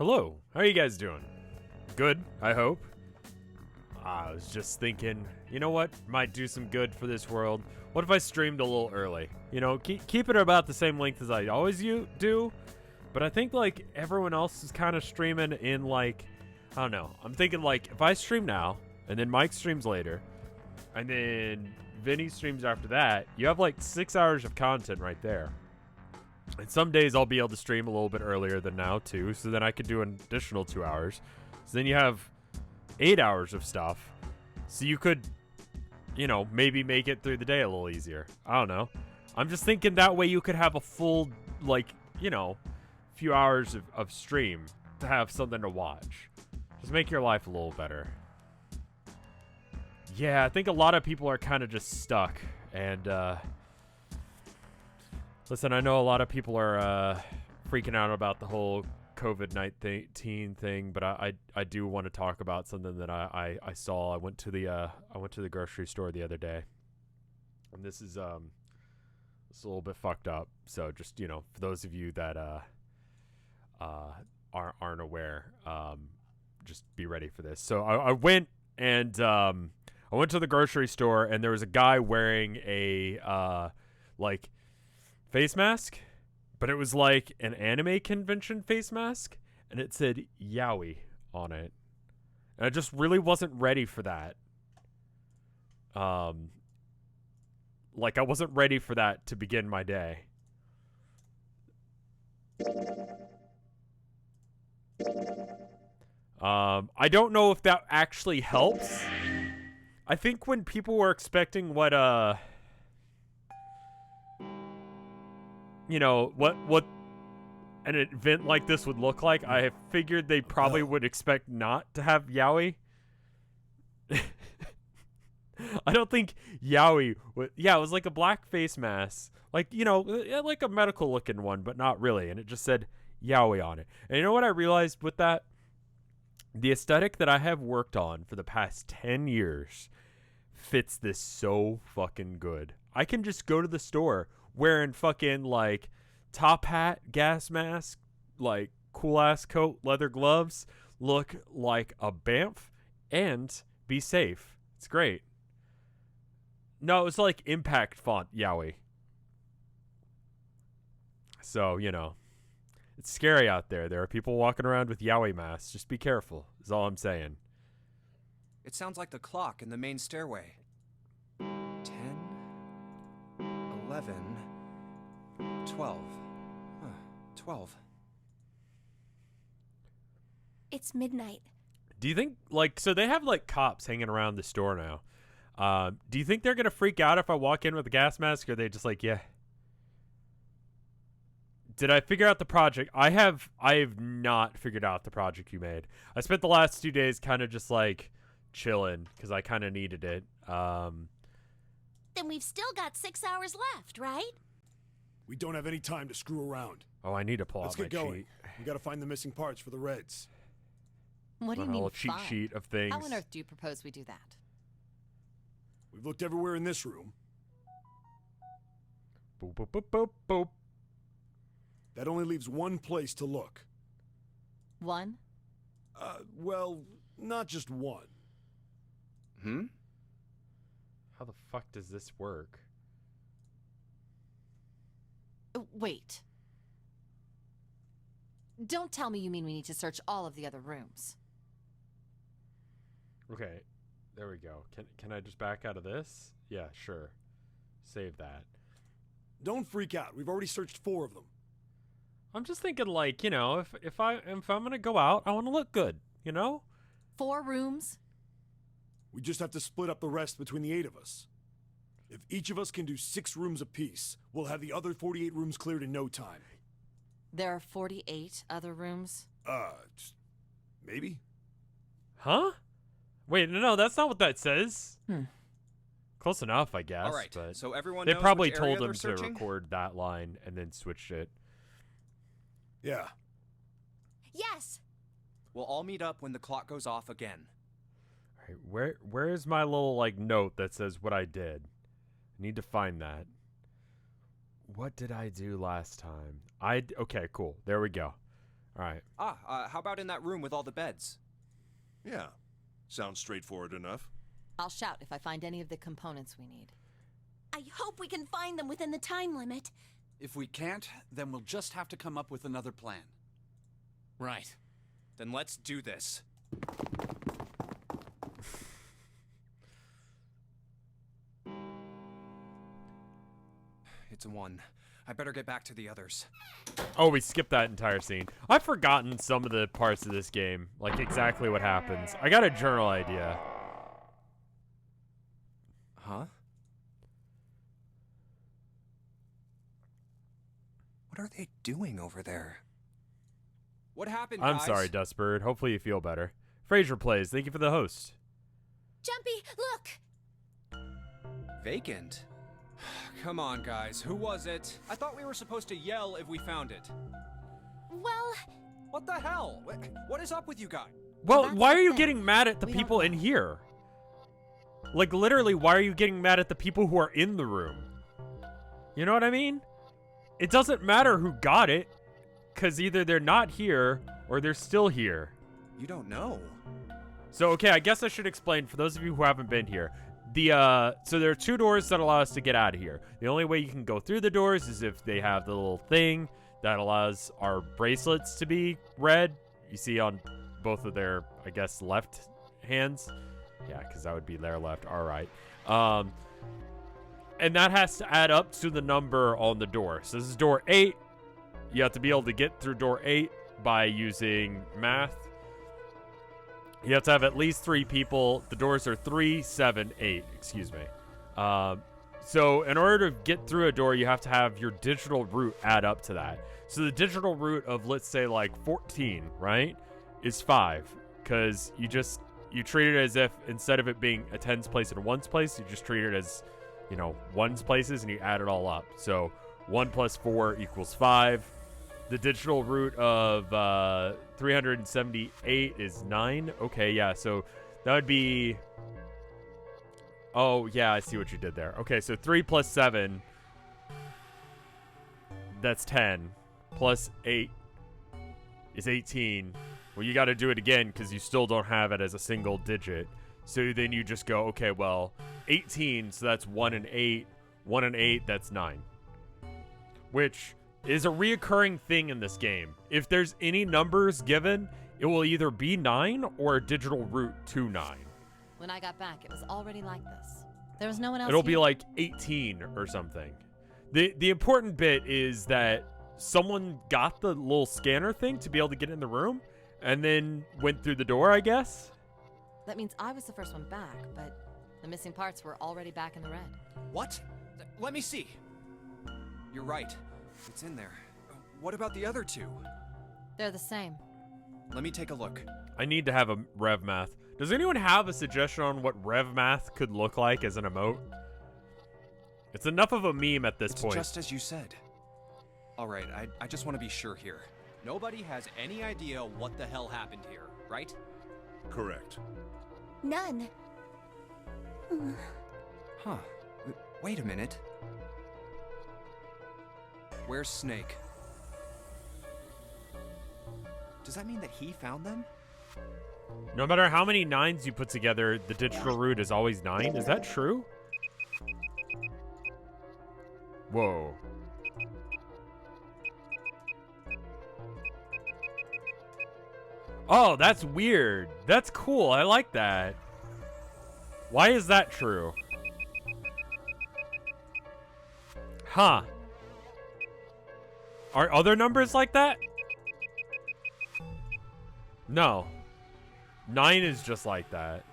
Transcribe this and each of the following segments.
Hello, how are you guys doing? Good, I hope. I was just thinking, you know what might do some good for this world? What if I streamed a little early? You know, keep it about the same length as I always do, but I think, like, everyone else is kind of streaming in, like, I don't know. I'm thinking, like, if I stream now, and then Mike streams later, and then Vinny streams after that, you have, like, 6 hours of content right there. And some days I'll be able to stream a little bit earlier than now, too, so then I could do an additional 2 hours. So then you have 8 hours of stuff. So you could, you know, maybe make it through the day a little easier. I don't know. I'm just thinking that way you could have a full, like, you know, few hours of stream to have something to watch. Just make your life a little better. Yeah, I think a lot of people are kind of just stuck. And, listen, I know a lot of people are freaking out about the whole COVID-19 thing, but I do want to talk about something that I saw. I went to the grocery store the other day, and this is it's a little bit fucked up. So just, you know, for those of you that aren't aware, just be ready for this. So I went and I went to the grocery store, and there was a guy wearing a like face mask, but it was like an anime convention face mask, and it said yaoi on it. And I just really wasn't ready for that. Like, I wasn't ready for that to begin my day. I don't know if that actually helps. I think when people were expecting what you know, what an event like this would look like, I figured they probably would expect not to have yaoi. I don't think yaoi would... Yeah, it was like a black face mask. Like, you know, like a medical looking one, but not really. And it just said yaoi on it. And you know what I realized with that? The aesthetic that I have worked on for the past 10 years fits this so fucking good. I can just go to the store wearing fucking, like, top hat, gas mask, like, cool-ass coat, leather gloves, look like a bamf, and be safe. It's great. No, it's like impact font yaoi. So, you know, it's scary out there. There are people walking around with yaoi masks. Just be careful, is all I'm saying. It sounds like the clock in the main stairway. 10, 11, 12. 12. It's midnight. Do you think, like, so they have, like, cops hanging around the store now. Do you think they're going to freak out if I walk in with a gas mask, or are they just like, yeah? Did I figure out the project? I have not figured out the project you made. I spent the last 2 days kind of just, like, chilling, because I kind of needed it. Then we've still got 6 hours left, right? We don't have any time to screw around. Oh, I need to pull Let's out my get going. cheat. We gotta find the missing parts for the Reds. What do you My mean little cheat find? sheet of things. How on earth do you propose we do that? We've looked everywhere in this room. Boop, boop, boop, boop, boop. That only leaves one place to look. One? Well, not just one. How the fuck does this work? Wait. Don't tell me you mean we need to search all of the other rooms. Okay, there we go. Can I just back out of this? Yeah, sure. Save that. Don't freak out. We've already searched 4 of them. I'm just thinking, like, you know, if I'm gonna go out, I want to look good, you know? 4 rooms? We just have to split up the rest between the 8 of us. If each of us can do 6 rooms apiece, we'll have the other 48 rooms cleared in no time. There are 48 other rooms? Maybe? Huh? Wait, no, that's not what that says. Close enough, I guess. All right, but so everyone they knows probably which area told they're him to searching? record that line and then switched it. Yeah. Yes. We'll all meet up when the clock goes off again. All right, where's my little, like, note that says what I did? I need to find that. What did I do last time? Okay, cool. There we go. Alright. How about in that room with all the beds? Yeah. Sounds straightforward enough. I'll shout if I find any of the components we need. I hope we can find them within the time limit. If we can't, then we'll just have to come up with another plan. Right. Then let's do this. It's a 1. I better get back to the others. Oh, we skipped that entire scene. I've forgotten some of the parts of this game, like exactly what happens. I got a general idea. Huh? What are they doing over there? What happened, I'm guys? sorry, Dustbird. Hopefully you feel better. Fraser plays. Thank you for the host. Jumpy, look! Vacant? Come on, guys. Who was it? I thought we were supposed to yell if we found it. Well, What the hell? What is up with you guys? Well, that's why the are you thing. getting mad at the We don't people know. in here? Like, literally, why are you getting mad at the people who are in the room? You know what I mean? It doesn't matter who got it, because either they're not here or they're still here. You don't know. So, okay, I guess I should explain for those of you who haven't been here. So there are 2 doors that allow us to get out of here. The only way you can go through the doors is if they have the little thing that allows our bracelets to be red. You see on both of their, I guess, left hands. Yeah, because that would be their left. All right. And that has to add up to the number on the door. So this is door 8. You have to be able to get through door 8 by using math. You have to have at least 3 people. The doors are 3, 7, 8. Excuse me. So in order to get through a door, you have to have your digital root add up to that. So the digital root of, let's say, like 14, right, is 5. Because you treat it as if instead of it being a tens place and a ones place, you just treat it as, you know, ones places and you add it all up. So 1 plus 4 equals 5. The digital root of 378 is 9. Okay, yeah, so that would be... Oh, yeah, I see what you did there. Okay, so 3 plus 7, that's 10. Plus 8 is 18. Well, you got to do it again because you still don't have it as a single digit. So then you just go, okay, well, 18, so that's 1 and 8. 1 and 8, that's 9. Which is a reoccurring thing in this game. If there's any numbers given, it will either be 9 or a digital root to 9. When I got back, it was already like this. There was no one else It'll here. be like 18 or something. The important bit is that someone got the little scanner thing to be able to get in the room and then went through the door, I guess. That means I was the first one back, but the missing parts were already back in the red. What? Let me see. You're right. It's in there. What about the other 2? They're the same. Let me take a look. I need to have a rev math. Does anyone have a suggestion on what rev math could look like as an emote? It's enough of a meme at this It's point. just as you said. All right, I just want to be sure here. Nobody has any idea what the hell happened here, right? Correct. none. Huh. Wait a minute. Where's Snake? Does that mean that he found them? No matter how many 9s you put together, the digital root is always 9. Is that true? Whoa. Oh, that's weird. That's cool. I like that. Why is that true? Huh. Are other numbers like that? No. 9 is just like that.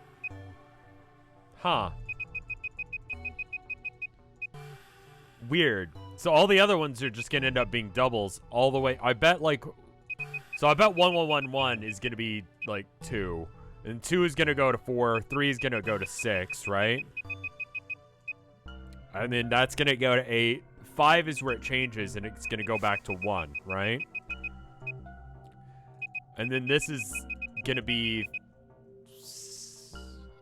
Huh. Weird. So all the other ones are just gonna end up being doubles all the way. I bet like... So I bet 1111 is gonna be like 2. And 2 is gonna go to 4. 3 is gonna go to 6, right? And then that's gonna go to 8. 5 is where it changes and it's gonna go back to 1, right? And then this is gonna be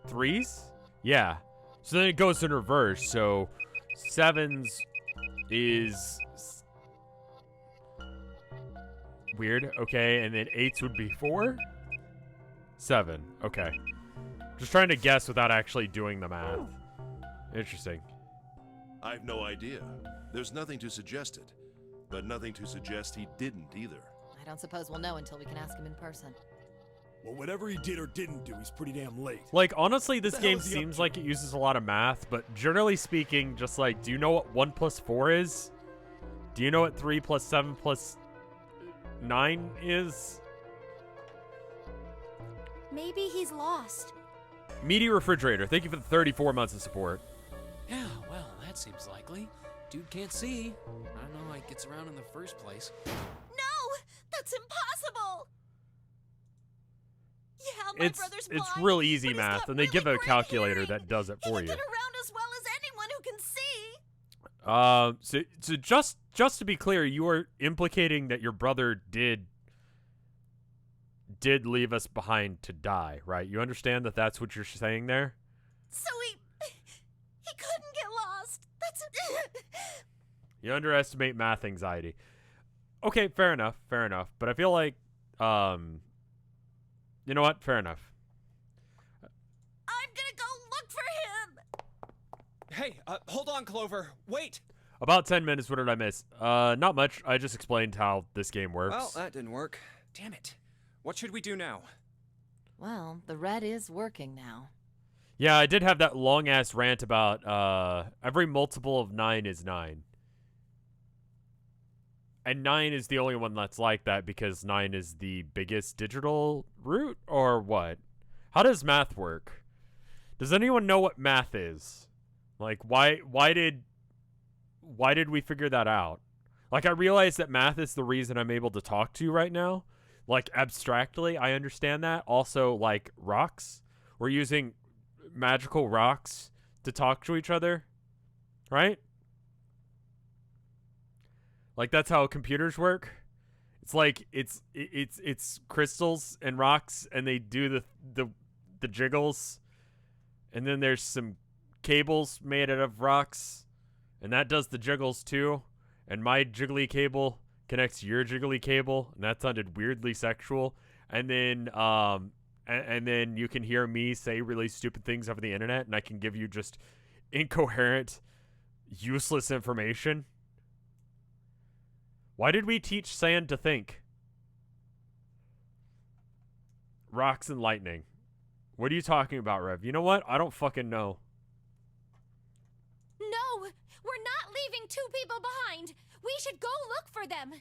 3s? Yeah. So then it goes in reverse. So 7s is Weird. Okay, and then 8s would be 4? 7. Okay. Just trying to guess without actually doing the math. Interesting. I've no idea. There's nothing to suggest it, but nothing to suggest he didn't either. I don't suppose we'll know until we can ask him in person. Well, whatever he did or didn't do, he's pretty damn late. Like, honestly, this What the hell game is he up seems to? like it uses a lot of math, but generally speaking, just like, do you know what 1 plus 4 is? Do you know what 3 plus 7 plus 9 is? Maybe he's lost. Meaty Refrigerator, thank you for the 34 months of support. Yeah, well, that seems likely. Dude can't see. I don't know how he gets around in the first place. No! That's impossible! Yeah, my brother's blind, It's real easy but he's math, got and they give a really great calculator hearing. that does it He for can you. get around as well as anyone who can see. So just to be clear, you are implicating that your brother did leave us behind to die, right? You understand that that's what you're saying there? So he couldn't get lost. That's You underestimate math anxiety. Okay, fair enough. But I feel like, you know what? Fair enough. I'm gonna go look for him. Hey, hold on, Clover. Wait. About 10 minutes, what did I miss? Not much. I just explained how this game works. Well, that didn't work. Damn it. What should we do now? Well, the red is working now. Yeah, I did have that long-ass rant about every multiple of 9 is 9. And 9 is the only one that's like that because 9 is the biggest digital root, or what? How does math work? Does anyone know what math is? Like, why did we figure that out? Like, I realize that math is the reason I'm able to talk to you right now. Like, abstractly, I understand that. Also, like, rocks. We're using magical rocks to talk to each other, right? Like, that's how computers work. It's like it's crystals and rocks, and they do the jiggles, and then there's some cables made out of rocks, and that does the jiggles too. And my jiggly cable connects to your jiggly cable, and that sounded weirdly sexual. And then and then you can hear me say really stupid things over the internet, and I can give you just incoherent, useless information. Why did we teach sand to think? Rocks and lightning. What are you talking about, Rev? You know what? I don't fucking know. No, we're not leaving two people behind. We should go look for them.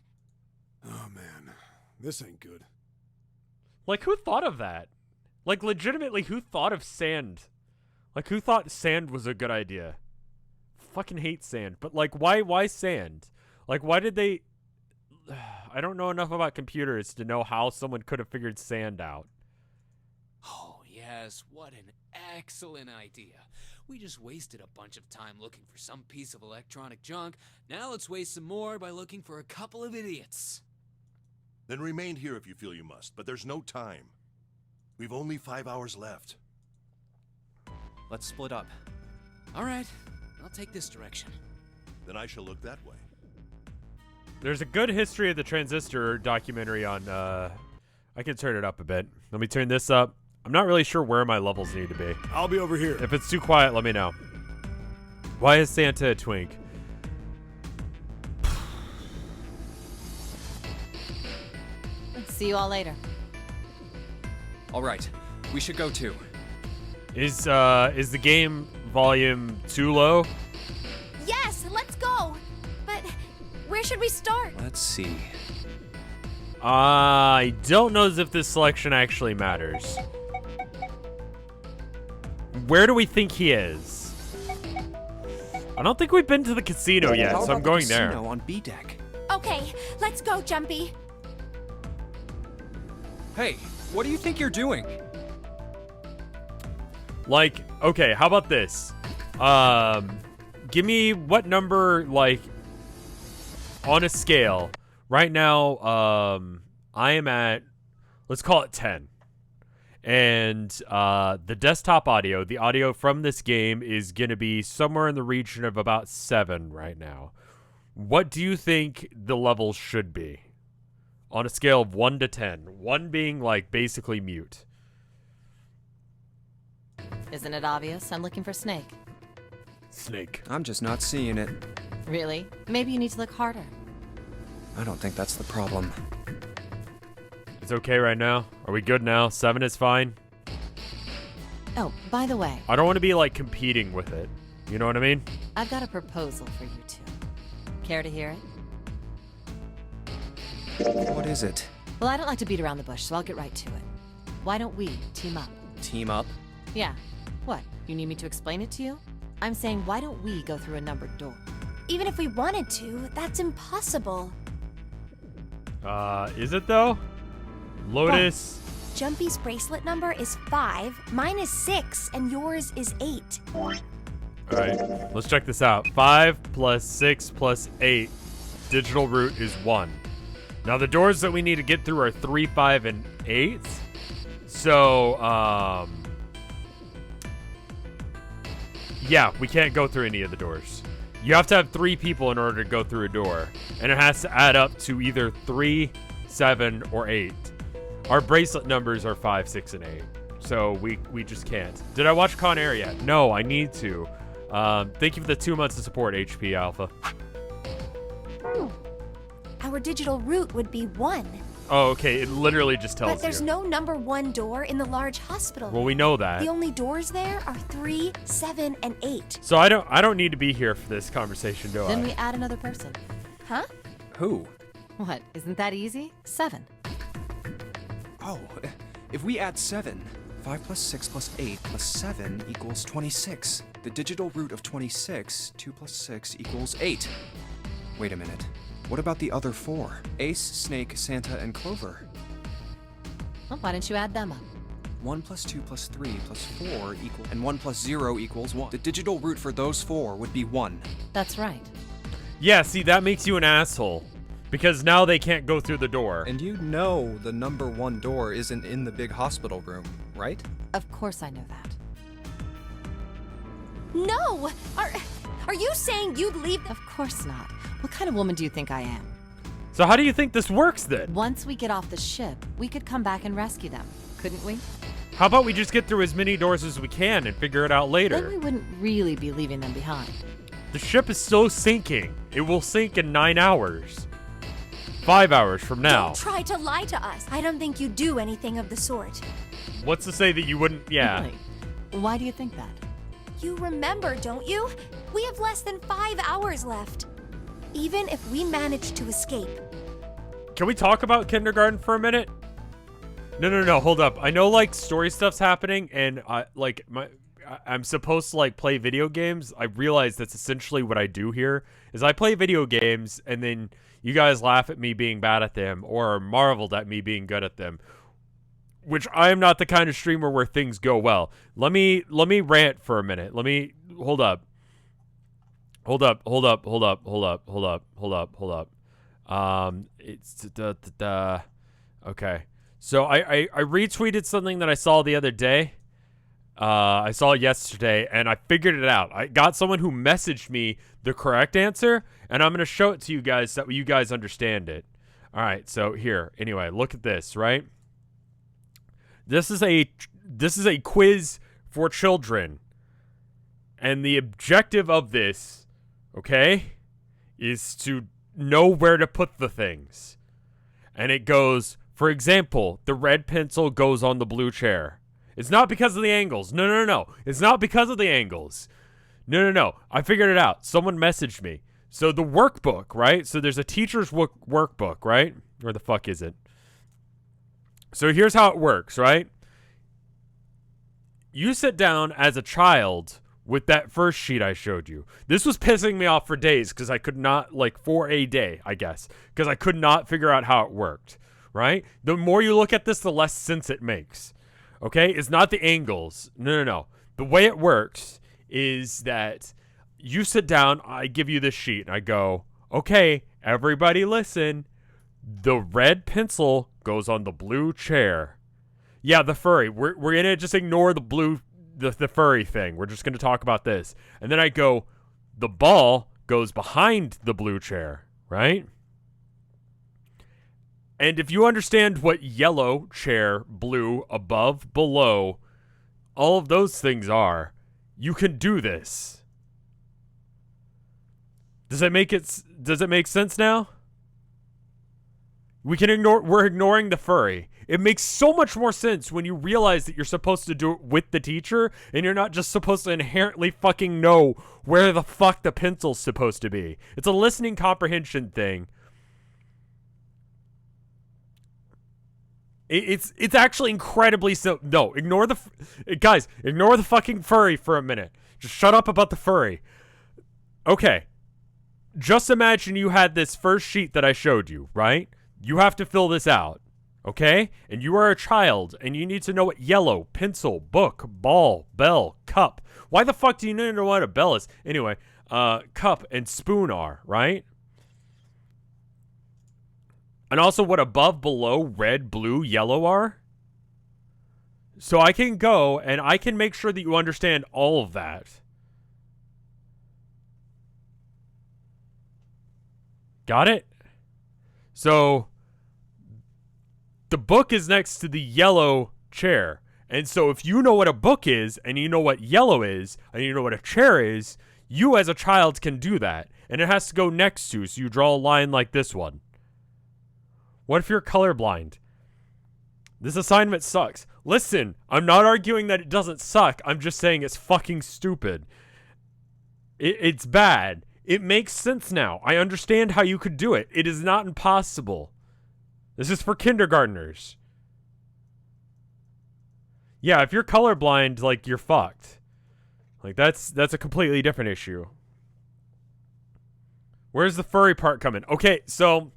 Oh, man. This ain't good. Like, who thought of that? Like, legitimately, who thought of sand? Like, who thought sand was a good idea? Fucking hate sand. But, like, why sand? Like, why did they... I don't know enough about computers to know how someone could have figured sand out. Oh, yes, what an excellent idea. We just wasted a bunch of time looking for some piece of electronic junk. Now let's waste some more by looking for a couple of idiots. Then remain here if you feel you must, but there's no time. We've only 5 hours left. Let's split up. All right, I'll take this direction. Then I shall look that way. There's a good history of the transistor documentary on, I can turn it up a bit. Let me turn this up. I'm not really sure where my levels need to be. I'll be over here. If it's too quiet, let me know. Why is Santa a twink? See you all later. All right, we should go too. Is the game volume too low? Yes, let's go. But where should we start? Let's see. I don't know as if this selection actually matters. Where do we think he is? I don't think we've been to the casino yet, How so I'm about going the there. casino on B deck. Okay, let's go, Jumpy. Hey, what do you think you're doing? Like, okay, how about this? Give me what number, like, on a scale. Right now, I am at, let's call it 10. And the desktop audio, the audio from this game is going to be somewhere in the region of about 7 right now. What do you think the levels should be on a scale of 1 to 10. 1 being like basically mute. Isn't it obvious? I'm looking for Snake. Snake. I'm just not seeing it. Really? Maybe you need to look harder. I don't think that's the problem. It's okay right now. Are we good now? 7 is fine. Oh, by the way, I don't want to be like competing with it. You know what I mean? I've got a proposal for you two. Care to hear it? What is it? Well, I don't like to beat around the bush, so I'll get right to it. Why don't we team up? Team up? Yeah. What? You need me to explain it to you? I'm saying, why don't we go through a numbered door? Even if we wanted to, that's impossible. Is it though? Lotus. Jumpy's bracelet number is 5, mine is 6, and yours is 8. Alright, let's check this out. 5 plus 6 plus 8. Digital root is 1. Now the doors that we need to get through are 3, 5, and 8. So, yeah, we can't go through any of the doors. You have to have 3 people in order to go through a door. And it has to add up to either 3, 7, or 8. Our bracelet numbers are 5, 6, and 8. So we just can't. Did I watch Con Air yet? No, I need to. Thank you for the 2 months of support, HP Alpha. Our digital route would be 1. Oh, okay. It literally just tells you. But there's no number 1 door in the large hospital. Well, we know that. The only doors there are 3, 7, and 8. So I don't need to be here for this conversation, do Then I? we add another person. Huh? Who? What? Isn't that easy? 7. Oh, if we add 7, 5 plus 6 plus 8 plus 7 equals 26. The digital root of 26, 2 plus 6 equals 8. Wait a minute. What about the other 4? Ace, Snake, Santa, and Clover. Well, why don't you add them up? 1 plus 2 plus 3 plus 4 equals... And 1 plus 0 equals 1. The digital root for those 4 would be 1. That's right. Yeah, see, that makes you an asshole. Because now they can't go through the door. And you know the number 1 door isn't in the big hospital room, right? Of course I know that. No! Are you saying you'd leave Of course not. What kind of woman do you think I am? So how do you think this works then? Once we get off the ship, we could come back and rescue them, couldn't we? How about we just get through as many doors as we can and figure it out Then later? we wouldn't really be leaving them behind. The ship is still sinking. It will sink in 9 hours. 5 hours from now. Don't try to lie to us. I don't think you do anything of the sort. What's to say that you wouldn't? Yeah. Really? Why do you think that? You remember, don't you? We have less than 5 hours left. Even if we manage to escape. Can we talk about kindergarten for a minute? No, hold up. I know like story stuff's happening and I'm supposed to like play video games. I realize that's essentially what I do here is I play video games and then you guys laugh at me being bad at them or marveled at me being good at them. Which I am not the kind of streamer where things go well. Let me rant for a minute. Hold up. It's okay. So I retweeted something that I saw the other day. I saw it yesterday, and I figured it out. I got someone who messaged me the correct answer, and I'm going to show it to you guys so that you guys understand it. All right, so here. Anyway, look at this, right? This is a quiz for children. And the objective of this, okay, is to know where to put the things. And it goes, for example, the red pencil goes on the blue chair. It's not because of the angles. No. It's not because of the angles. No. I figured it out. Someone messaged me. So the workbook, right? So there's a teacher's workbook, right? Where the fuck is it? So here's how it works, right? You sit down as a child with that first sheet I showed you. This was pissing me off for days because I could not, for a day, I guess, because I could not figure out how it worked, right? The more you look at this, the less sense it makes, okay? It's not the angles. No. The way it works is that you sit down, I give you this sheet, and I go, okay, everybody listen. The red pencil goes on the blue chair. Yeah, the furry. We're going to just ignore the blue, the furry thing. We're just going to talk about this. And then I go, the ball goes behind the blue chair, right? And if you understand what yellow, chair, blue, above, below, all of those things are, you can do this. Does it make sense now? We're ignoring the furry. It makes so much more sense when you realize that you're supposed to do it with the teacher and you're not just supposed to inherently fucking know where the fuck the pencil's supposed to be. It's a listening comprehension thing. It's actually incredibly simple. No, ignore the fucking furry for a minute. Just shut up about the furry. Okay. Just imagine you had this first sheet that I showed you, right? You have to fill this out, okay? And you are a child, and you need to know what yellow, pencil, book, ball, bell, cup. Why the fuck do you need to know what a bell is? Anyway, cup and spoon are, right? And also what above, below, red, blue, yellow are. So I can go, and I can make sure that you understand all of that. Got it? So the book is next to the yellow chair. And so if you know what a book is, and you know what yellow is, and you know what a chair is, you as a child can do that. And it has to go next to, so you draw a line like this one. What if you're colorblind? This assignment sucks. Listen, I'm not arguing that it doesn't suck. I'm just saying it's fucking stupid. It's bad. It makes sense now. I understand how you could do it. It is not impossible. This is for kindergartners. Yeah, if you're colorblind, like, you're fucked. Like, that's a completely different issue. Where's the furry part coming? Okay, so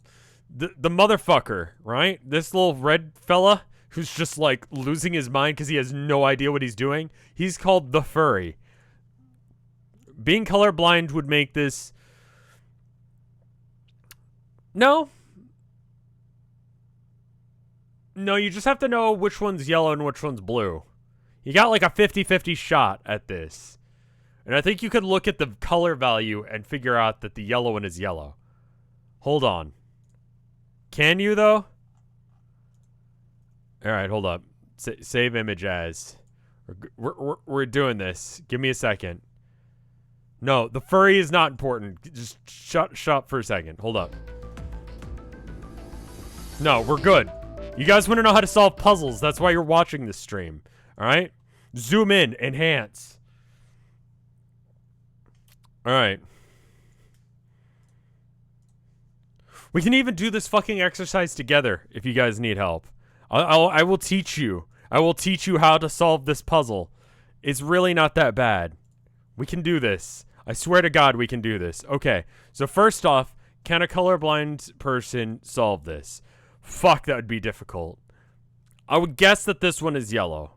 the motherfucker, right? This little red fella who's just, like, losing his mind because he has no idea what he's doing. He's called the furry. Being colorblind would make this... No, you just have to know which one's yellow and which one's blue. You got like a 50-50 shot at this. And I think you could look at the color value and figure out that the yellow one is yellow. Hold on. Can you, though? Alright, hold up. Save image as. We're doing this. Give me a second. No, the furry is not important. Just shut up for a second. Hold up. No, we're good. You guys want to know how to solve puzzles. That's why you're watching this stream. Alright? Zoom in. Enhance. Alright. We can even do this fucking exercise together if you guys need help. I will teach you. I will teach you how to solve this puzzle. It's really not that bad. We can do this. I swear to God we can do this. Okay, so first off, can a colorblind person solve this? Fuck, that would be difficult. I would guess that this one is yellow.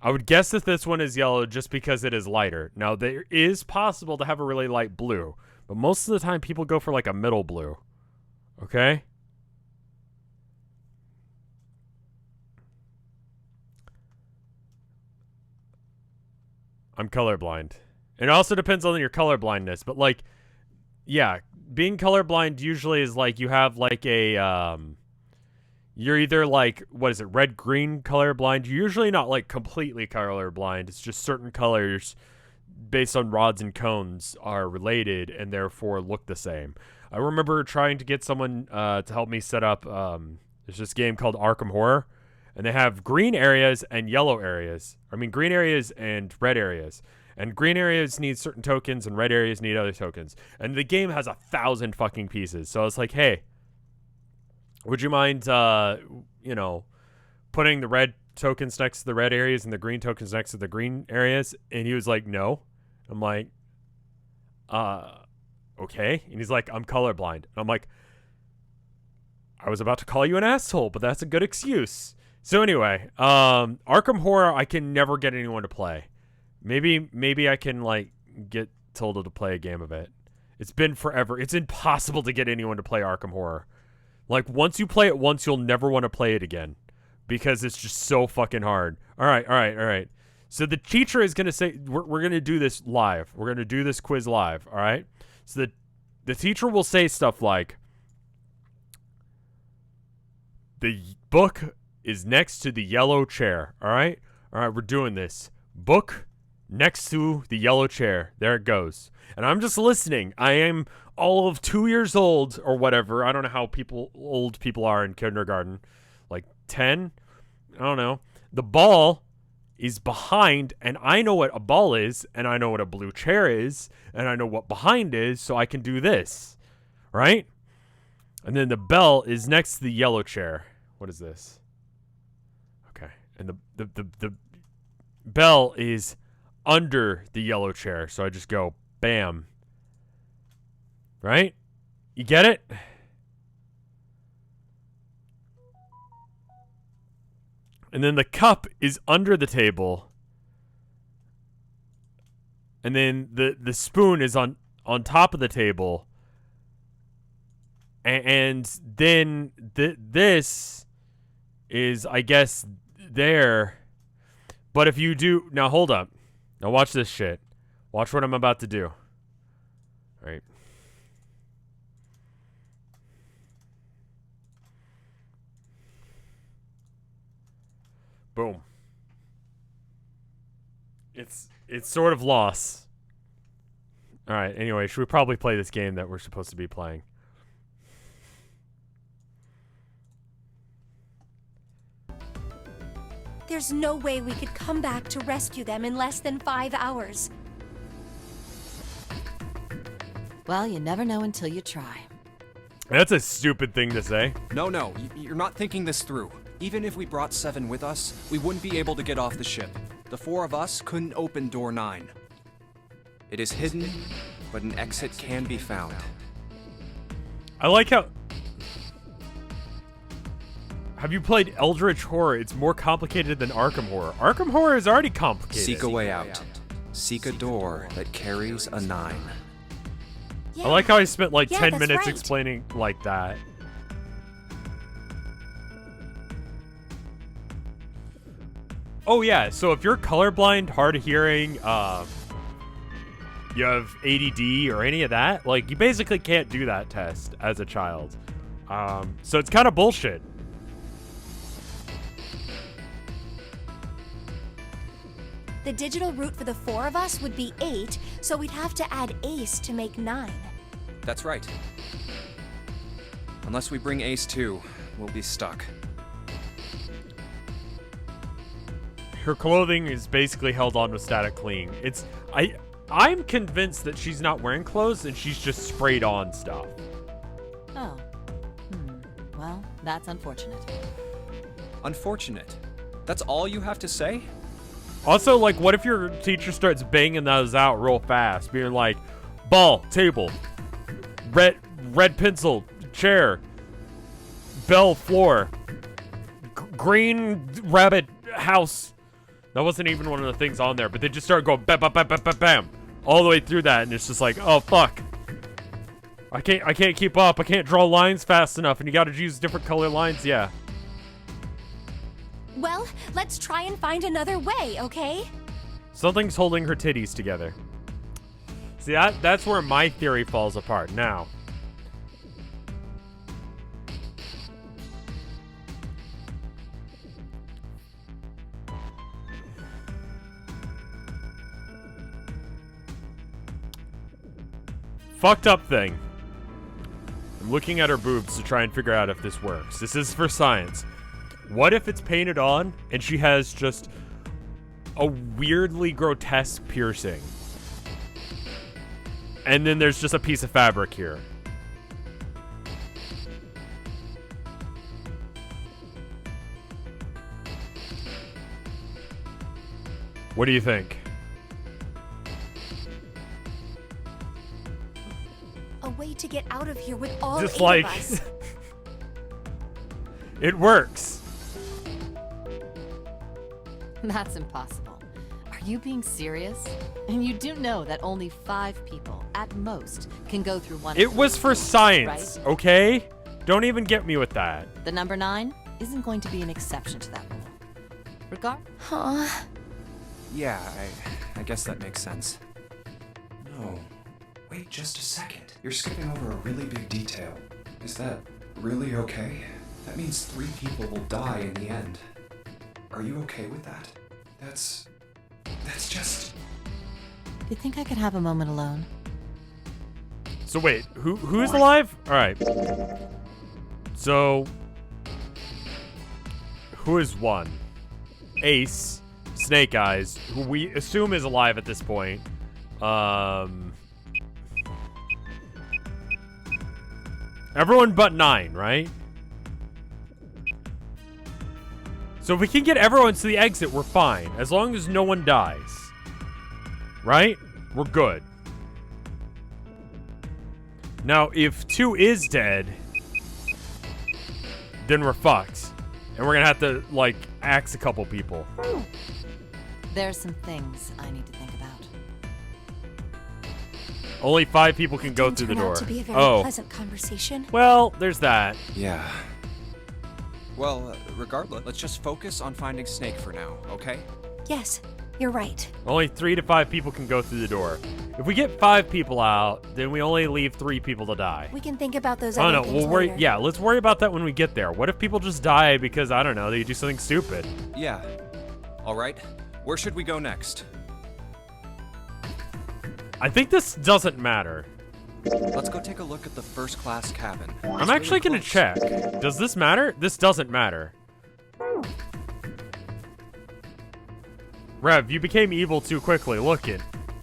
I would guess that this one is yellow just because it is lighter. Now, there is possible to have a really light blue, but most of the time people go for like a middle blue. Okay? I'm colorblind. It also depends on your colorblindness, but like, yeah, being colorblind usually is like you have like a, you're either like, what is it, red-green colorblind. You're usually not like completely colorblind. It's just certain colors based on rods and cones are related and therefore look the same. I remember trying to get someone to help me set up, there's this game called Arkham Horror, and they have green areas and yellow areas. I mean, green areas and red areas. And green areas need certain tokens, and red areas need other tokens. And the game has 1,000 fucking pieces. So I was like, hey, would you mind, you know, putting the red tokens next to the red areas and the green tokens next to the green areas? And he was like, no. I'm like, okay. And he's like, I'm colorblind. And I'm like, I was about to call you an asshole, but that's a good excuse. So anyway, Arkham Horror, I can never get anyone to play. Maybe I can, like, get Tilda to play a game of it. It's been forever. It's impossible to get anyone to play Arkham Horror. Like, once you play it once, you'll never want to play it again. Because it's just so fucking hard. All right. So the teacher is going to say, we're going to do this live. We're going to do this quiz live, all right? So the teacher will say stuff like, The book is next to the yellow chair. All right, we're doing this. Book next to the yellow chair. There it goes. And I'm just listening. I am all of 2 years old or whatever. I don't know how old people are in kindergarten. Like 10? I don't know. The ball is behind, and I know what a ball is, and I know what a blue chair is, and I know what behind is, so I can do this. Right? And then the bell is next to the yellow chair. What is this? Okay. And the bell is under the yellow chair, so I just go bam. Right? You get it? And then the cup is under the table. And then the spoon is on top of the table. And then this is, I guess, there. But if you do... Now, hold up. Now, watch this shit. Watch what I'm about to do. All right. Boom. It's sort of lost. All right, anyway, should we probably play this game that we're supposed to be playing? There's no way we could come back to rescue them in less than 5 hours. Well, you never know until you try. That's a stupid thing to say. No, you're not thinking this through. Even if we brought 7 with us, we wouldn't be able to get off the ship. The 4 of us couldn't open door 9. It is hidden, but an exit can be found. I like how... Have you played Eldritch Horror? It's more complicated than Arkham Horror. Arkham Horror is already complicated. Seek a way out. Seek a door that carries a 9. Yeah. I like how I spent like 10 that's minutes right. explaining like that. Oh yeah, so if you're colorblind, hard of hearing, you have ADD or any of that, like you basically can't do that test as a child. So it's kind of bullshit. The digital route for the 4 of us would be 8, so we'd have to add Ace to make 9. That's right. Unless we bring Ace too, we'll be stuck. Her clothing is basically held on with static cling. I'm convinced that she's not wearing clothes and she's just sprayed on stuff. Oh. Well, that's unfortunate. Unfortunate. That's all you have to say? Also, like, what if your teacher starts banging those out real fast, being like, ball, table, red pencil, chair, bell, floor, green rabbit, house. That wasn't even one of the things on there, but they just started going bam, bam, bam, bam, bam, bam, all the way through that, and it's just like, oh fuck, I can't keep up. I can't draw lines fast enough, and you got to use different color lines. Yeah. Well, let's try and find another way, okay? Something's holding her titties together. See, that's where my theory falls apart now. Fucked up thing. I'm looking at her boobs to try and figure out if this works. This is for science. What if it's painted on and she has just a weirdly grotesque piercing? And then there's just a piece of fabric here. What do you think? A way to get out of here with all Just 8 like of us. it works. That's impossible. Are you being serious? And you do know that only 5 people, at most, can go through one. It was for science, right? okay? Don't even get me with that. The number 9 isn't going to be an exception to that rule. Regard? Huh? Yeah, I guess that makes sense. No. Wait just a second. You're skipping over a really big detail. Is that really okay? That means 3 people will die in the end. Are you okay with that? That's just... Do you think I could have a moment alone? So wait, who's alive? All right. So who is one? Ace, Snake Eyes, who we assume is alive at this point. Everyone but 9, right? So if we can get everyone to the exit, we're fine. As long as no one dies. Right? We're good. Now, if 2 is dead, then we're fucked. And we're gonna have to, like, axe a couple people. There's some things I need to think about. Only 5 people can go through the door. Out to be a very pleasant conversation. Well, there's that. Yeah. Well, regardless, let's just focus on finding Snake for now, okay? Yes, you're right. Only 3 to 5 people can go through the door. If we get 5 people out, then we only leave 3 people to die. We can think about those Oh other no, things we'll worry. later. Yeah, let's worry about that when we get there. What if people just die because, I don't know, they do something stupid? Yeah. All right. Where should we go next? I think this doesn't matter. Let's go take a look at the first class cabin. I'm actually gonna check. Does this matter? This doesn't matter. Rev, you became evil too quickly. Look it.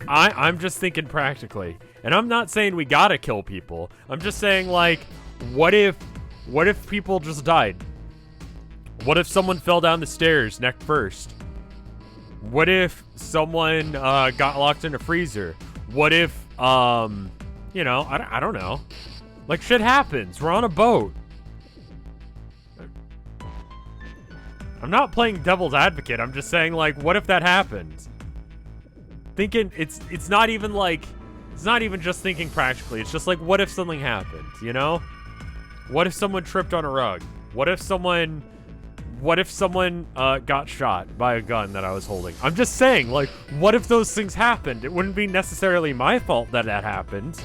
I'm just thinking practically. And I'm not saying we gotta kill people. I'm just saying, like, what if people just died? What if someone fell down the stairs neck first? What if someone got locked in a freezer? What if, you know, I don't know. Like, shit happens. We're on a boat. I'm not playing devil's advocate. I'm just saying, like, what if that happened? Thinking, it's not even like, it's not even just thinking practically. It's just like, what if something happened, you know? What if someone tripped on a rug? What if someone got shot by a gun that I was holding? I'm just saying, like, what if those things happened? It wouldn't be necessarily my fault that that happened.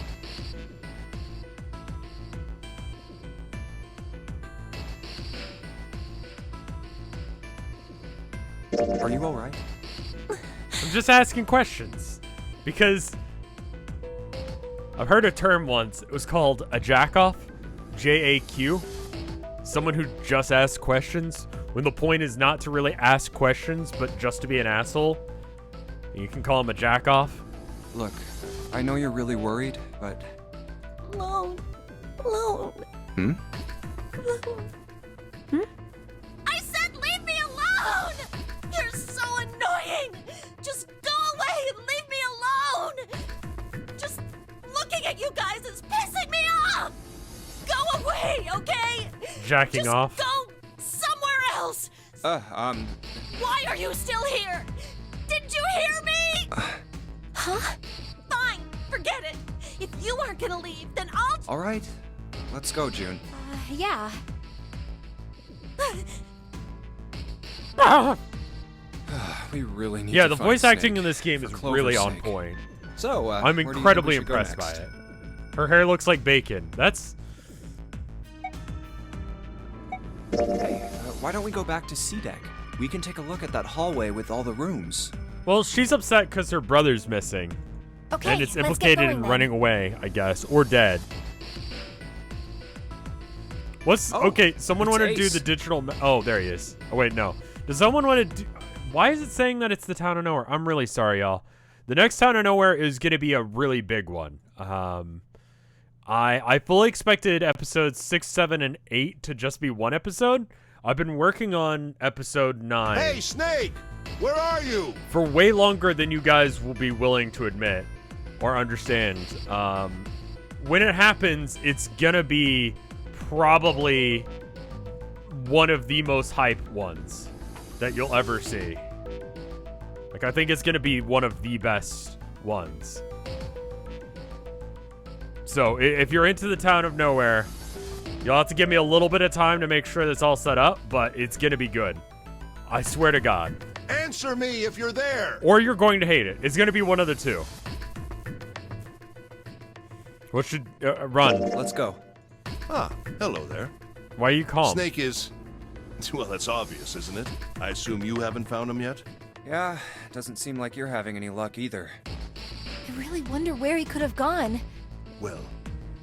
Are you all right? I'm just asking questions. Because I've heard a term once. It was called a jack-off. J-A-Q. Someone who just asks questions when the point is not to really ask questions, but just to be an asshole. You can call him a jack-off. Look, I know you're really worried, but... Alone. Hmm? I said leave me alone! You're so annoying! Just go away and leave me alone! Just looking at you guys is pissing me off! Go away, okay? Jacking Just off. go somewhere else! Why are you still here? Did you hear me? Huh? Fine, forget it. If you aren't gonna leave, then I'll... All right. Let's go, June. Yeah. We really need Yeah, to the find voice acting Snake, in this game for is Clover's really on sake. point. So, I'm where do you think incredibly we should go impressed by next? it. Her hair looks like bacon. That's... Hey, why don't we go back to C-Deck? We can take a look at that hallway with all the rooms. Well, she's upset because her brother's missing. Okay, And it's let's get implicated going in then. running away, I guess. Or dead. What's... Oh, okay, someone it's want to do Ace. the digital... Oh, there he is. Oh, wait, no. Does someone want to do... Why is it saying that it's the Town of Nowhere? I'm really sorry, y'all. The next Town of Nowhere is going to be a really big one. I fully expected episodes 6, 7, and 8 to just be one episode. I've been working on episode 9 Hey, Snake! Where are you? for way longer than you guys will be willing to admit or understand. When it happens, it's gonna be probably one of the most hype ones that you'll ever see. Like, I think it's gonna be one of the best ones. So, if you're into the Town of Nowhere, you'll have to give me a little bit of time to make sure that's all set up, but it's gonna be good. I swear to God. Answer me if you're there! Or you're going to hate it. It's going to be one of the two. What should... run. Let's go. Ah, hello there. Why are you calm? Snake is... Well, that's obvious, isn't it? I assume you haven't found him yet? Yeah, doesn't seem like you're having any luck either. I really wonder where he could have gone. Well,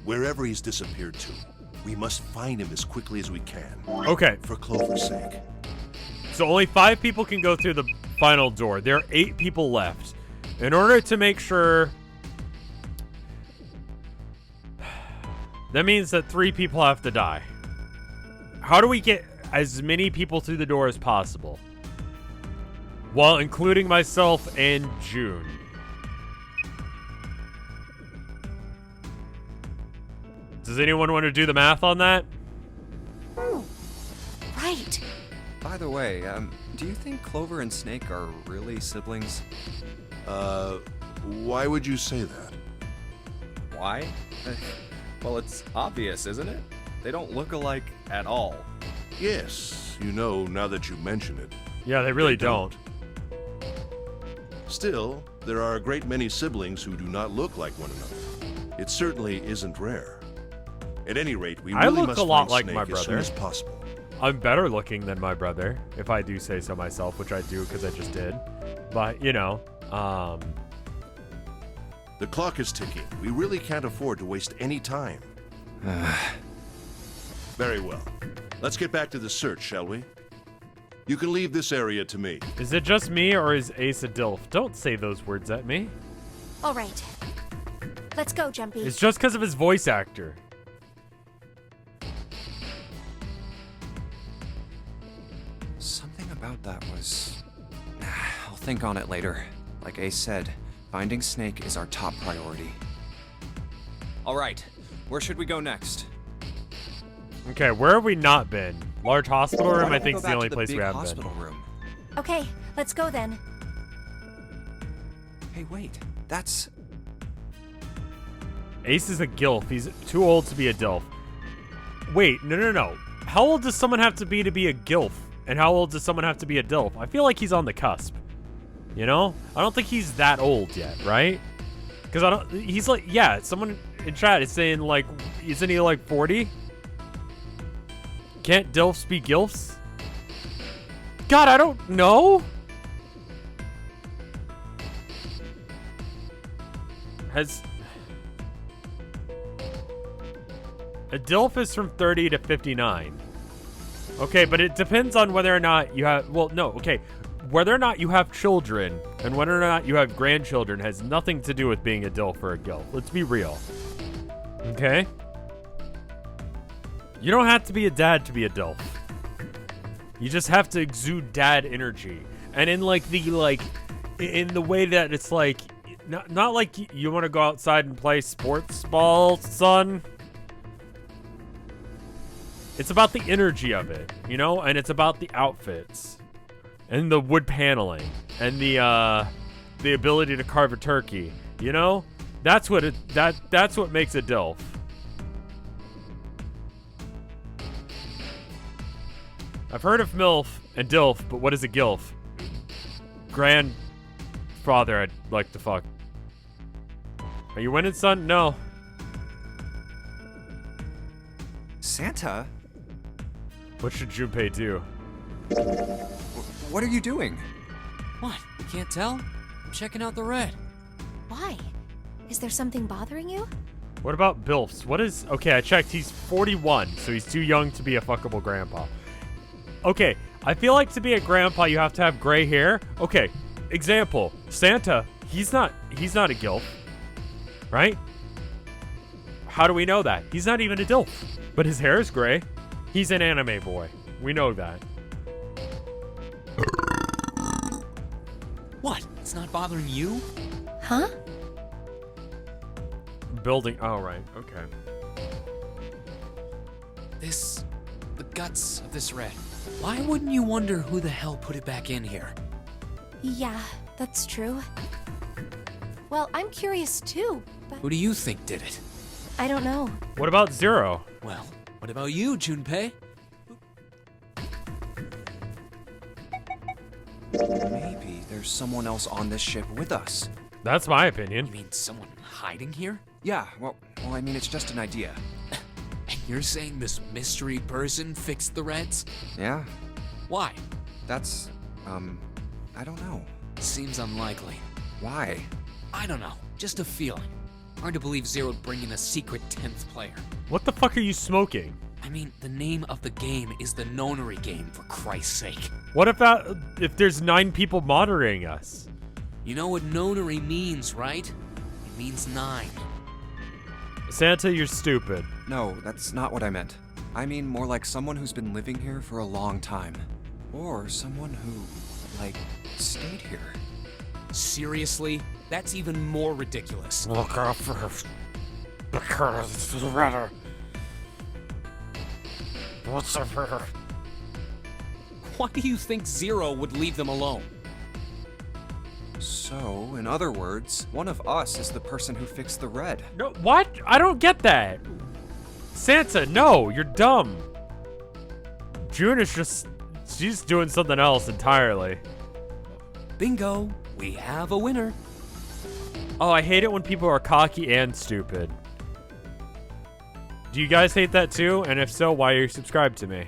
wherever he's disappeared to, we must find him as quickly as we can. Okay. For Clover's sake. So only 5 people can go through the final door. There are 8 people left. In order to make sure... That means that 3 people have to die. How do we get as many people through the door as possible? Well, including myself and June. Does anyone want to do the math on that? Right. By the way, do you think Clover and Snake are really siblings? Why would you say that? Why? Well, it's obvious, isn't it? They don't look alike at all. Yes, you know, now that you mention it. Yeah, they really don't. Still, there are a great many siblings who do not look like one another. It certainly isn't rare. At any rate, we really look must a lot find like Snake my as soon brother. as possible. I'm better looking than my brother, if I do say so myself, which I do because I just did. But, you know, The clock is ticking. We really can't afford to waste any time. Very well. Let's get back to the search, shall we? You can leave this area to me. Is it just me or is Ace a Dilf? Don't say those words at me. All right. Let's go, Jumpy. It's just because of his voice actor. Something about that was... I'll think on it later. Like Ace said, finding Snake is our top priority. All right, where should we go next? Okay, where have we not been? Large hospital room, I think, is Go the back only to the place we big haven't hospital been. room. Okay, let's go then. Hey, wait, that's... Ace is a Gilf. He's too old to be a Dilf. Wait, no. How old does someone have to be a Gilf? And how old does someone have to be a Dilf? I feel like he's on the cusp. You know? I don't think he's that old yet, right? Because I don't... He's like... Yeah, someone in chat is saying, like... Isn't he like 40? Can't Dilfs be Gilfs? God, I don't know. Has... A Dilf is from 30 to 59. Okay, but it depends on whether or not you have... Well, no, okay. Whether or not you have children and whether or not you have grandchildren has nothing to do with being a Dilf or a Gilf. Let's be real. Okay? You don't have to be a dad to be a Dilf. You just have to exude dad energy. And in like the in the way that it's like not like you want to go outside and play sports ball, son. It's about the energy of it, you know, and it's about the outfits and the wood paneling and the ability to carve a turkey, you know? That's what that's what makes a Dilf. I've heard of MILF and DILF, but what is a GILF? Grandfather I'd like to fuck. Are you winning, son? No. Santa? What should Junpei do? What are you doing? What? You can't tell? I'm checking out the red. Why? Is there something bothering you? What about Bilfs? What is... Okay, I checked. He's 41, so he's too young to be a fuckable grandpa. Okay, I feel like to be a grandpa, you have to have gray hair. Okay, example. Santa, he's not a Gilf, right? How do we know that? He's not even a Dilf, but his hair is gray. He's an anime boy. We know that. What? It's not bothering you? Huh? Building. Oh, right. Okay. The guts of this red. Why wouldn't you wonder who the hell put it back in here? Yeah, that's true. Well, I'm curious too, but Who do you think did it? I don't know. What about Zero? Well, what about you, Junpei? Maybe there's someone else on this ship with us. That's my opinion. You mean someone hiding here? Yeah, well, I mean, it's just an idea. And You're saying this mystery person fixed the Reds? Yeah, Why? that's, I don't know. Seems unlikely. Why? I don't know. Just a feeling. Hard to believe Zero'd bring in a secret 10th player. What the fuck are you smoking? I mean, the name of the game is the Nonary game, for Christ's sake. What if there's 9 people monitoring us? You know what Nonary means, right? It means 9. Santa, you're stupid. No, that's not what I meant. I mean more like someone who's been living here for a long time. Or someone who, like, stayed here. Seriously? That's even more ridiculous. Look up first. Because it's better. What's up here? Why do you think Zero would leave them alone? So, in other words, one of us is the person who fixed the red. No, what? I don't get that. Santa, no, you're dumb. June is she's doing something else entirely. Bingo, we have a winner. Oh, I hate it when people are cocky and stupid. Do you guys hate that too? And if so, why are you subscribed to me?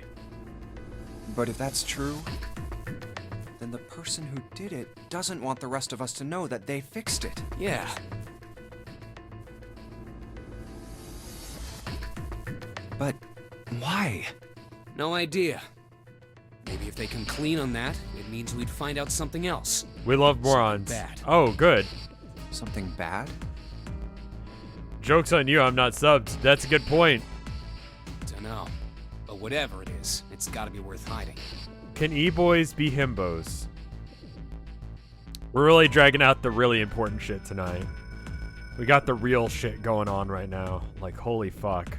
But if that's true, then the person who did it doesn't want the rest of us to know that they fixed it. Yeah. But why? No idea. Maybe if they can clean on that, it means we'd find out something else. We love morons. Something bad. Oh, good. Something bad? Joke's on you, I'm not subbed. That's a good point. Dunno. But whatever it is, it's gotta be worth hiding. Can e-boys be himbos? We're really dragging out the really important shit tonight. We got the real shit going on right now. Like, holy fuck.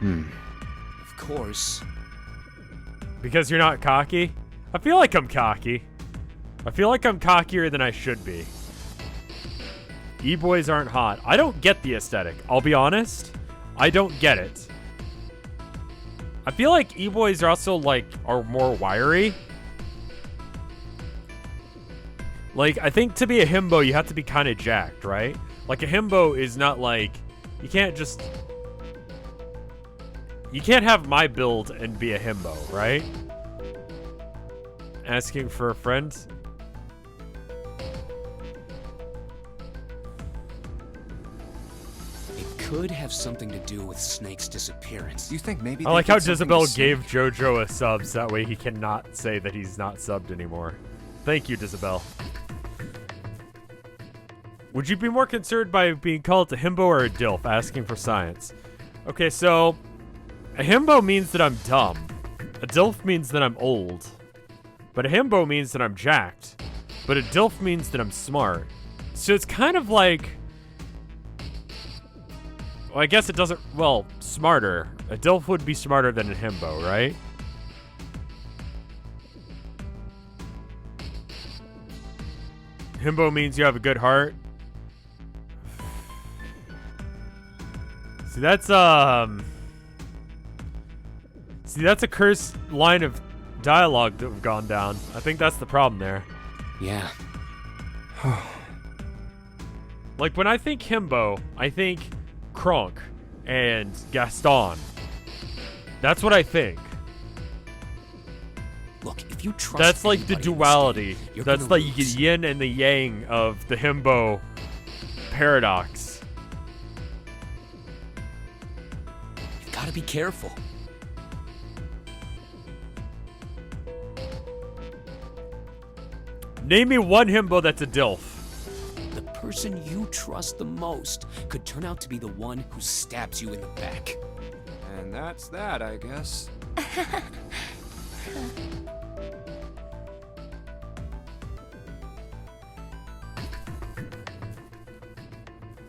Of course. Because you're not cocky? I feel like I'm cocky. I feel like I'm cockier than I should be. E-boys aren't hot. I don't get the aesthetic. I'll be honest. I don't get it. I feel like e-boys are also, like, are more wiry. Like, I think to be a himbo, you have to be kind of jacked, right? Like, a himbo is not like... You can't just... You can't have my build and be a himbo, right? Asking for a friend? It could have something to do with Snake's disappearance. You think maybe I they like did how something Jezebel to gave Snake? JoJo a sub, so that way he cannot say that he's not subbed anymore. Thank you, Jezebel. Would you be more concerned by being called a himbo or a dilf? Asking for science. Okay, so a himbo means that I'm dumb. A dilf means that I'm old. But a himbo means that I'm jacked. But a dilf means that I'm smart. So it's kind of like... Well, I guess it doesn't... Well, smarter. A dilf would be smarter than a himbo, right? Himbo means you have a good heart. See, that's a cursed line of dialogue that have gone down. I think that's the problem there. Yeah. Like, when I think himbo, I think Kronk and Gaston. That's what I think. Look, if you trust That's like the anybody in this duality. game, you're That's gonna like lose. the yin and the yang of the himbo paradox. You've gotta be careful. Name me one himbo that's a dilf. The person you trust the most could turn out to be the one who stabs you in the back. And that's that, I guess.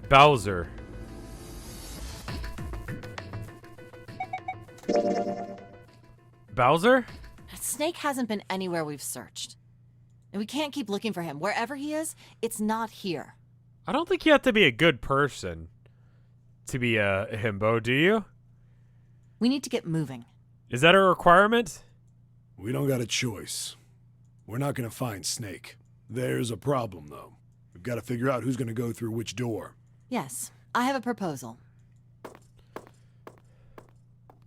Bowser. Bowser? Snake hasn't been anywhere we've searched. And we can't keep looking for him. Wherever he is, it's not here. I don't think you have to be a good person to be a himbo, do you? We need to get moving. Is that a requirement? We don't got a choice. We're not gonna find Snake. There's a problem, though. We've got to figure out who's gonna go through which door. Yes, I have a proposal.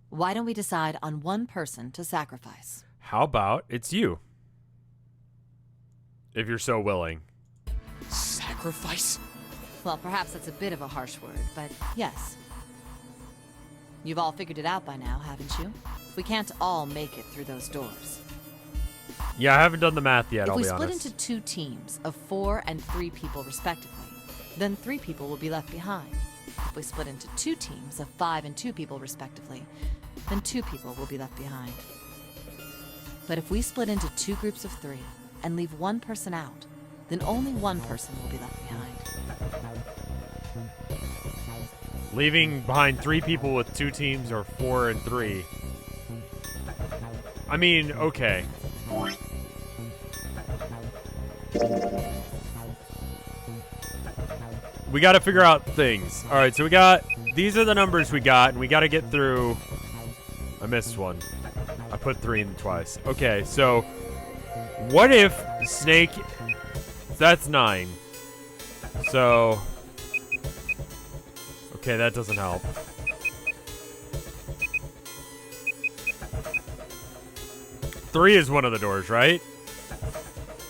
Why don't we decide on one person to sacrifice? How about it's you? If you're so willing. Sacrifice? Well, perhaps that's a bit of a harsh word, but yes. You've all figured it out by now, haven't you? We can't all make it through those doors. Yeah, I haven't done the math yet, If I'll we be split honest. into 2 teams of 4 and 3 people respectively, then 3 people will be left behind. If we split into 2 teams of 5 and 2 people respectively, then 2 people will be left behind. But if we split into 2 groups of 3 and leave 1 person out, then only 1 person will be left behind. Leaving behind 3 people with 2 teams or 4 and 3. I mean, okay. We gotta figure out things. Alright, so we got... These are the numbers we got, and we gotta get through... I missed one. I put 3 in twice. Okay, so... What if Snake... That's 9. So... Okay, that doesn't help. Three is one of the doors, right?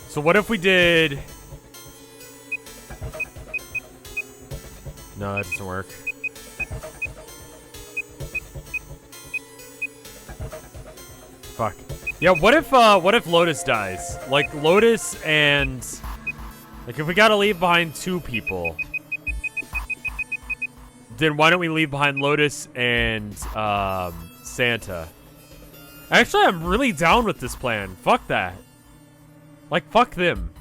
So what if we did... No, that doesn't work. Fuck. Yeah, what if Lotus dies? Like, Lotus and... Like, if we gotta leave behind 2 people... Then why don't we leave behind Lotus and Santa? Actually, I'm really down with this plan. Fuck that. Like, fuck them.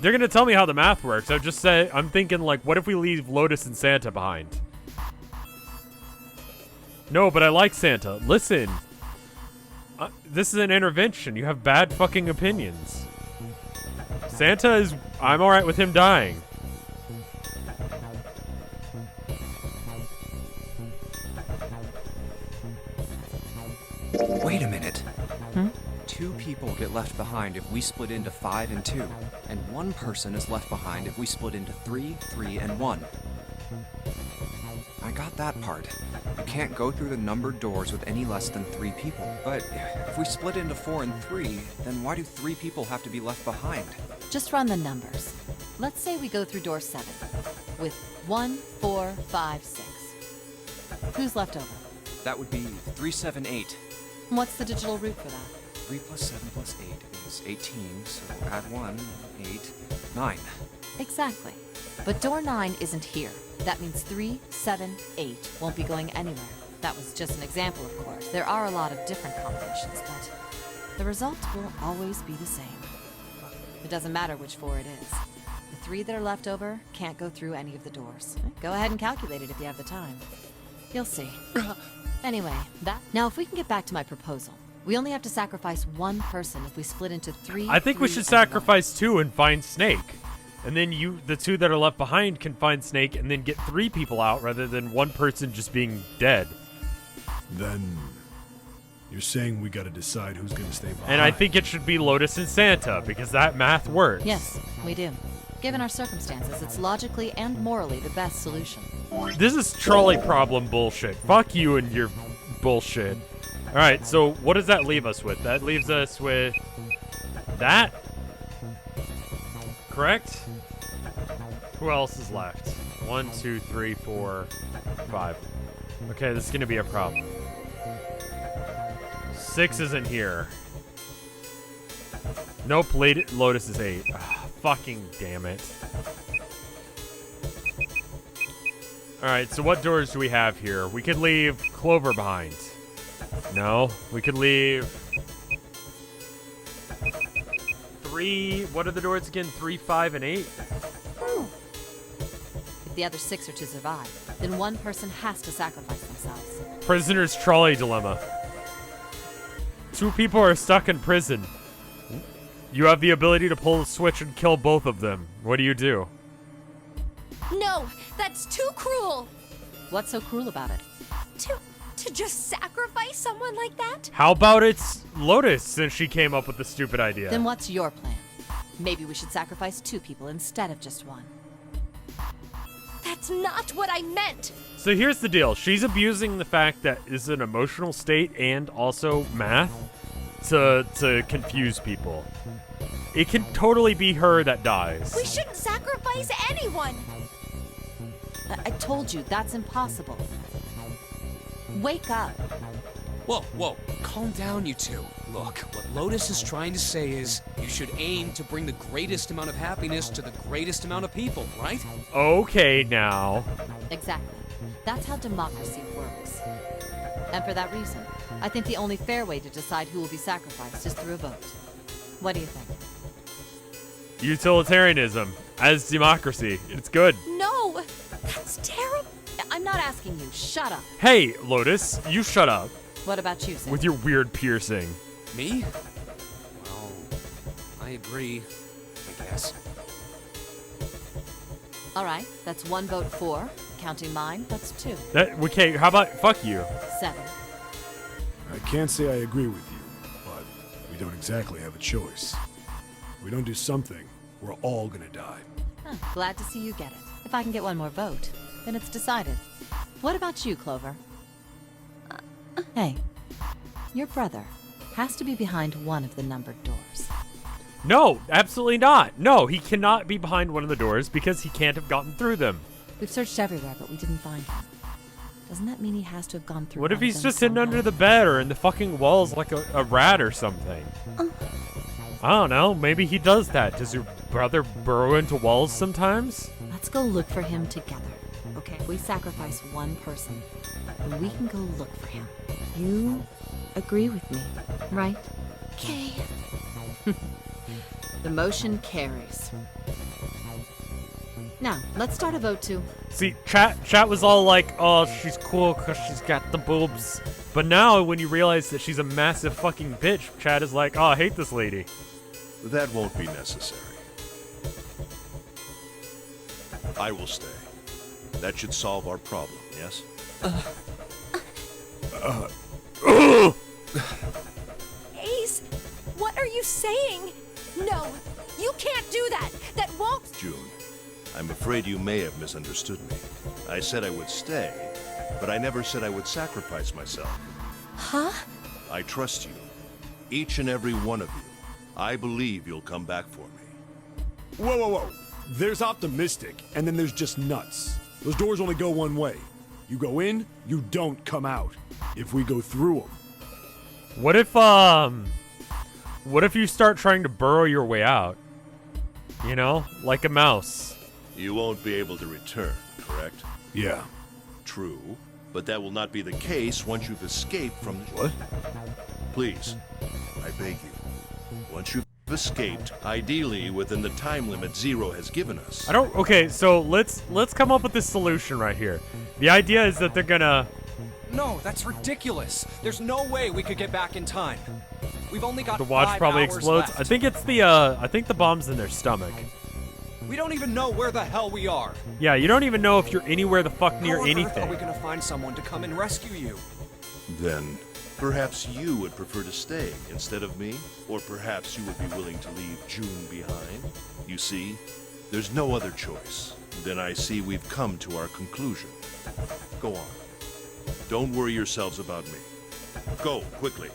They're gonna tell me how the math works. I'm thinking, like, what if we leave Lotus and Santa behind? No, but I like Santa. Listen. This is an intervention. You have bad fucking opinions. Santa is... I'm alright with him dying. Wait a minute. 2 people get left behind if we split into 5 and 2, and 1 person is left behind if we split into 3, 3, and 1. I got that part. You can't go through the numbered doors with any less than 3 people. But if we split into 4 and 3, then why do 3 people have to be left behind? Just run the numbers. Let's say we go through door 7 with 1, 4, 5, 6. Who's left over? That would be 3, 7, 8. What's the digital root for that? 3 plus 7 plus 8 is 18, so add 1, 8, 9. Exactly. But door 9 isn't here. That means 3, 7, 8 won't be going anywhere. That was just an example, of course. There are a lot of different combinations, but the result will always be the same. It doesn't matter which 4 it is. The 3 that are left over can't go through any of the doors. Go ahead and calculate it if you have the time. You'll see. Anyway, Now, if we can get back to my proposal, we only have to sacrifice 1 person if we split into 3. I think we should sacrifice 2 and find Snake. And then the 2 that are left behind can find Snake and then get 3 people out rather than 1 person just being dead. Then you're saying we gotta decide who's gonna stay behind. And I think it should be Lotus and Santa because that math works. Yes, we do. Given our circumstances, it's logically and morally the best solution. This is trolley problem bullshit. Fuck you and your bullshit. Alright, so what does that leave us with? That leaves us with that? Correct? Who else is left? 1, 2, 3, 4, 5. Okay, this is gonna be a problem. 6 isn't here. Nope, Lotus is 8. Ugh, fucking damn it. Alright, so what doors do we have here? We could leave Clover behind. No, we could leave 3. What are the doors again? 3, 5, and 8? If the other 6 are to survive, then 1 person has to sacrifice themselves. Prisoner's trolley dilemma. 2 people are stuck in prison. You have the ability to pull the switch and kill both of them. What do you do? No, that's too cruel. What's so cruel about it? To just sacrifice someone like that? How about it's Lotus, since she came up with the stupid idea? Then what's your plan? Maybe we should sacrifice 2 people instead of just 1. That's not what I meant. So here's the deal. She's abusing the fact that it's an emotional state and also math to confuse people. It can totally be her that dies. We shouldn't sacrifice anyone. I told you, that's impossible. Wake up. Whoa, whoa, calm down, you two. Look, what Lotus is trying to say is you should aim to bring the greatest amount of happiness to the greatest amount of people, right? Okay, now. Exactly. That's how democracy works. And for that reason, I think the only fair way to decide who will be sacrificed is through a vote. What do you think? Utilitarianism as democracy. It's good. No, that's terrible. I'm not asking you. Shut up. Hey, Lotus, you shut up What about you, Sam? with your weird piercing. Me? Well, I agree, I guess. All right, that's 1 vote for. Counting mine, that's 2. Okay, how about fuck you? 7. I can't say I agree with you, but we don't exactly have a choice. If we don't do something, we're all gonna die. Huh, glad to see you get it. If I can get 1 more vote, then it's decided. What about you, Clover? Hey, your brother has to be behind one of the numbered doors. No, absolutely not. No, he cannot be behind one of the doors because he can't have gotten through them. We've searched everywhere, but we didn't find him. Doesn't that mean he has to have gone through What if one of he's them just hidden under somehow? the bed or in the fucking walls like a rat or something? I don't know. Maybe he does that. Does your brother burrow into walls sometimes? Let's go look for him together. Okay, we sacrifice one person, and we can go look for him. You agree with me, right? Okay. The motion carries. Now, let's start a vote to... See, chat was all like, oh, she's cool because she's got the boobs. But now, when you realize that she's a massive fucking bitch, chat is like, oh, I hate this lady. That won't be necessary. I will stay. That should solve our problem, yes? Ace, what are you saying? No, you can't do that. That won't. June, I'm afraid you may have misunderstood me. I said I would stay, but I never said I would sacrifice myself. Huh? I trust you. Each and every one of you. I believe you'll come back for me. Whoa, whoa, whoa. There's optimistic, and then there's just nuts. Those doors only go one way. You go in, you don't come out. If we go through them. What if you start trying to burrow your way out? You know, like a mouse. You won't be able to return, correct? Yeah. True, but that will not be the case once you've escaped from the... What? Please, I beg you. Once you've escaped, ideally within the time limit Zero has given us. Okay, so let's come up with this solution right here. The idea is that they're gonna... No, that's ridiculous. There's no way we could get back in time. We've only got The watch 5 probably hours explodes. left. I think it's I think the bomb's in their stomach. We don't even know where the hell we are. Yeah, you don't even know if you're anywhere the fuck near How on earth anything. are we gonna find someone to come and rescue you? Then, perhaps you would prefer to stay instead of me? Or perhaps you would be willing to leave June behind? You see, there's no other choice. Then I see we've come to our conclusion. Go on. Don't worry yourselves about me. Go, quickly.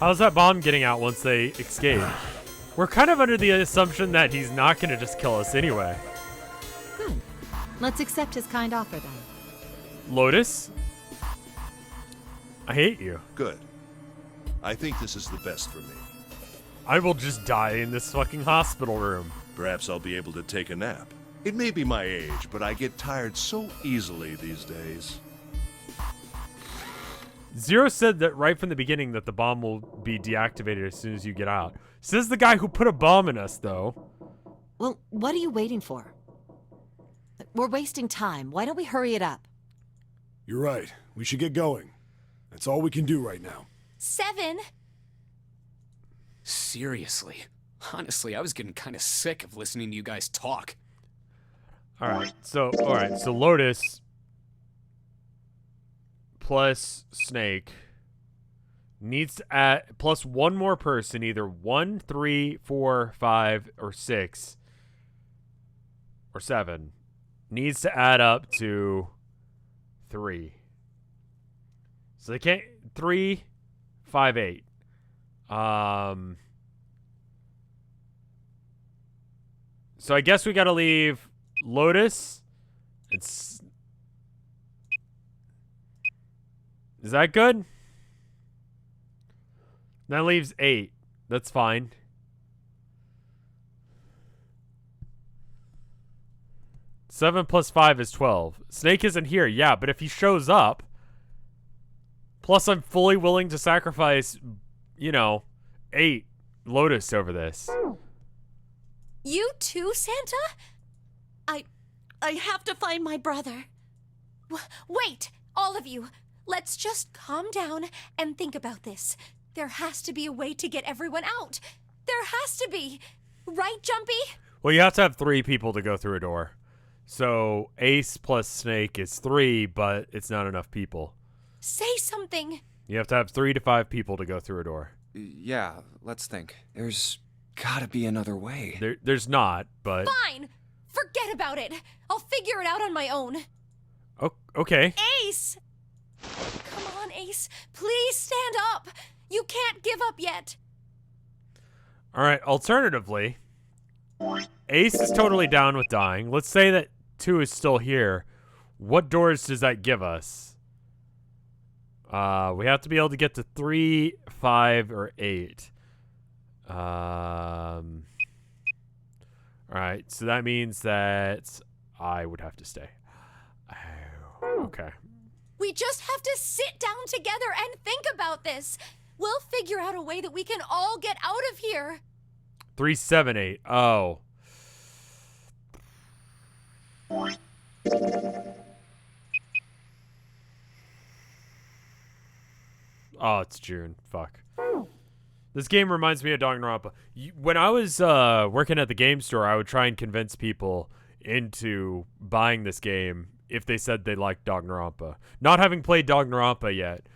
How's that bomb getting out once they escape? We're kind of under the assumption that he's not gonna just kill us anyway. Good. Let's accept his kind offer then. Lotus? I hate you. Good. I think this is the best for me. I will just die in this fucking hospital room. Perhaps I'll be able to take a nap. It may be my age, but I get tired so easily these days. Zero said that right from the beginning that the bomb will be deactivated as soon as you get out. Says the guy who put a bomb in us, though. Well, what are you waiting for? We're wasting time. Why don't we hurry it up? You're right. We should get going. That's all we can do right now. 7. Seriously. Honestly, I was getting kind of sick of listening to you guys talk. Alright, so Lotus plus Snake needs to add plus one more person, either 1, 3, 4, 5, or 6, or 7, needs to add up to 3. So they can't 3, 5, 8. So I guess we gotta leave Lotus. Is that good? That leaves 8. That's fine. Seven plus 5 is 12. Snake isn't here, yeah, but if he shows up, plus I'm fully willing to sacrifice, 8 Lotus over this. You too, Santa? I have to find my brother. Wait, all of you. Let's just calm down and think about this. There has to be a way to get everyone out. There has to be. Right, Jumpy? Well, you have to have 3 people to go through a door. So Ace plus Snake is 3, but it's not enough people. Say something. You have to have 3 to 5 people to go through a door. Yeah, let's think. There's gotta be another way. There's not, but... Fine. Forget about it. I'll figure it out on my own. Oh, okay. Ace! Come on, Ace. Please stand up. You can't give up yet. All right, alternatively, Ace is totally down with dying. Let's say that 2 is still here. What doors does that give us? We have to be able to get to 3, 5, or 8. All right, so that means that I would have to stay. Oh, okay. We just have to sit down together and think about this. We'll figure out a way that we can all get out of here. 3, 7, 8. Oh. Oh, it's June. Fuck. This game reminds me of Danganronpa. When I was working at the game store, I would try and convince people into buying this game if they said they liked Danganronpa. Not having played Danganronpa yet,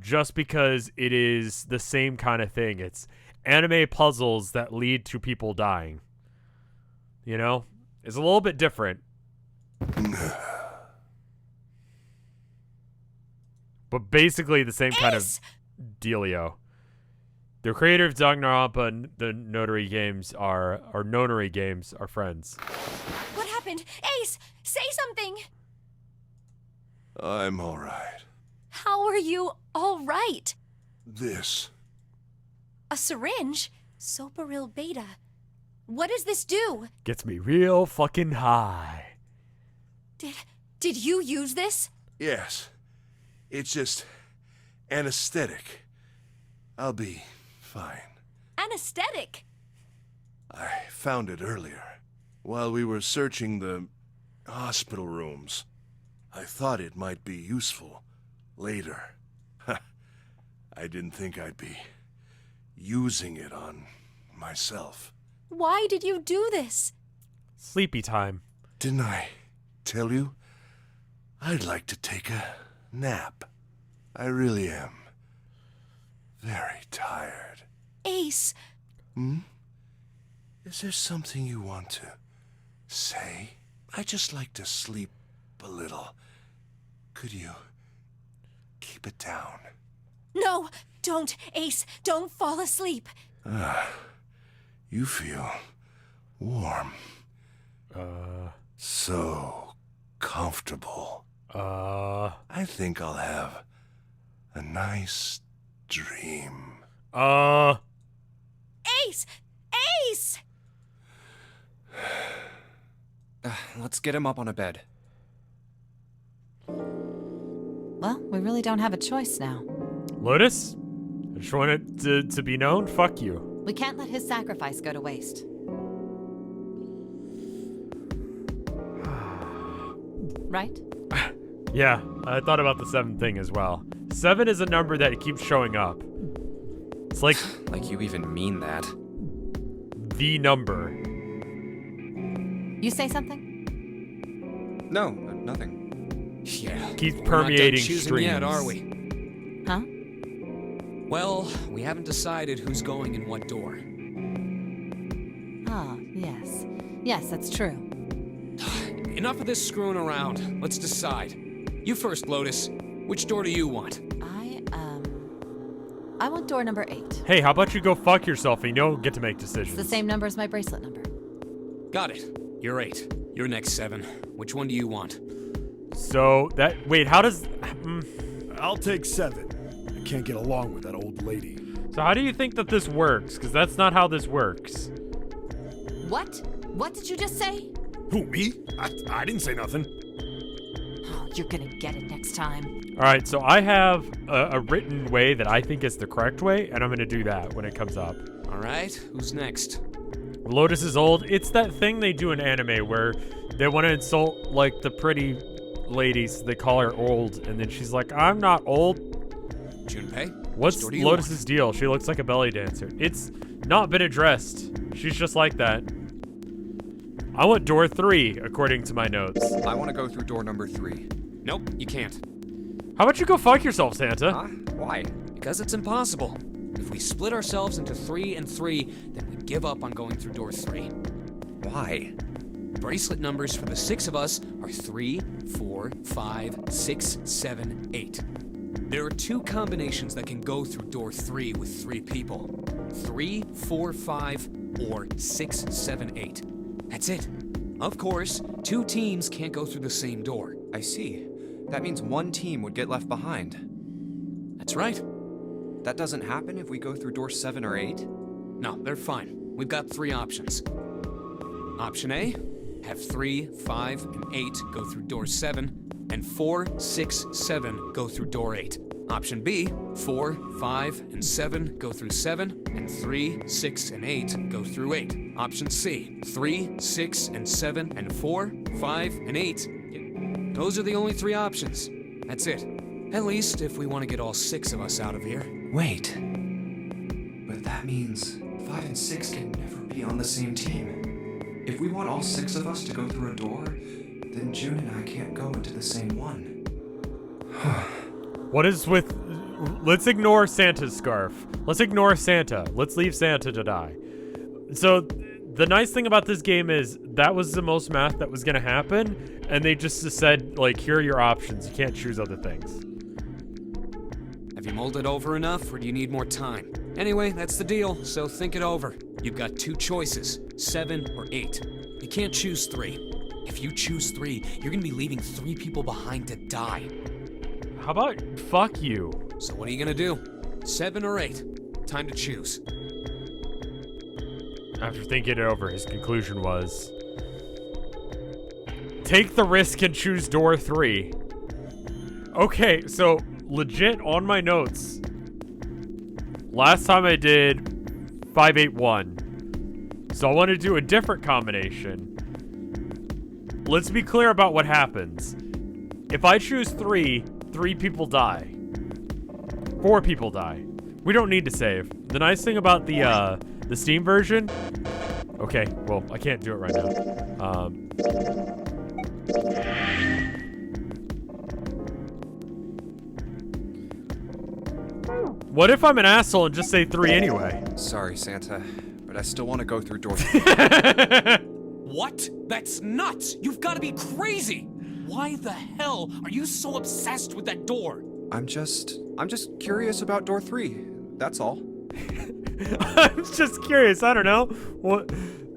just because it is the same kind of thing. It's anime puzzles that lead to people dying. You know? It's a little bit different. But basically the same kind of dealio. The creator of Danganronpa and the Nonary games are friends. What happened? Ace, say something. I'm all right. How are you all right? This. A syringe? Soparil beta. What does this do? Gets me real fucking high. Did you use this? Yes. It's just anesthetic. I'll be fine. Anesthetic? I found it earlier, while we were searching the hospital rooms. I thought it might be useful later. I didn't think I'd be using it on myself. Why did you do this? Sleepy time. Didn't I tell you? I'd like to take a nap. I really am. Very tired. Ace. Is there something you want to say? I just like to sleep a little. Could you keep it down? No, don't, Ace. Don't fall asleep. You feel warm. So comfortable. I think I'll have a nice dream. Ace! Ace! Let's get him up on a bed. Well, we really don't have a choice now. Lotus? I just want it to be known. Fuck you. We can't let his sacrifice go to waste. Right? Yeah, I thought about the 7 thing as well. 7 is a number that keeps showing up. It's like Like you even mean that. the number. You say something? No, nothing. Yeah. Keeps We're not done permeating choosing streams. yet, are we? Huh? Well, we haven't decided who's going in what door. Ah, yes. Yes, that's true. Enough of this screwing around. Let's decide. You first, Lotus. Which door do you want? I want door number 8. Hey, how about you go fuck yourself and you don't get to make decisions? It's the same number as my bracelet number. Got it. You're 8. You're next, 7. Which one do you want? So, wait, how does... I'll take 7. I can't get along with that old lady. So how do you think that this works? Because that's not how this works. What? What did you just say? Who, me? I didn't say nothing. Oh, you're gonna get it next time. All right, so I have a written way that I think is the correct way, and I'm going to do that when it comes up. All right, who's next? Lotus is old. It's that thing they do in anime where they want to insult, like, the pretty ladies. They call her old, and then she's like, I'm not old. Junpei? What's Lotus's deal? She looks like a belly dancer. It's not been addressed. She's just like that. I want door 3, according to my notes. I want to go through door number 3. Nope, you can't. How about you go fuck yourself, Santa? Why? Because it's impossible. If we split ourselves into 3 and 3, then we'd give up on going through door 3. Why? Bracelet numbers for the 6 of us are 3, 4, 5, 6, 7, 8. There are 2 combinations that can go through door 3 with 3 people. 3, 4, 5, or 6, 7, 8. That's it. Of course, 2 teams can't go through the same door. I see. That means one team would get left behind. That's right. That doesn't happen if we go through door 7 or 8? No, they're fine. We've got 3 options. Option A, have 3, 5, and 8 go through door 7, and 4, 6, 7 go through door 8. Option B, 4, 5, and 7 go through 7, and 3, 6, and 8 go through 8. Option C, 3, 6, and 7, and 4, 5, and 8. Those are the only 3 options. That's it. At least if we want to get all 6 of us out of here. Wait. But that means 5 and 6 can never be on the same team. If we want all 6 of us to go through a door, then June and I can't go into the same one. What is with... Let's ignore Santa's scarf. Let's ignore Santa. Let's leave Santa to die. So, the nice thing about this game is that was the most math that was going to happen, and they just said, like, here are your options. You can't choose other things. Have you mulled it over enough, or do you need more time? Anyway, that's the deal, so think it over. You've got 2 choices, 7 or 8. You can't choose 3. If you choose 3, you're gonna be leaving 3 people behind to die. How about fuck you? So what are you gonna do? 7 or 8? Time to choose. After thinking it over, his conclusion was... take the risk and choose door 3. Okay, so legit on my notes. Last time I did 581. So I want to do a different combination. Let's be clear about what happens. If I choose 3, 3 people die. 4 people die. We don't need to save. The nice thing about the Steam version... Okay, well, I can't do it right now. What if I'm an asshole and just say 3 anyway? Sorry, Santa, but I still want to go through door 3. What? That's nuts! You've got to be crazy! Why the hell are you so obsessed with that door? I'm just curious about door 3. That's all. I'm just curious. I don't know. What?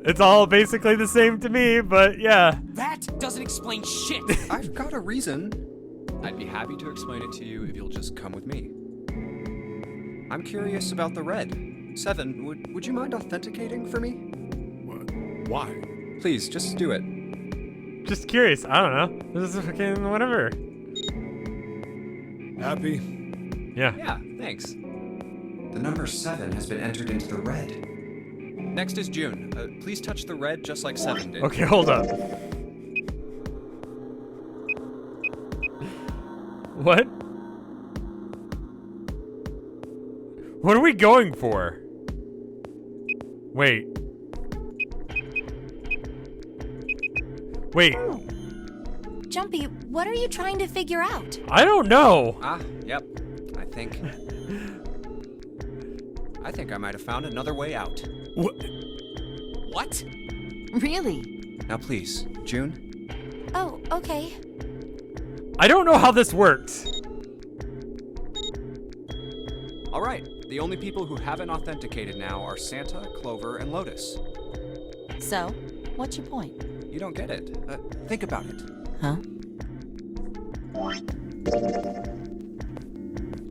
It's all basically the same to me, but yeah. That doesn't explain shit. I've got a reason. I'd be happy to explain it to you if you'll just come with me. I'm curious about the red. 7, would you mind authenticating for me? Why? Please, just do it. Just curious. I don't know. This is fucking whatever. Happy? Yeah. Yeah, thanks. The number 7 has been entered into the red. Next is June. Please touch the red just like 7 did. Okay, hold up. What? What are we going for? Wait. Wait. Jumpy, what are you trying to figure out? I don't know. Ah, yep. I think. I think I might have found another way out. What? Really? Now please, June. Oh, okay. I don't know how this works. All right, the only people who haven't authenticated now are Santa, Clover, and Lotus. So, what's your point? You don't get it. Think about it. Huh?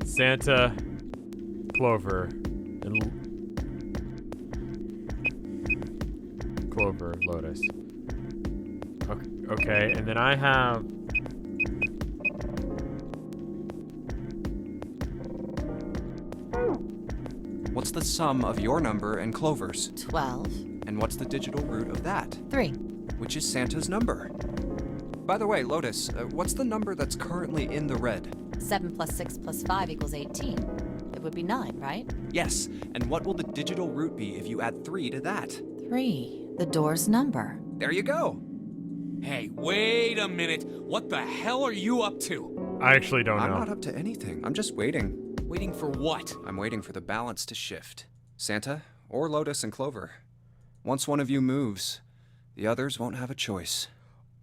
Santa, Clover, and Clover, Lotus. Okay, and then I have... What's the sum of your number and Clover's? 12. And what's the digital root of that? 3. Which is Santa's number. By the way, Lotus, what's the number that's currently in the red? 7 plus 6 plus 5 equals 18. It would be 9, right? Yes, and what will the digital root be if you add 3 to that? 3. The door's number. There you go. Hey, wait a minute. What the hell are you up to? I actually don't I'm know. not up to anything. I'm just waiting. Waiting for what? I'm waiting for the balance to shift. Santa, or Lotus and Clover. Once one of you moves, the others won't have a choice.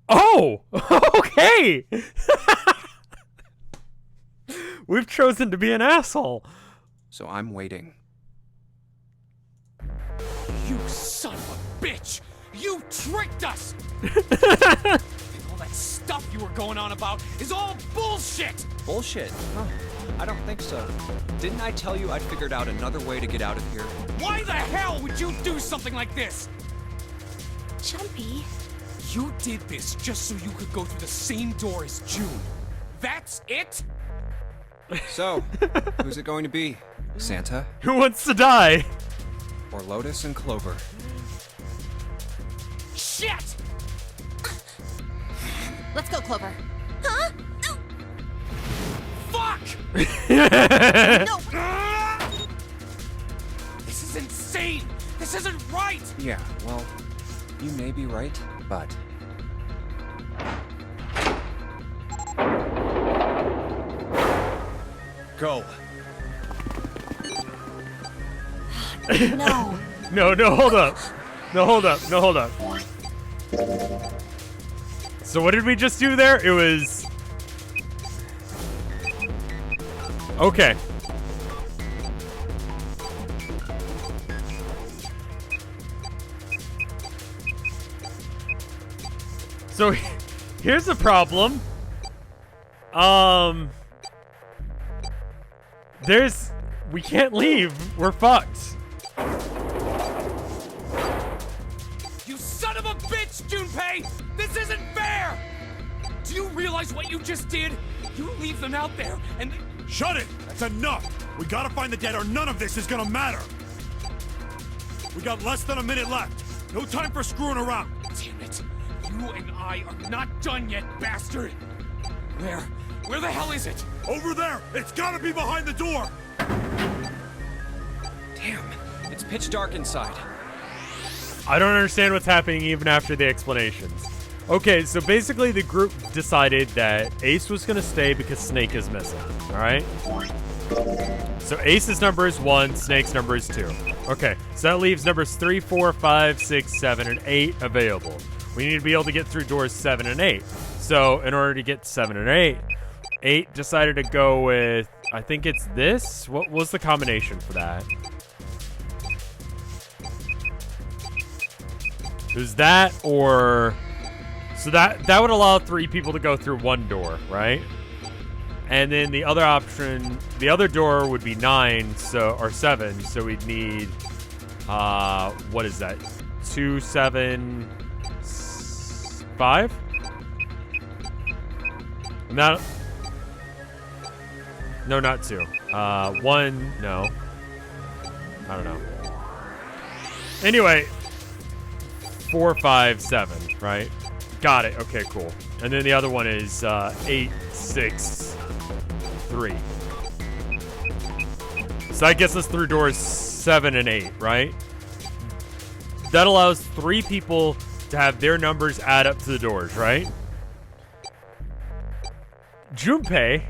Oh! Okay! We've chosen to be an asshole. So I'm waiting. You son of a bitch! You tricked us! All that stuff you were going on about is all bullshit! Bullshit. Huh. I don't think so. Didn't I tell you I'd figured out another way to get out of here? Why the hell would you do something like this? Jumpy. You did this just so you could go through the same door as June. That's it? So, who's it going to be? Santa Who wants to die? or Lotus and Clover? Shit! Let's go, Clover. Huh? Fuck! No! This is insane! This isn't right! Yeah, well, you may be right, but... Go. No! No, hold up. No, hold up. So what did we just do there? It was... Okay. So here's the problem. We can't leave. We're fucked. You son of a bitch, Junpei! This isn't fair! Do you realize what you just did? You leave them out there, and... Shut it! That's enough! We gotta find the dead or none of this is gonna matter! We got less than a minute left. No time for screwing around. Damn it. You and I are not done yet, bastard! Where the hell is it? Over there! It's gotta be behind the door! Damn, it's pitch dark inside. I don't understand what's happening even after the explanations. Okay, so basically the group decided that Ace was going to stay because Snake is missing, alright? So Ace's number is 1, Snake's number is 2. Okay, so that leaves numbers 3, 4, 5, 6, 7, and 8 available. We need to be able to get through doors 7 and 8. So in order to get 7 and 8, 8 decided to go with, I think it's this? What was the combination for that? It was that or... So that would allow 3 people to go through one door, right? And then the other option, the other door would be 9, or 7. So we'd need, what is that? 2, 7, 5? No, not 2. 1, no. I don't know. Anyway, 4, 5, 7, right? Got it. Okay, cool. And then the other one is 8, 6, 3. So that gets us through doors 7 and 8, right? That allows 3 people to have their numbers add up to the doors, right? Junpei,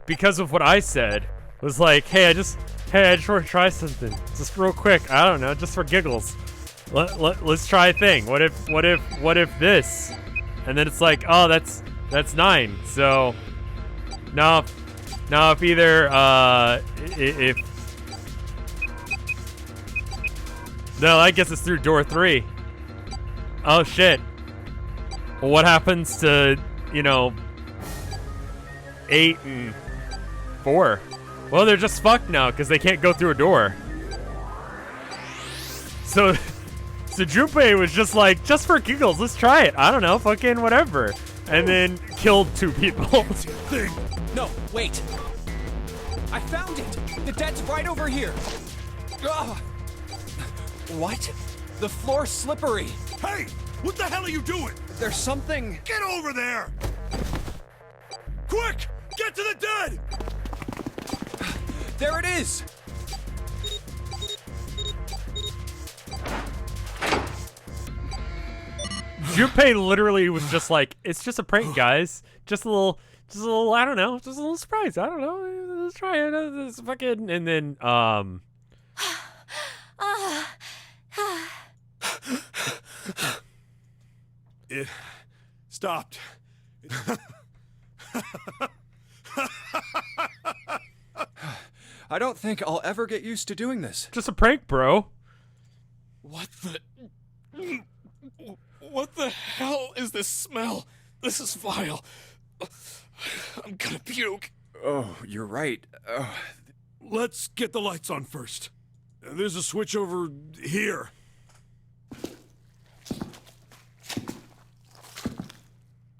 because of what I said, was like, hey, Hey, I just want to try something. Just real quick. I don't know, just for giggles. Let's try a thing. What if this? And then it's like, oh, that's 9. So, no, if either, if... No, I guess it's through door 3. Oh, shit. Well, what happens to, 8 and 4? Well, they're just fucked now because they can't go through a door. So Junpei was just like, just for giggles, let's try it. I don't know, fucking whatever. And then killed 2 people. No, wait. I found it. The dead's right over here. Ugh. What? The floor's slippery. Hey! What the hell are you doing? There's something. Get over there! Quick! Get to the dead! There it is! Junpei literally was just like, it's just a prank, guys. Just a little, I don't know, just a little surprise. I don't know. Let's try it. It's fucking, and then, It stopped. I don't think I'll ever get used to doing this. just a prank, bro. What the hell is this smell? This is vile. I'm gonna puke. Oh, you're right. Let's get the lights on first. There's a switch over here.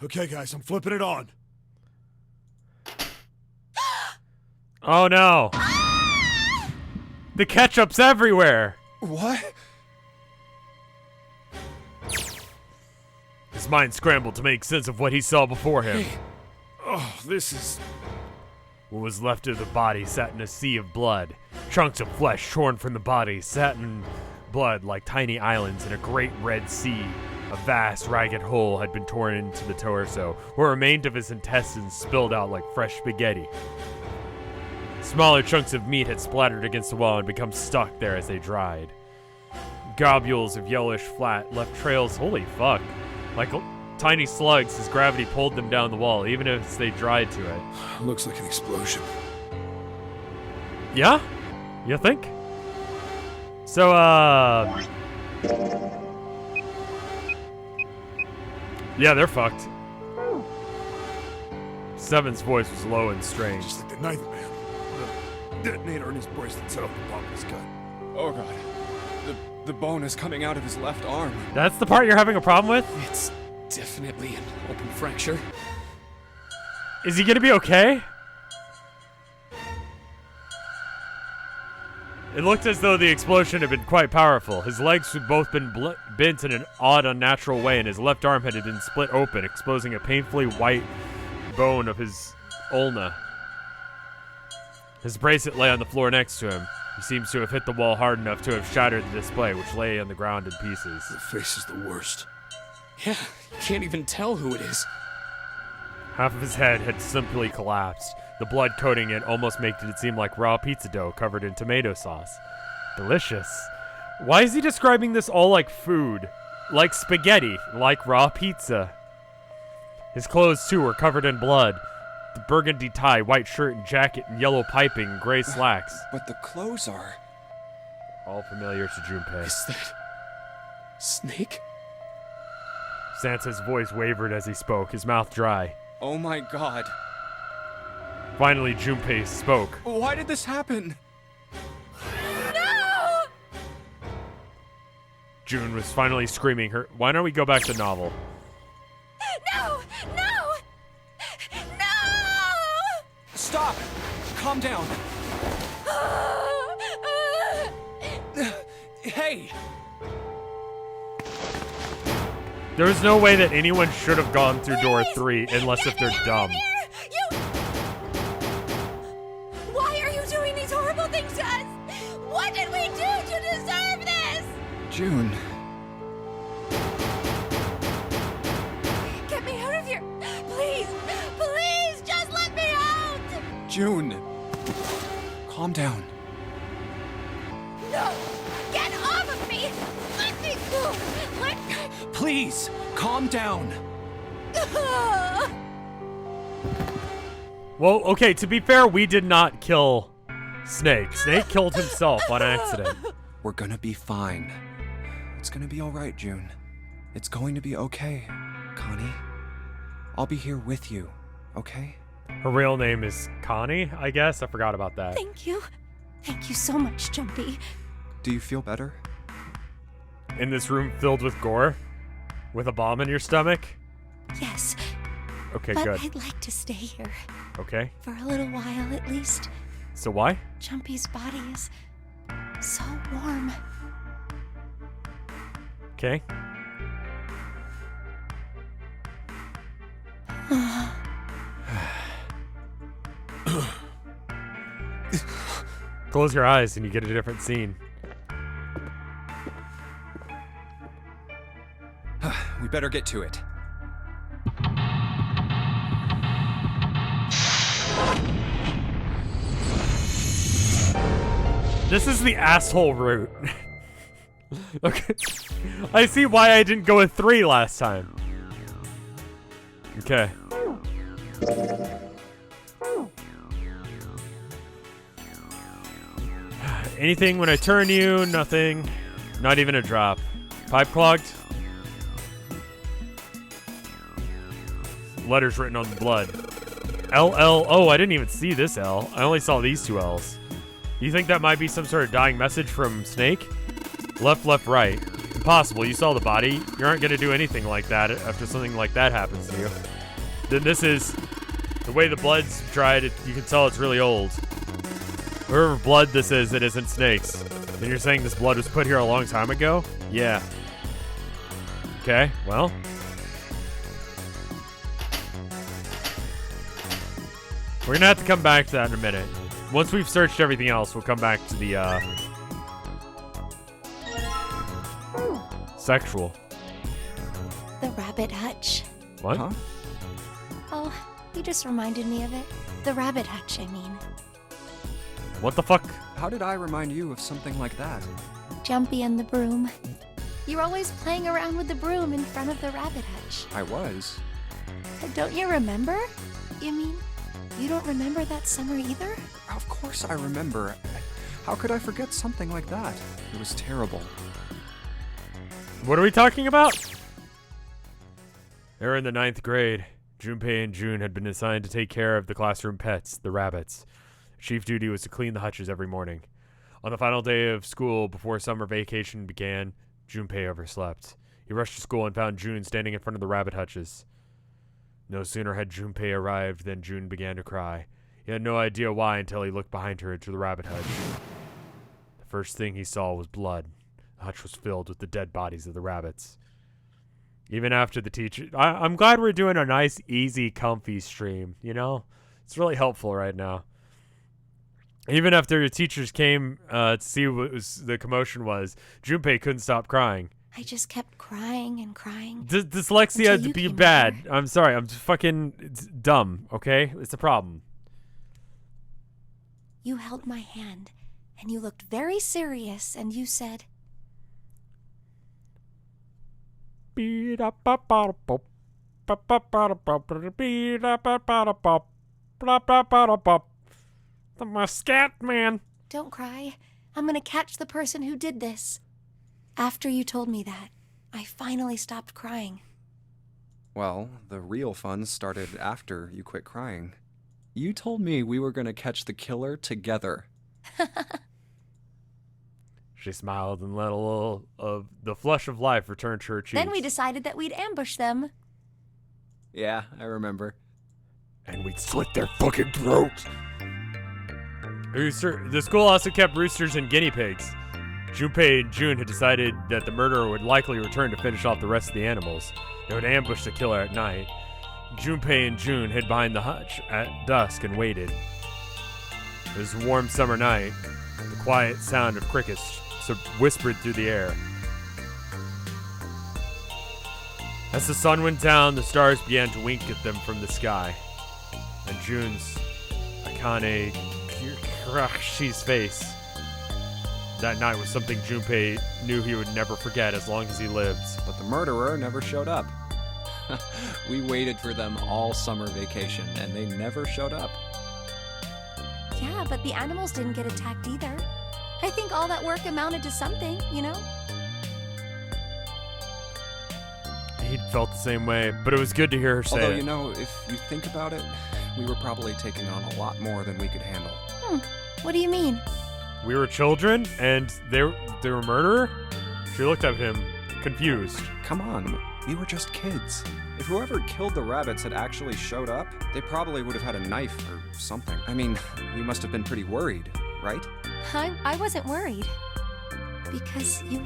Okay, guys, I'm flipping it on. Oh no. The ketchup's everywhere. What? His mind scrambled to make sense of what he saw before him. Oh, this is... What was left of the body sat in a sea of blood. Chunks of flesh torn from the body sat in blood like tiny islands in a great red sea. A vast, ragged hole had been torn into the torso, where remained of his intestines spilled out like fresh spaghetti. Smaller chunks of meat had splattered against the wall and become stuck there as they dried. Globules of yellowish flat left trails, holy fuck, like tiny slugs as gravity pulled them down the wall, even as they dried to it. Looks like an explosion. Yeah? You think? So, yeah, they're fucked. Seven's voice was low and strange. Just like the ninth man. The detonator in his bracelet set off the bomb in his gun. Oh god. The bone is coming out of his left arm. That's the part you're having a problem with? It's definitely an open fracture. Is he gonna be okay? It looked as though the explosion had been quite powerful. His legs had both been bent in an odd, unnatural way, and his left arm had been split open, exposing a painfully white bone of his ulna. His bracelet lay on the floor next to him. He seems to have hit the wall hard enough to have shattered the display, which lay on the ground in pieces. The face is the worst. Yeah, can't even tell who it is. Half of his head had simply collapsed. The blood coating it almost made it seem like raw pizza dough covered in tomato sauce. Delicious. Why is he describing this all like food? Like spaghetti, like raw pizza. His clothes, too, were covered in blood. The burgundy tie, white shirt and jacket, and yellow piping, and gray slacks. But the clothes are... All familiar to Junpei. Is that... Snake? Sansa's voice wavered as he spoke, his mouth dry. Oh my god. Finally, Junpei spoke. Why did this happen? No! June was finally screaming her. Why don't we go back to novel? No! No! No! Stop! Calm down. Hey! There is no way that anyone should have gone through door 3 unless if they're dumb. Why are you doing these horrible things to us? What did we do to deserve this? June. Get me out of here. Please. Please, just let me out. June. Calm down. No! Get off of me! Let me go! Let... Please, calm down. Well, okay, to be fair, we did not kill Snake. Snake killed himself on accident. We're gonna be fine. It's gonna be alright, June. It's going to be okay, Connie. I'll be here with you, okay? Her real name is Connie, I guess. I forgot about that. Thank you. Thank you so much, Jumpy. Do you feel better? In this room filled with gore? With a bomb in your stomach? Yes. Okay, But good. I'd like to stay here. Okay. For a little while, at least. So why? Jumpy's body is so warm. Okay. Close your eyes and you get a different scene. We better get to it. This is the asshole route. Okay. I see why I didn't go with 3 last time. Okay. Anything when I turn you? Nothing. Not even a drop. Pipe clogged? Letters written on the blood. LL. Oh, I didn't even see this L. I only saw these 2 L's. You think that might be some sort of dying message from Snake? Left, left, right. Impossible. You saw the body. You aren't going to do anything like that after something like that happens to you. Then this is... The way the blood's dried, you can tell it's really old. Whatever blood this is, it isn't Snake's. Then you're saying this blood was put here a long time ago? Yeah. Okay, well... We're gonna have to come back to that in a minute. Once we've searched everything else, we'll come back to the, sexual. The rabbit hutch. What? Huh? Oh, you just reminded me of it. The rabbit hutch, I mean. What the fuck? How did I remind you of something like that? Jumpy and the broom. You're always playing around with the broom in front of the rabbit hutch. I was. Don't you remember? You mean, you don't remember that summer either? Of course I remember. How could I forget something like that? It was terrible. What are we talking about? They were in the 9th grade. Junpei and June had been assigned to take care of the classroom pets, the rabbits. Chief duty was to clean the hutches every morning. On the final day of school before summer vacation began, Junpei overslept. He rushed to school and found June standing in front of the rabbit hutches. No sooner had Junpei arrived than June began to cry. He had no idea why until he looked behind her into the rabbit hutch. The first thing he saw was blood. The hutch was filled with the dead bodies of the rabbits. Even after the teacher... I'm glad we're doing a nice, easy, comfy stream, you know? It's really helpful right now. Even after the teachers came to see what the commotion was, Junpei couldn't stop crying. I just kept crying and crying. Dyslexia Until you be came bad. over. I'm sorry. I'm just fucking dumb, okay? It's a problem. You held my hand, and you looked very serious, and you said, The scat man. "Don't cry. I'm gonna catch the person who did this." After you told me that, I finally stopped crying. Well, the real fun started after you quit crying. You told me we were gonna catch the killer together. She smiled and let a little of the flush of life return to her cheeks. Then we decided that we'd ambush them. Yeah, I remember. And we'd slit their fucking throats. The school also kept roosters and guinea pigs. Junpei and June had decided that the murderer would likely return to finish off the rest of the animals. They would ambush the killer at night. Junpei and June hid behind the hutch at dusk and waited. It was a warm summer night. The quiet sound of crickets whispered through the air. As the sun went down, the stars began to wink at them from the sky. And June's Akane Kurashi's face That night was something Junpei knew he would never forget as long as he lived. But the murderer never showed up. We waited for them all summer vacation, and they never showed up. Yeah, but the animals didn't get attacked either. I think all that work amounted to something, you know? He'd felt the same way, but it was good to hear her say Although, it. you know, if you think about it, we were probably taking on a lot more than we could handle. What do you mean? We were children, and they were a murderer? She looked at him, confused. Come on, we were just kids. If whoever killed the rabbits had actually showed up, they probably would have had a knife or something. I mean, you must have been pretty worried, right? I wasn't worried. Because you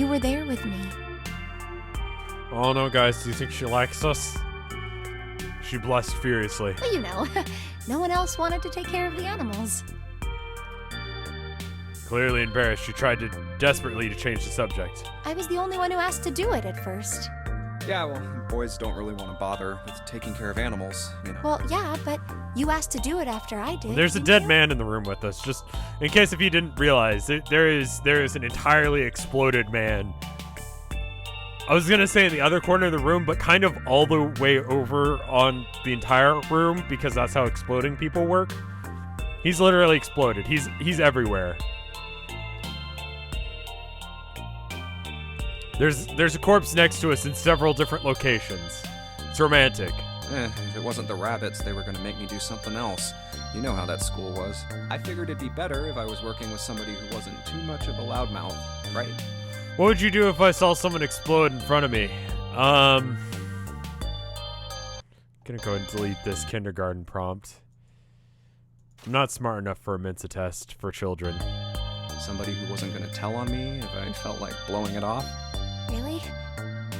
were there with me. Oh no, guys, do you think she likes us? She blushed furiously. Well, you know, no one else wanted to take care of the animals. Clearly embarrassed, she tried desperately to change the subject. I was the only one who asked to do it at first. Yeah, well, boys don't really want to bother with taking care of animals, you know. Well, yeah, but you asked to do it after I did. There's a didn't dead you? man in the room with us, just in case if you didn't realize. There is an entirely exploded man. I was gonna say in the other corner of the room, but kind of all the way over on the entire room, because that's how exploding people work. He's literally exploded. He's everywhere. There's a corpse next to us in several different locations. It's romantic. If it wasn't the rabbits, they were going to make me do something else. You know how that school was. I figured it'd be better if I was working with somebody who wasn't too much of a loudmouth, right? What would you do if I saw someone explode in front of me? Gonna go and delete this kindergarten prompt. I'm not smart enough for a Mensa test for children. Somebody who wasn't going to tell on me if I felt like blowing it off? Really?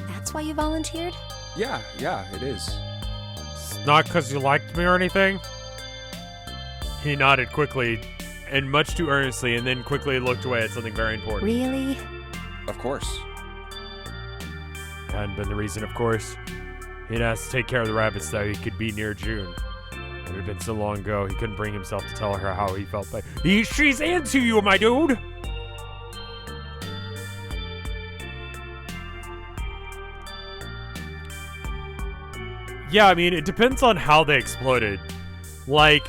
That's why you volunteered? Yeah, it is. It's not because you liked me or anything? He nodded quickly and much too earnestly, and then quickly looked away at something very important. Really? Of course. Hadn't been the reason, of course. He'd asked to take care of the rabbits so he could be near June. It had been so long ago, he couldn't bring himself to tell her how he felt. Like, she's into you, my dude! Yeah, I mean, it depends on how they exploded. Like,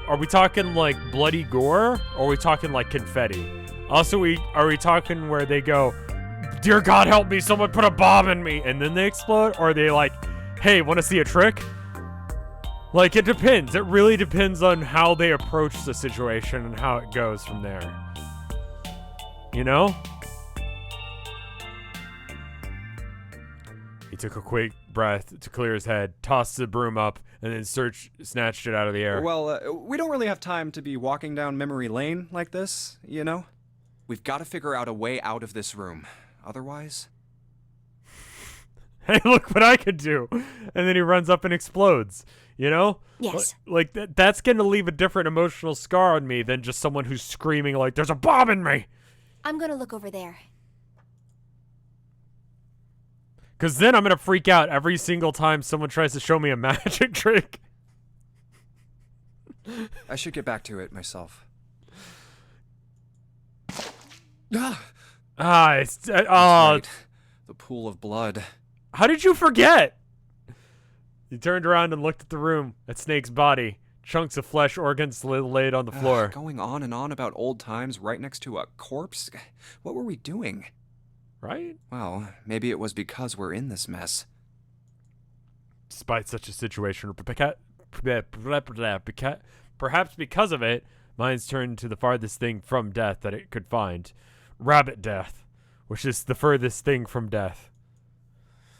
are we talking, like, bloody gore? Or are we talking, like, confetti? Also, are we talking where they go, dear God, help me, someone put a bomb in me, and then they explode? Or are they like, hey, want to see a trick? Like, it depends. It really depends on how they approach the situation and how it goes from there. You know? He took a quick breath to clear his head, tossed the broom up, and then snatched it out of the air. Well, we don't really have time to be walking down memory lane like this, you know? We've got to figure out a way out of this room. Otherwise... Hey, look what I could do. And then he runs up and explodes, you know? Yes. Like, that's going to leave a different emotional scar on me than just someone who's screaming like, there's a bomb in me! I'm gonna look over there. Because then I'm going to freak out every single time someone tries to show me a magic trick. I should get back to it myself. That's Right. The pool of blood. How did you forget? He turned around and looked at the room, at Snake's body. Chunks of flesh organs laid on the floor. Going on and on about old times right next to a corpse? What were we doing? Right? Well, maybe it was because we're in this mess. Despite such a situation, perhaps because of it, minds turned to the farthest thing from death that it could find. Rabbit death, which is the furthest thing from death.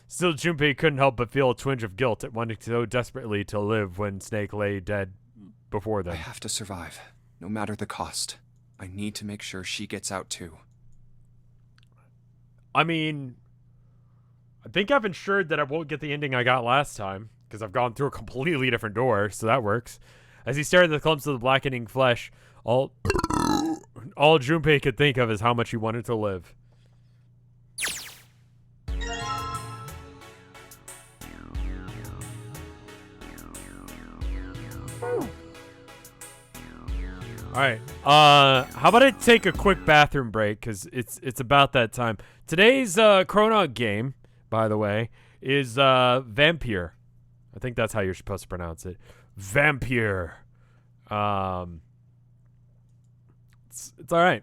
Still, Junpei couldn't help but feel a twinge of guilt at wanting so desperately to live when Snake lay dead before them. I have to survive, no matter the cost. I need to make sure she gets out too. I mean, I think I've ensured that I won't get the ending I got last time, because I've gone through a completely different door, so that works. As he stared at the clumps of the blackening flesh, all Junpei could think of is how much he wanted to live. All right. How about I take a quick bathroom break because it's about that time. Today's Chronog game, by the way, is Vampire. I think that's how you're supposed to pronounce it. Vampire. It's all right.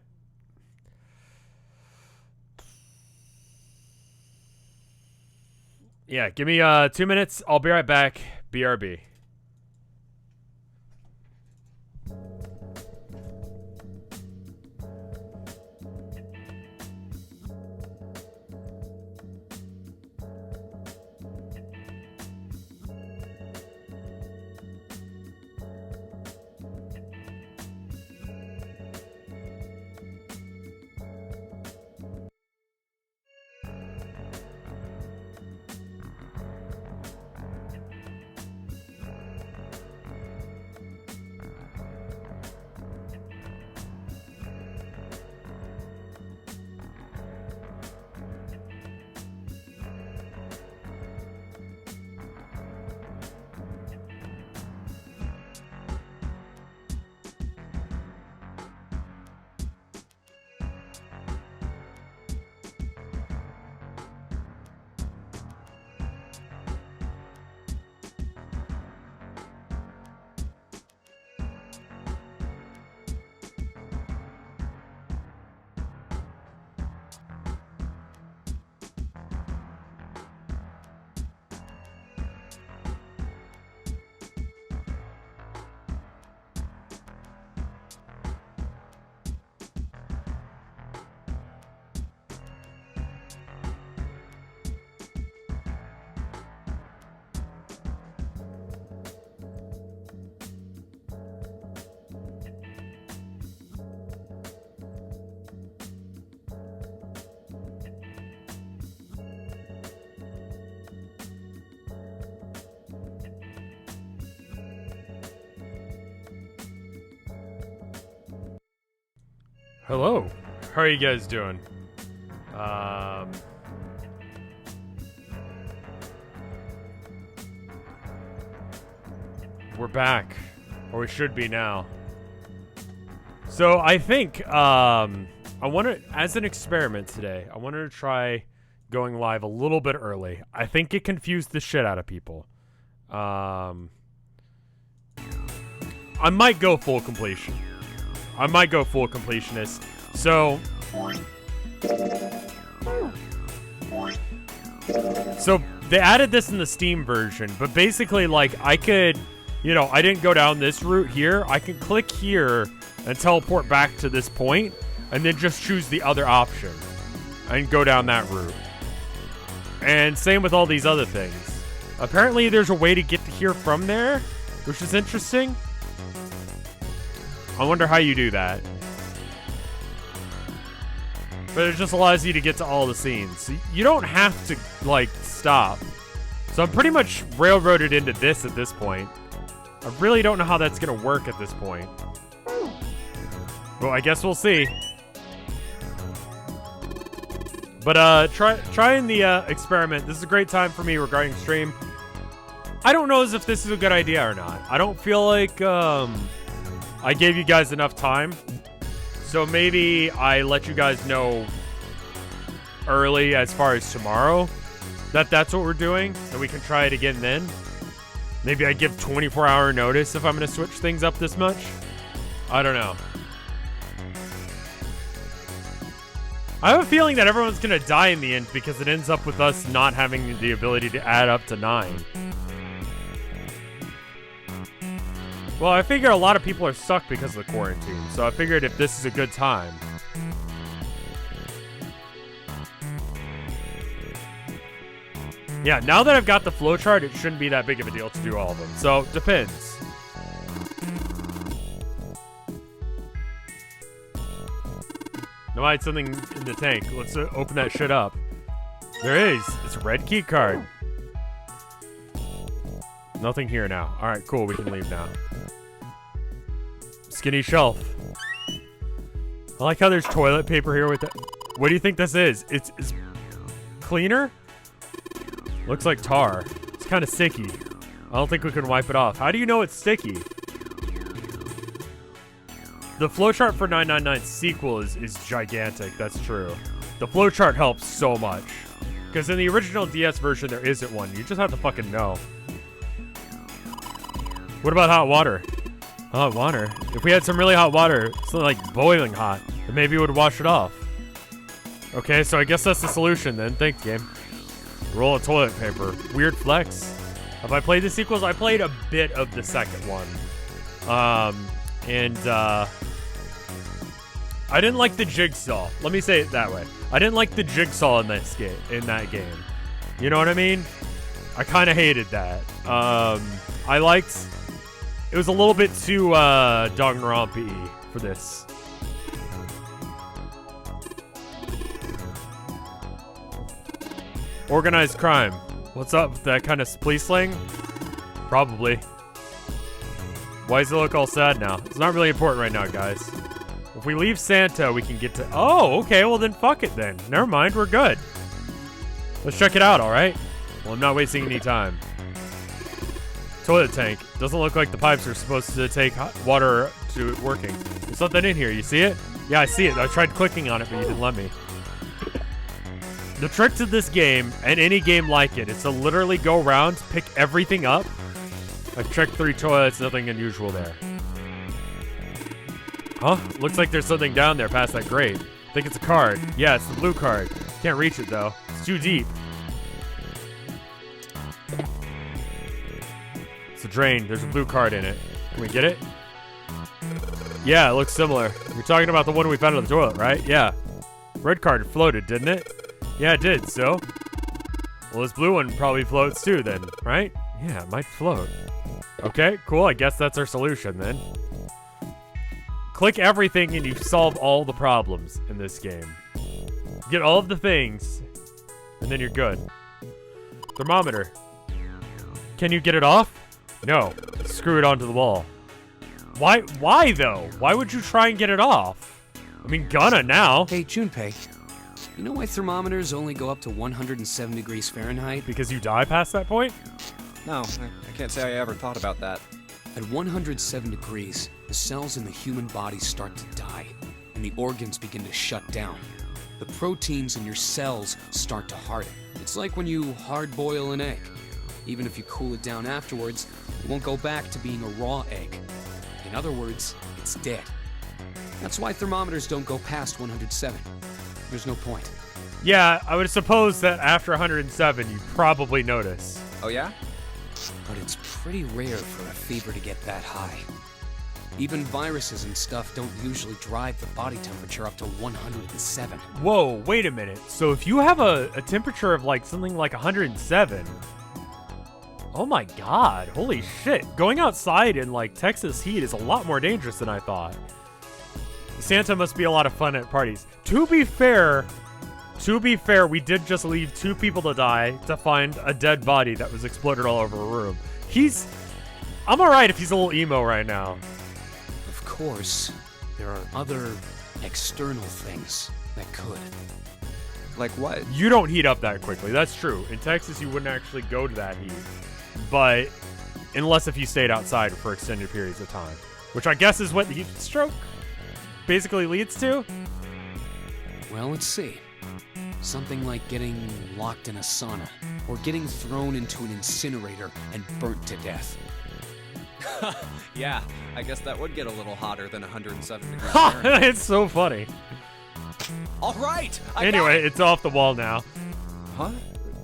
Yeah, give me 2 minutes. I'll be right back. BRB. Hello. How are you guys doing? We're back. Or we should be now. So I think, I wanted, as an experiment today, I wanted to try going live a little bit early. I think it confused the shit out of people. I might go full completion. I might go full completionist. So they added this in the Steam version, but basically, like, I could, you know, I didn't go down this route here. I can click here and teleport back to this point, and then just choose the other option and go down that route. And same with all these other things. Apparently, there's a way to get to here from there, which is interesting. I wonder how you do that. But it just allows you to get to all the scenes. You don't have to, like, stop. So I'm pretty much railroaded into this at this point. I really don't know how that's going to work at this point. Well, I guess we'll see. But trying the experiment. This is a great time for me regarding stream. I don't know as if this is a good idea or not. I don't feel like I gave you guys enough time. So maybe I let you guys know early as far as tomorrow that that's what we're doing. And we can try it again then. Maybe I give 24-hour notice if I'm going to switch things up this much. I don't know. I have a feeling that everyone's going to die in the end because it ends up with us not having the ability to add up to 9. Well, I figure a lot of people are stuck because of the quarantine, so I figured if this is a good time. Yeah, now that I've got the flowchart, it shouldn't be that big of a deal to do all of them. So, depends. There might be something in the tank. Let's open that shit up. There is. It's a red key card. Nothing here now. Alright, cool. We can leave now. Skinny shelf. I like how there's toilet paper here with it. What do you think this is? It's cleaner? Looks like tar. It's kind of sticky. I don't think we can wipe it off. How do you know it's sticky? the flowchart for 999's sequel is gigantic. That's true. The flowchart helps so much. Because in the original DS version, there isn't one. You just have to fucking know. What about hot water? Hot water? If we had some really hot water, something like boiling hot, then maybe it would wash it off. Okay, so I guess that's the solution then. Thanks, game. Roll of toilet paper. Weird flex. Have I played the sequels? I played a bit of the second one. I didn't like the jigsaw. Let me say it that way. I didn't like the jigsaw in that game. You know what I mean? I kind of hated that. I liked... It was a little bit too Danganronpa-y for this. Organized crime. What's up with that kind of police slang? Probably. Why does it look all sad now? It's not really important right now, guys. If we leave Santa, we can get to... Oh, okay, well then fuck it then. Never mind, we're good. Let's check it out, alright? Well, I'm not wasting any time. Toilet tank. Doesn't look like the pipes are supposed to take hot water to working. There's something in here, you see it? Yeah, I see it. I tried clicking on it, but you didn't let me. The trick to this game, and any game like it, is to literally go around, pick everything up. I've checked 3 toilets, nothing unusual there. Huh? Looks like there's something down there past that grate. Think it's a card. Yeah, it's the blue card. Can't reach it, though. It's too deep. It's a drain. There's a blue card in it. Can we get it? Yeah, it looks similar. You're talking about the one we found in the toilet, right? Yeah. Red card floated, didn't it? Yeah, it did, so? Well, this blue one probably floats too, then, right? Yeah, it might float. Okay, cool. I guess that's our solution, then. Click everything and you solve all the problems in this game. Get all of the things, and then you're good. Thermometer. Can you get it off? No. Screw it onto the wall. Why though? Why would you try and get it off? I mean, gonna now. Hey, Junpei. You know why thermometers only go up to 107 degrees Fahrenheit? Because you die past that point? No, I can't say I ever thought about that. At 107 degrees, the cells in the human body start to die, and the organs begin to shut down. The proteins in your cells start to harden. It's like when you hard-boil an egg. Even if you cool it down afterwards, it won't go back to being a raw egg. In other words, it's dead. That's why thermometers don't go past 107. There's no point. Yeah, I would suppose that after 107, you probably notice. Oh yeah? But it's pretty rare for a fever to get that high. Even viruses and stuff don't usually drive the body temperature up to 107. Whoa, wait a minute. So if you have a temperature of like something like 107... Oh my god, holy shit. Going outside in like Texas heat is a lot more dangerous than I thought. Santa must be a lot of fun at parties. To be fair, we did just leave 2 people to die to find a dead body that was exploded all over a room. I'm alright if he's a little emo right now. Of course, there are other external things that could. Like what? You don't heat up that quickly, that's true. In Texas, you wouldn't actually go to that heat. But, unless if you stayed outside for extended periods of time. Which I guess is what the heat stroke basically leads to? Well, let's see. Something like getting locked in a sauna, or getting thrown into an incinerator and burnt to death. Yeah, I guess that would get a little hotter than 107 degrees Ha! Fahrenheit. It's so funny. All right. Anyway, it's off the wall now. Huh?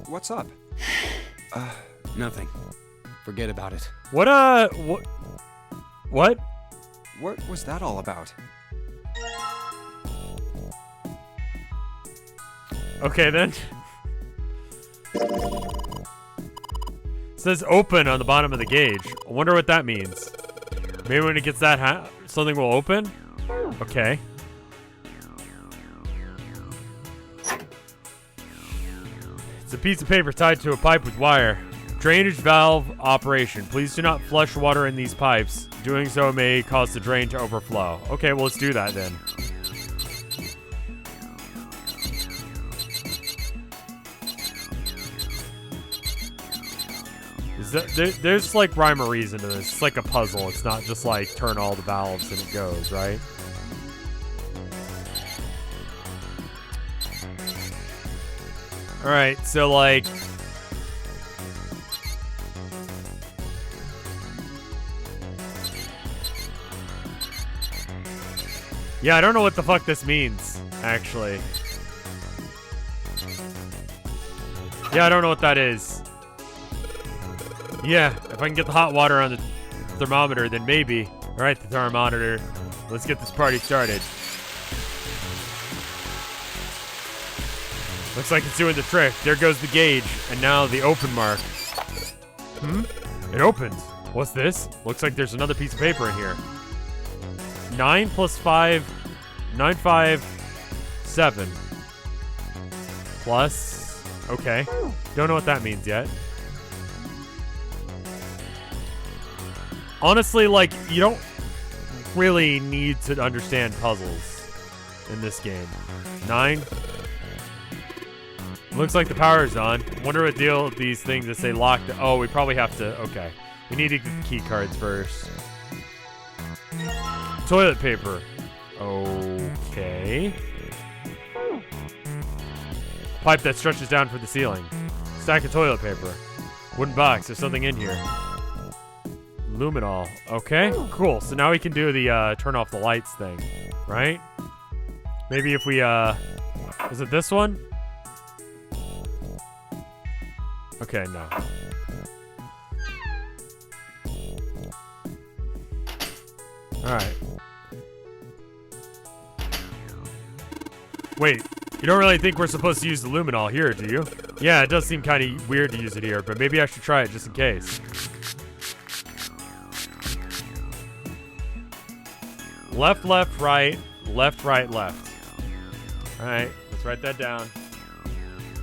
What's up? Nothing. Forget about it. What What What was that all about? Okay, then. It says open on the bottom of the gauge. I wonder what that means. Maybe when it gets that something will open? Okay. It's a piece of paper tied to a pipe with wire. Drainage valve operation. Please do not flush water in these pipes. Doing so may cause the drain to overflow. Okay, well, let's do that then. Is There's like rhyme or reason to this. It's like a puzzle. It's not just like turn all the valves and it goes, right? Alright, so like... Yeah, I don't know what the fuck this means, actually. Yeah, I don't know what that is. Yeah, if I can get the hot water on the thermometer, then maybe. Alright, the thermometer. Let's get this party started. Looks like it's doing the trick. There goes the gauge, and now the open mark. It opens. What's this? Looks like there's another piece of paper in here. 9 plus 5, 9, 5, 7. Plus, okay. Don't know what that means yet. Honestly, like, you don't really need to understand puzzles in this game. 9. Looks like the power's on. Wonder what deal with these things that say locked. Oh, we probably have to, okay. We need to get the key cards first. Toilet paper. Okay. Pipe that stretches down for the ceiling. Stack of toilet paper. Wooden box. There's something in here. Luminol. Okay, cool. So now we can do the turn off the lights thing, right? Maybe if we, is it this one? Okay, no. Alright. Wait, you don't really think we're supposed to use the luminol here, do you? Yeah, it does seem kind of weird to use it here, but maybe I should try it just in case. Left, left, right, left, right, left. Alright, let's write that down.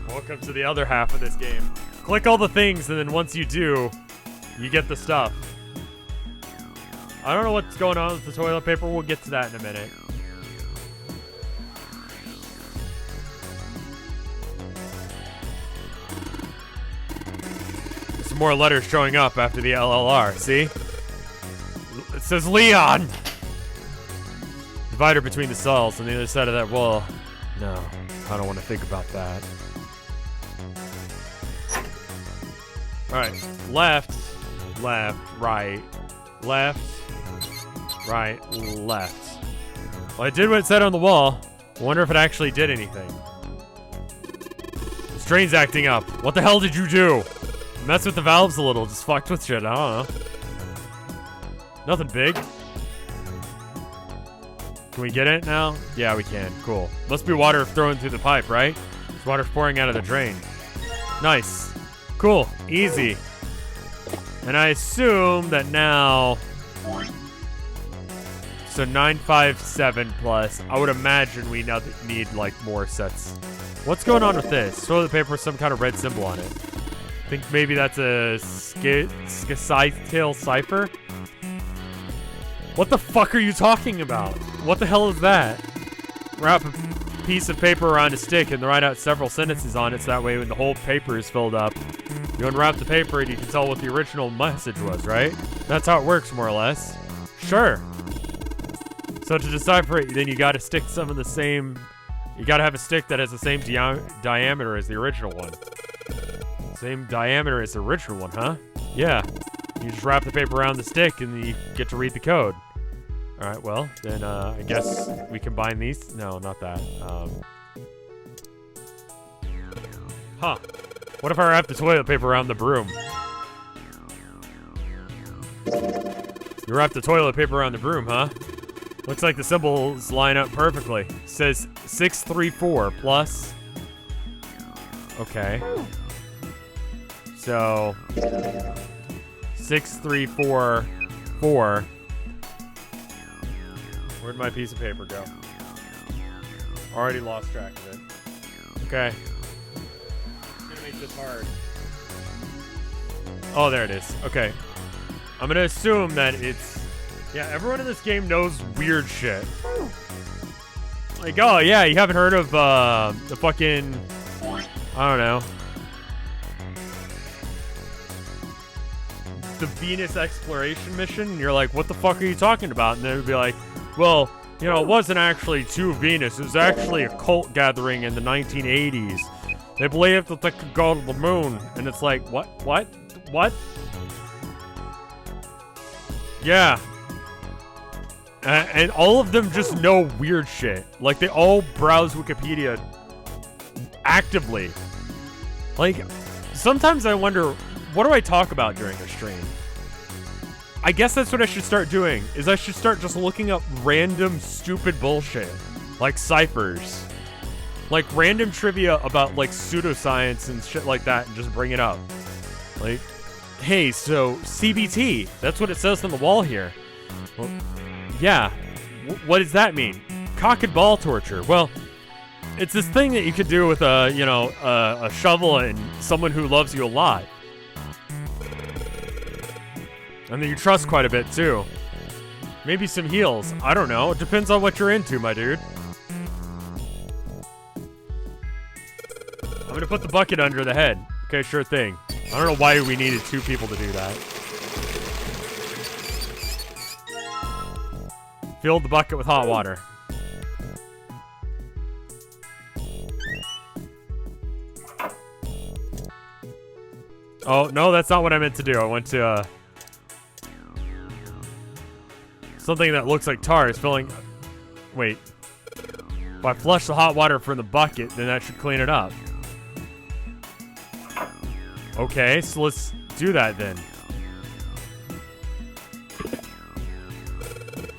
Welcome to the other half of this game. Click all the things, and then once you do, you get the stuff. I don't know what's going on with the toilet paper. We'll get to that in a minute. Some more letters showing up after the LLR. See? It says Leon! Divider between the cells on the other side of that wall. No, I don't want to think about that. Alright, left, left, right, left, right, left. Well, I did what it said on the wall. I wonder if it actually did anything. The strain's acting up. What the hell did you do? Mess with the valves a little. Just fucked with shit. I don't know. Nothing big. Can we get it now? Yeah, we can. Cool. Must be water thrown through the pipe, right? It's water pouring out of the drain. Nice. Cool. Easy. And I assume that now... So 957 plus. I would imagine we now need, like, more sets. What's going on with this? Toilet paper with some kind of red symbol on it. I think maybe that's a Scytale cipher? What the fuck are you talking about? What the hell is that? Wrap a piece of paper around a stick and write out several sentences on it so that way when the whole paper is filled up, you unwrap the paper and you can tell what the original message was, right? That's how it works, more or less. Sure. So to decipher it, then you gotta stick some of the same... You gotta have a stick that has the same diameter as the original one. Same diameter as the original one, huh? Yeah. You just wrap the paper around the stick and then you get to read the code. Alright, well, then I guess we combine these. No, not that. Huh. What if I wrap the toilet paper around the broom? You wrap the toilet paper around the broom, huh? Looks like the symbols line up perfectly. It says 634 plus. Okay. So 6344. Where'd my piece of paper go? Already lost track of it. Okay. I'm gonna make this hard. Oh, there it is. Okay. I'm gonna assume that it's... Yeah, everyone in this game knows weird shit. Like, oh yeah, you haven't heard of the fucking... I don't know. the Venus exploration mission, and you're like, what the fuck are you talking about? And they'd be like, well, you know, it wasn't actually to Venus. It was actually a cult gathering in the 1980s. They believed that they could go to the moon. And it's like, what? Yeah. And all of them just know weird shit. Like, they all browse Wikipedia actively. Like, sometimes I wonder, what do I talk about during a stream? I guess that's what I should start doing, is I should start just looking up random stupid bullshit. Like ciphers. Like random trivia about like pseudoscience and shit like that and just bring it up. Like, hey, so CBT, that's what it says on the wall here. Well, yeah, what does that mean? Cock and ball torture. Well, it's this thing that you could do with a shovel and someone who loves you a lot. And that you trust quite a bit, too. Maybe some heals. I don't know. It depends on what you're into, my dude. I'm gonna put the bucket under the head. Okay, sure thing. I don't know why we needed 2 people to do that. Fill the bucket with hot water. Oh, no, that's not what I meant to do. I went to, something that looks like tar is filling... Wait. If I flush the hot water from the bucket, then that should clean it up. Okay, so let's do that then.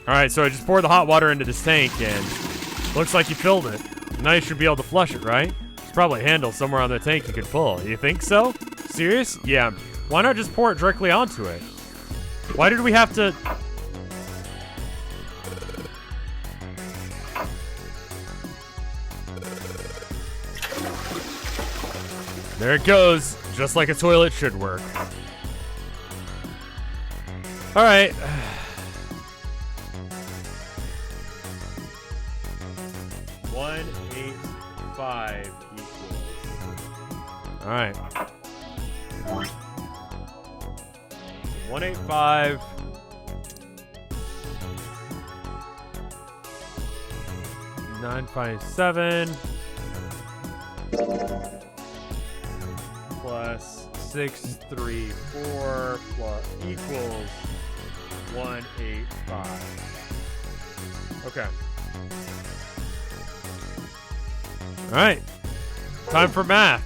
Alright, so I just poured the hot water into this tank, and looks like you filled it. Now you should be able to flush it, right? There's probably a handle somewhere on the tank you could pull. You think so? Serious? Yeah. Why not just pour it directly onto it? Why did we have to... There it goes, just like a toilet should work. All right. 185 equals. All right. 185. $957 plus 634 plus equals 185. Okay. All right. Time for math.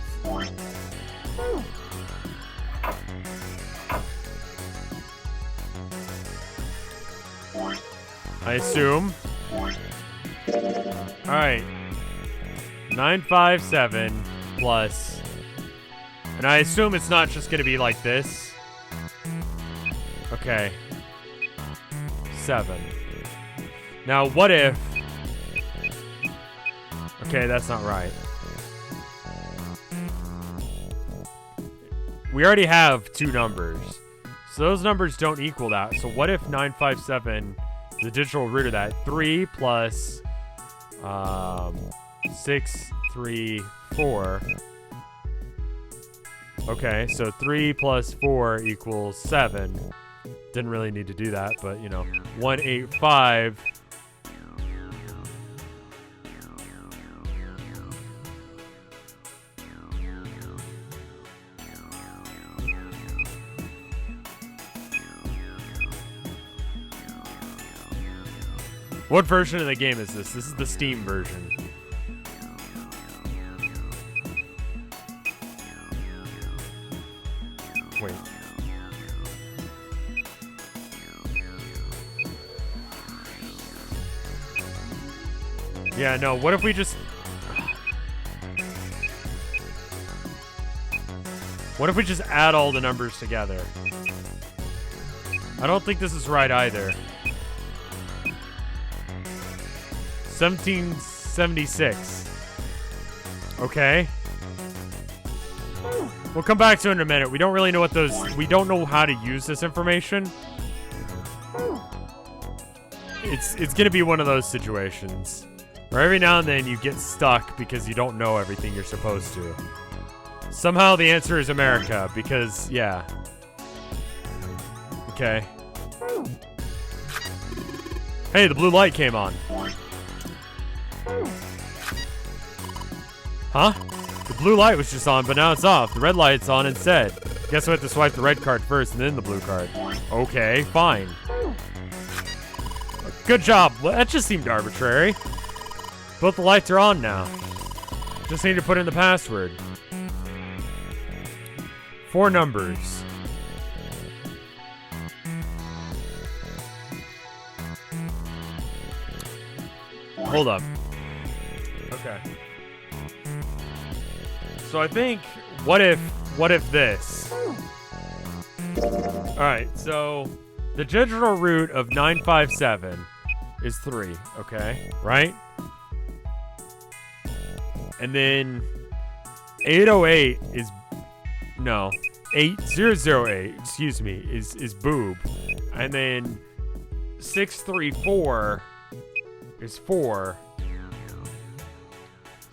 I assume. All right. 957 plus, and I assume it's not just gonna be like this. Okay. 7. Now, what if? Okay, that's not right. We already have 2 numbers, so those numbers don't equal that. So what if 957, the digital root of that, 3 plus 634. Okay, so 3 plus 4 equals 7. Didn't really need to do that, but you know, 185. What version of the game is this? This is the Steam version. Wait. Yeah, no, what if we just... What if we just add all the numbers together? I don't think this is right either. 1776. Okay. We'll come back to it in a minute. We don't really know what those... We don't know how to use this information. It's gonna be one of those situations where every now and then you get stuck because you don't know everything you're supposed to. Somehow the answer is America, because, yeah. Okay. Hey, the blue light came on. Huh? The blue light was just on, but now it's off. The red light's on instead. Guess we have to swipe the red card first and then the blue card. Okay, fine. Good job. Well, that just seemed arbitrary. Both the lights are on now. Just need to put in the password. 4 numbers. Hold up. Okay. So I think, what if this? Alright, so the digital root of 957 is 3, okay? Right? And then 808 is, no, 8008, excuse me, is boob. And then 634 is 4.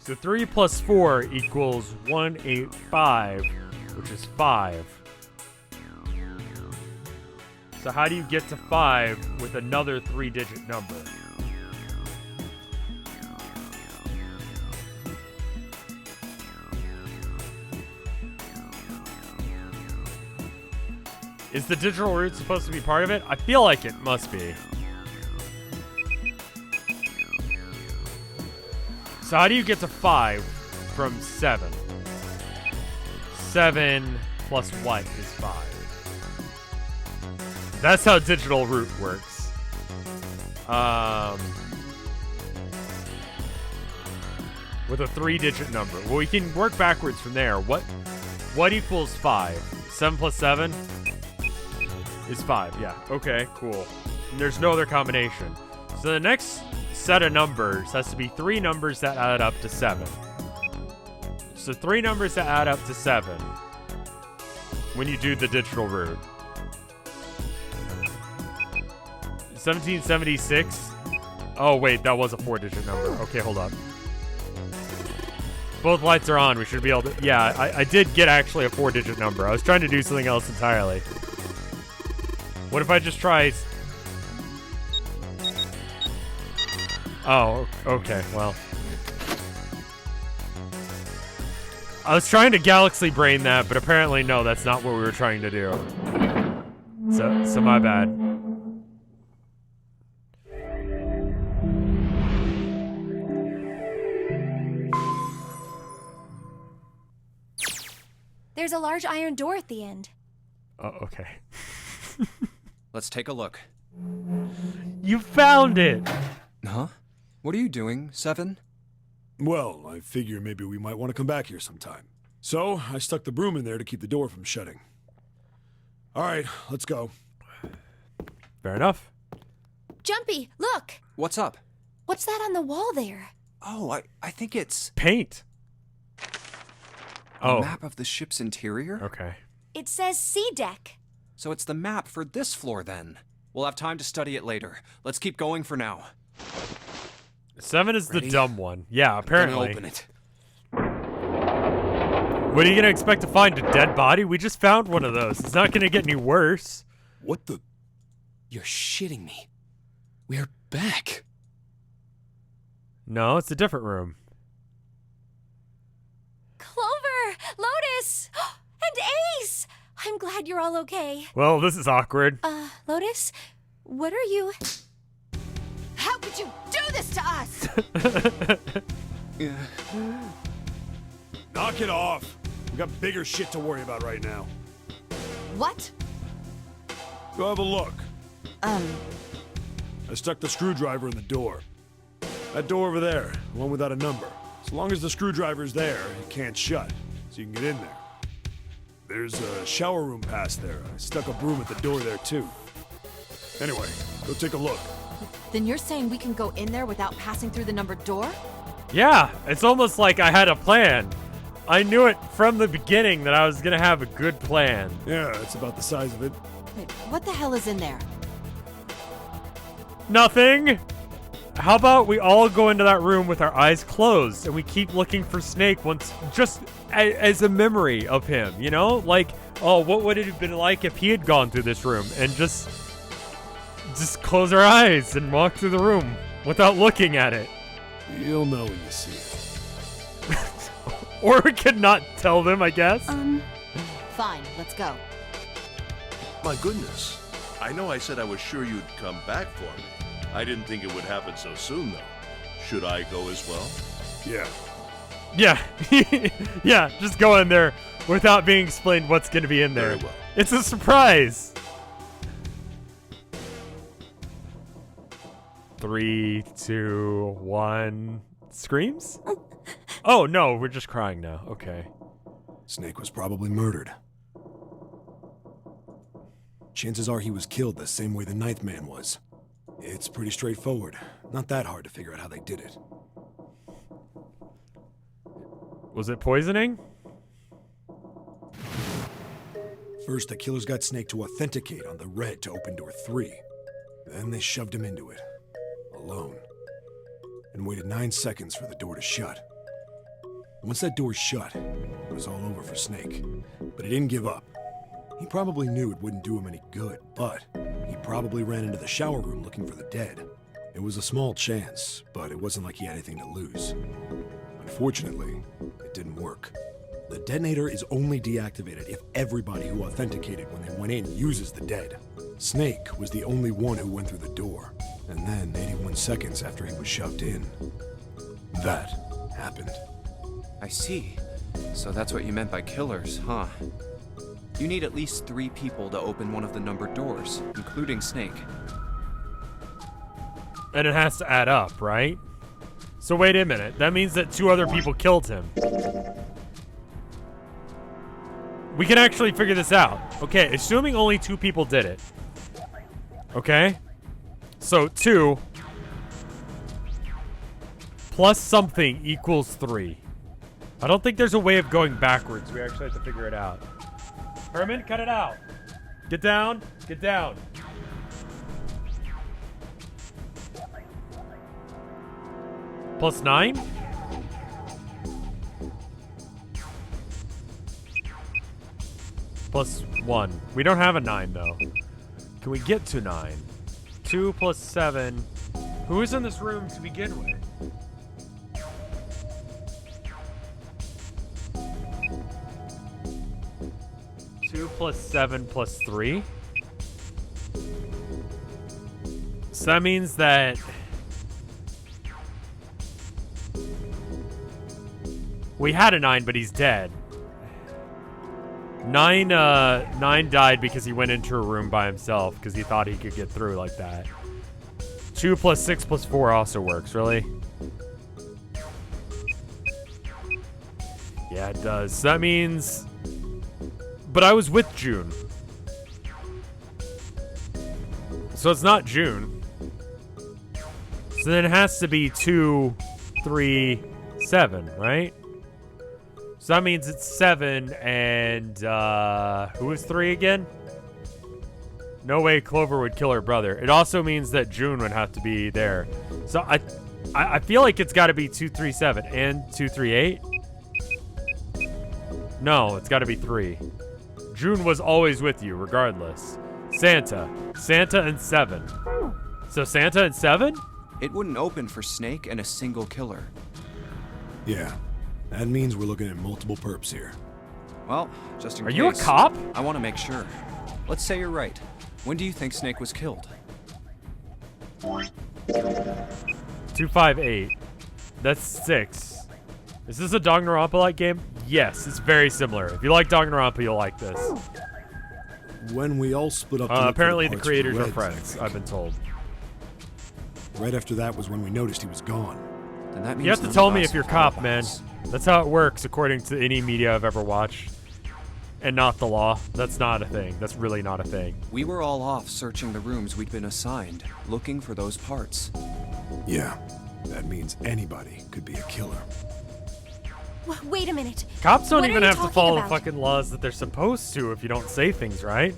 So 3 plus 4 equals 185, which is 5. So how do you get to 5 with another 3-digit number? Is the digital root supposed to be part of it? I feel like it must be. So how do you get to 5 from 7? 7 plus what is 5? That's how digital root works. With a 3-digit number. Well, we can work backwards from there. What equals 5? 7 plus 7 is 5. Yeah. Okay, cool. And there's no other combination. So the next set of numbers has to be 3 numbers that add up to 7. So 3 numbers that add up to 7 when you do the digital root. 1776. Oh, wait, that was a 4-digit number. Okay, hold up. Both lights are on. We should be able to... Yeah, I did get actually a 4-digit number. I was trying to do something else entirely. What if I just try... Oh, okay, well. I was trying to galaxy brain that, but apparently no, that's not what we were trying to do. So my bad. There's a large iron door at the end. Oh, okay. Let's take a look. You found it! Huh? What are you doing, 7? Well, I figure maybe we might want to come back here sometime. So, I stuck the broom in there to keep the door from shutting. Alright, let's go. Fair enough. Jumpy, look! What's up? What's that on the wall there? Oh, I think it's Paint. a map of the ship's interior. Okay. It says C deck. So it's the map for this floor then. We'll have time to study it later. Let's keep going for now. 7 is Ready? the dumb one. Yeah, apparently. Open it. What are you gonna expect to find? A dead body? We just found one of those. It's not gonna get any worse. What the? You're shitting me. We're back. No, it's a different room. Clover! Lotus! And Ace! I'm glad you're all okay. Well, this is awkward. Lotus? What are you... How could you do this to us? Knock it off. We got bigger shit to worry about right now. What? Go have a look. I stuck the screwdriver in the door. That door over there, the one without a number. As long as the screwdriver's there, it can't shut, so you can get in there. There's a shower room past there. I stuck a broom at the door there, too. Anyway, go take a look. Then you're saying we can go in there without passing through the numbered door? Yeah, it's almost like I had a plan. I knew it from the beginning that I was gonna have a good plan. Yeah, it's about the size of it. Wait, what the hell is in there? Nothing. How about we all go into that room with our eyes closed and we keep looking for Snake once, just as a memory of him, you know? Like, Oh, what would it have been like if he had gone through this room and just close our eyes and walk through the room without looking at it? You'll know when you see it. Or we could not tell them, I guess. Fine, let's go. My goodness. I know I said I was sure you'd come back for me. I didn't think it would happen so soon, though. Should I go as well? Yeah. Yeah. Yeah, just go in there without being explained what's going to be in there. Very well. It's a surprise. 3, 2, 1. Screams? Oh, no, we're just crying now. Okay. Snake was probably murdered. Chances are he was killed the same way the ninth man was. It's pretty straightforward. Not that hard to figure out how they did it. Was it poisoning? First, the killers got Snake to authenticate on the red to open door 3. Then they shoved him into it. Alone. And waited 9 seconds for the door to shut. Once that door shut, it was all over for Snake. But he didn't give up. He probably knew it wouldn't do him any good, but he probably ran into the shower room looking for the dead. It was a small chance, but it wasn't like he had anything to lose. Unfortunately, it didn't work. The detonator is only deactivated if everybody who authenticated when they went in uses the dead. Snake was the only one who went through the door, and then 81 seconds after he was shoved in, that happened. I see. So that's what you meant by killers, huh? You need at least 3 people to open one of the numbered doors, including Snake. And it has to add up, right? So wait a minute. That means that 2 other people killed him. We can actually figure this out. Okay, assuming only 2 people did it. Okay? So 2 plus something equals 3. I don't think there's a way of going backwards. We actually have to figure it out. Herman, cut it out. Get down. Get down. Plus 9? Plus 1. We don't have a 9, though. Can we get to 9? 2 plus 7. Who is in this room to begin with? Plus 7 plus 3. So that means that we had a 9, but he's dead. 9 died because he went into a room by himself because he thought he could get through like that. 2 plus 6 plus 4 also works, really? Yeah, it does. So that means... But I was with June. So it's not June. So then it has to be 2, 3, 7, right? So that means it's 7 and who is 3 again? No way Clover would kill her brother. It also means that June would have to be there. So I feel like it's got to be 2, 3, 7 and 2, 3, 8. No, it's got to be 3. June was always with you, regardless. Santa and 7. So Santa and 7? It wouldn't open for Snake and a single killer. Yeah, that means we're looking at multiple perps here. Well, just in Are case. you a cop? I want to make sure. Let's say you're right. When do you think Snake was killed? 258. That's 6. Is this a Danganronpa-like game? Yes, it's very similar. If you like Danganronpa, you'll like this. When we all split up to look for Apparently the parts creators for are Reds, friends, I've been told. Right after that was when we noticed he was gone. Then that means You have to none tell of me us if you're are cop, man. alibis. That's how it works according to any media I've ever watched. And not the law. That's not a thing. That's really not a thing. We were all off searching the rooms we'd been assigned, looking for those parts. Yeah, that means anybody could be a killer. Wait a minute. Cops don't What are even you have to talking follow about? the fucking laws that they're supposed to if you don't say things right.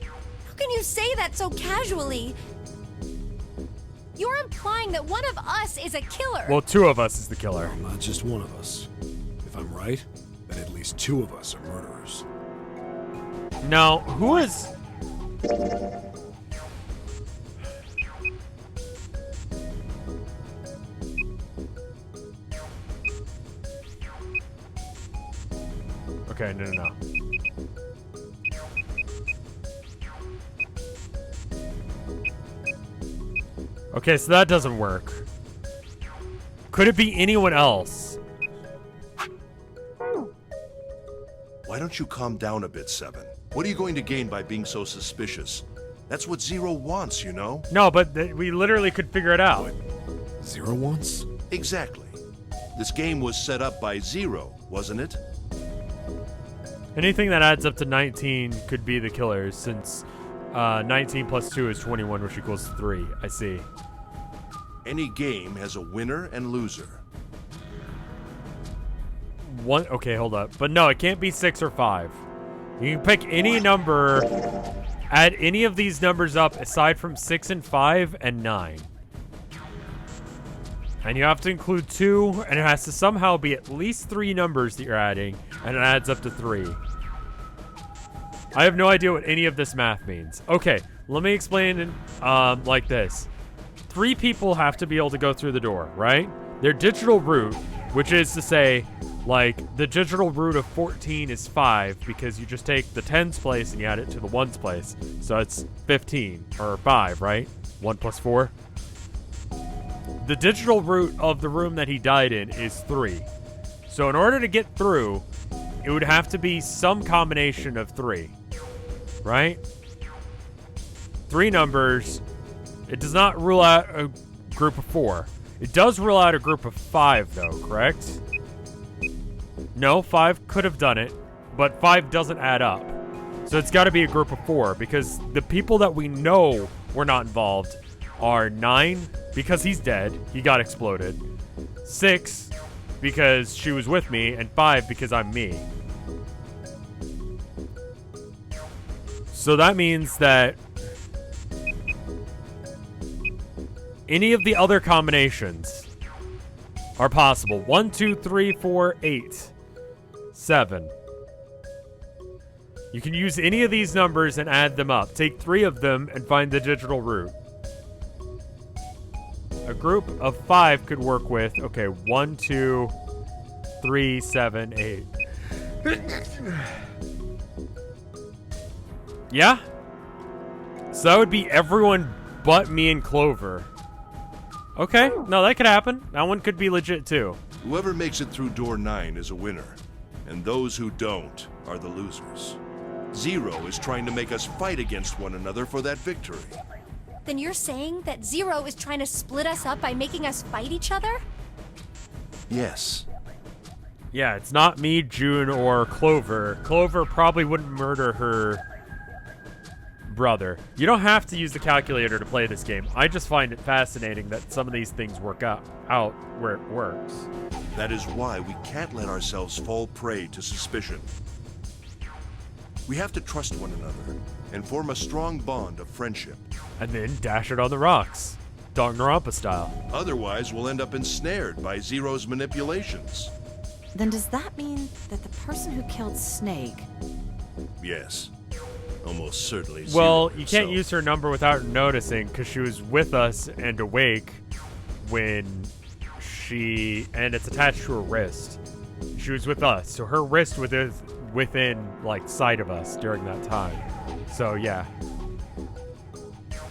How can you say that so casually? You're implying that one of us is a killer. Well, 2 of us is the killer. Well, not just one of us. If I'm right, then at least 2 of us are murderers. No, who is... Okay, no. Okay, so that doesn't work. Could it be anyone else? Why don't you calm down a bit, Seven? What are you going to gain by being so suspicious? That's what Zero wants, you know? No, but we literally could figure it out. Zero wants? Exactly. This game was set up by Zero, wasn't it? Anything that adds up to 19 could be the killers, since 19 plus 2 is 21, which equals 3. I see. Any game has a winner and loser. One. Okay, hold up. But no, it can't be 6 or 5. You can pick any number, add any of these numbers up aside from 6 and 5 and 9. And you have to include 2, and it has to somehow be at least 3 numbers that you're adding, and it adds up to 3. I have no idea what any of this math means. Okay, let me explain it like this. 3 people have to be able to go through the door, right? Their digital root, which is to say, like, the digital root of 14 is 5 because you just take the tens place and you add it to the ones place. So it's 15, or 5, right? 1 plus 4. The digital root of the room that he died in is 3. So in order to get through, it would have to be some combination of 3, right? 3 numbers. It does not rule out a group of 4. It does rule out a group of 5, though, correct? No, 5 could have done it, but 5 doesn't add up. So it's got to be a group of 4, because the people that we know were not involved are 9, because he's dead. He got exploded. 6, because she was with me, and 5, because I'm me. So that means that any of the other combinations are possible. 1, 2, 3, 4, 8, 7. You can use any of these numbers and add them up. Take 3 of them and find the digital root. A group of 5 could work with, okay, 1, 2, 3, 7, 8. Yeah? So that would be everyone but me and Clover. Okay, no, that could happen. That one could be legit too. Whoever makes it through door 9 is a winner, and those who don't are the losers. Zero is trying to make us fight against one another for that victory. Then you're saying that Zero is trying to split us up by making us fight each other? Yes. Yeah, it's not me, June, or Clover. Clover probably wouldn't murder her brother. You don't have to use the calculator to play this game. I just find it fascinating that some of these things work out where it works. That is why we can't let ourselves fall prey to suspicion. We have to trust one another and form a strong bond of friendship. And then dash it on the rocks. Danganronpa style. Otherwise, we'll end up ensnared by Zero's manipulations. Then does that mean that the person who killed Snake... Yes. Almost certainly. Well, Zero you can't himself. use her number without noticing, because she was with us and awake when and it's attached to her wrist. She was with us, so her wrist was within, like, sight of us during that time. So, yeah.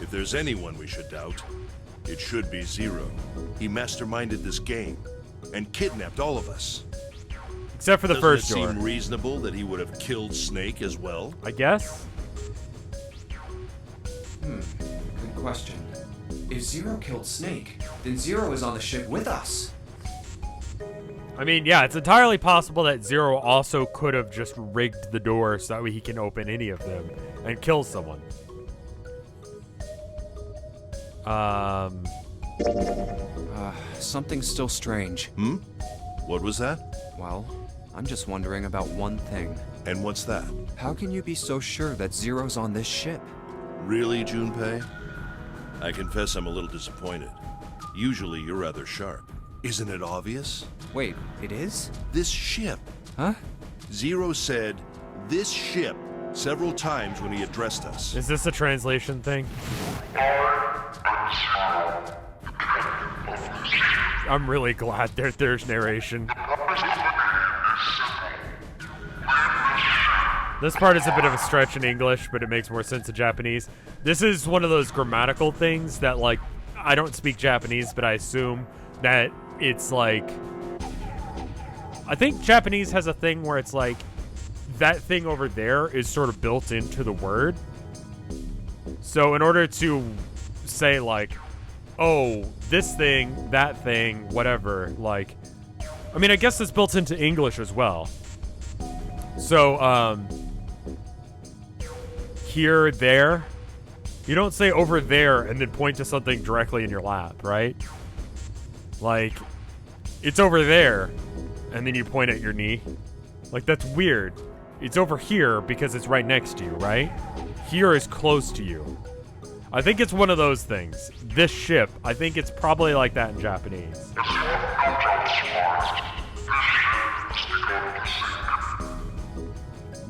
If there's anyone we should doubt, it should be Zero. He masterminded this game and kidnapped all of us. Except for the Doesn't first it door. seem reasonable that he would have killed Snake as well? I guess? Good question. If Zero killed Snake, then Zero is on the ship with us. I mean, yeah, it's entirely possible that Zero also could have just rigged the door so that way he can open any of them and kill someone. Something's still strange. What was that? Well, I'm just wondering about one thing. And what's that? How can you be so sure that Zero's on this ship? Really, Junpei? I confess I'm a little disappointed. Usually you're rather sharp. Isn't it obvious? Wait, it is? This ship. Huh? Zero said, this ship several times when he addressed us. Is this a translation thing? I'm really glad there's narration. This part is a bit of a stretch in English, but it makes more sense in Japanese. This is one of those grammatical things that, like, I don't speak Japanese, but I assume that it's like... I think Japanese has a thing where it's like, that thing over there is sort of built into the word. So in order to say, like, oh, this thing, that thing, whatever, like... I mean, I guess it's built into English as well. So, here, there. You don't say over there and then point to something directly in your lap, right? Like, it's over there, and then you point at your knee. Like, that's weird. It's over here because it's right next to you, right? Here is close to you. I think it's one of those things. This ship, I think it's probably like that in Japanese.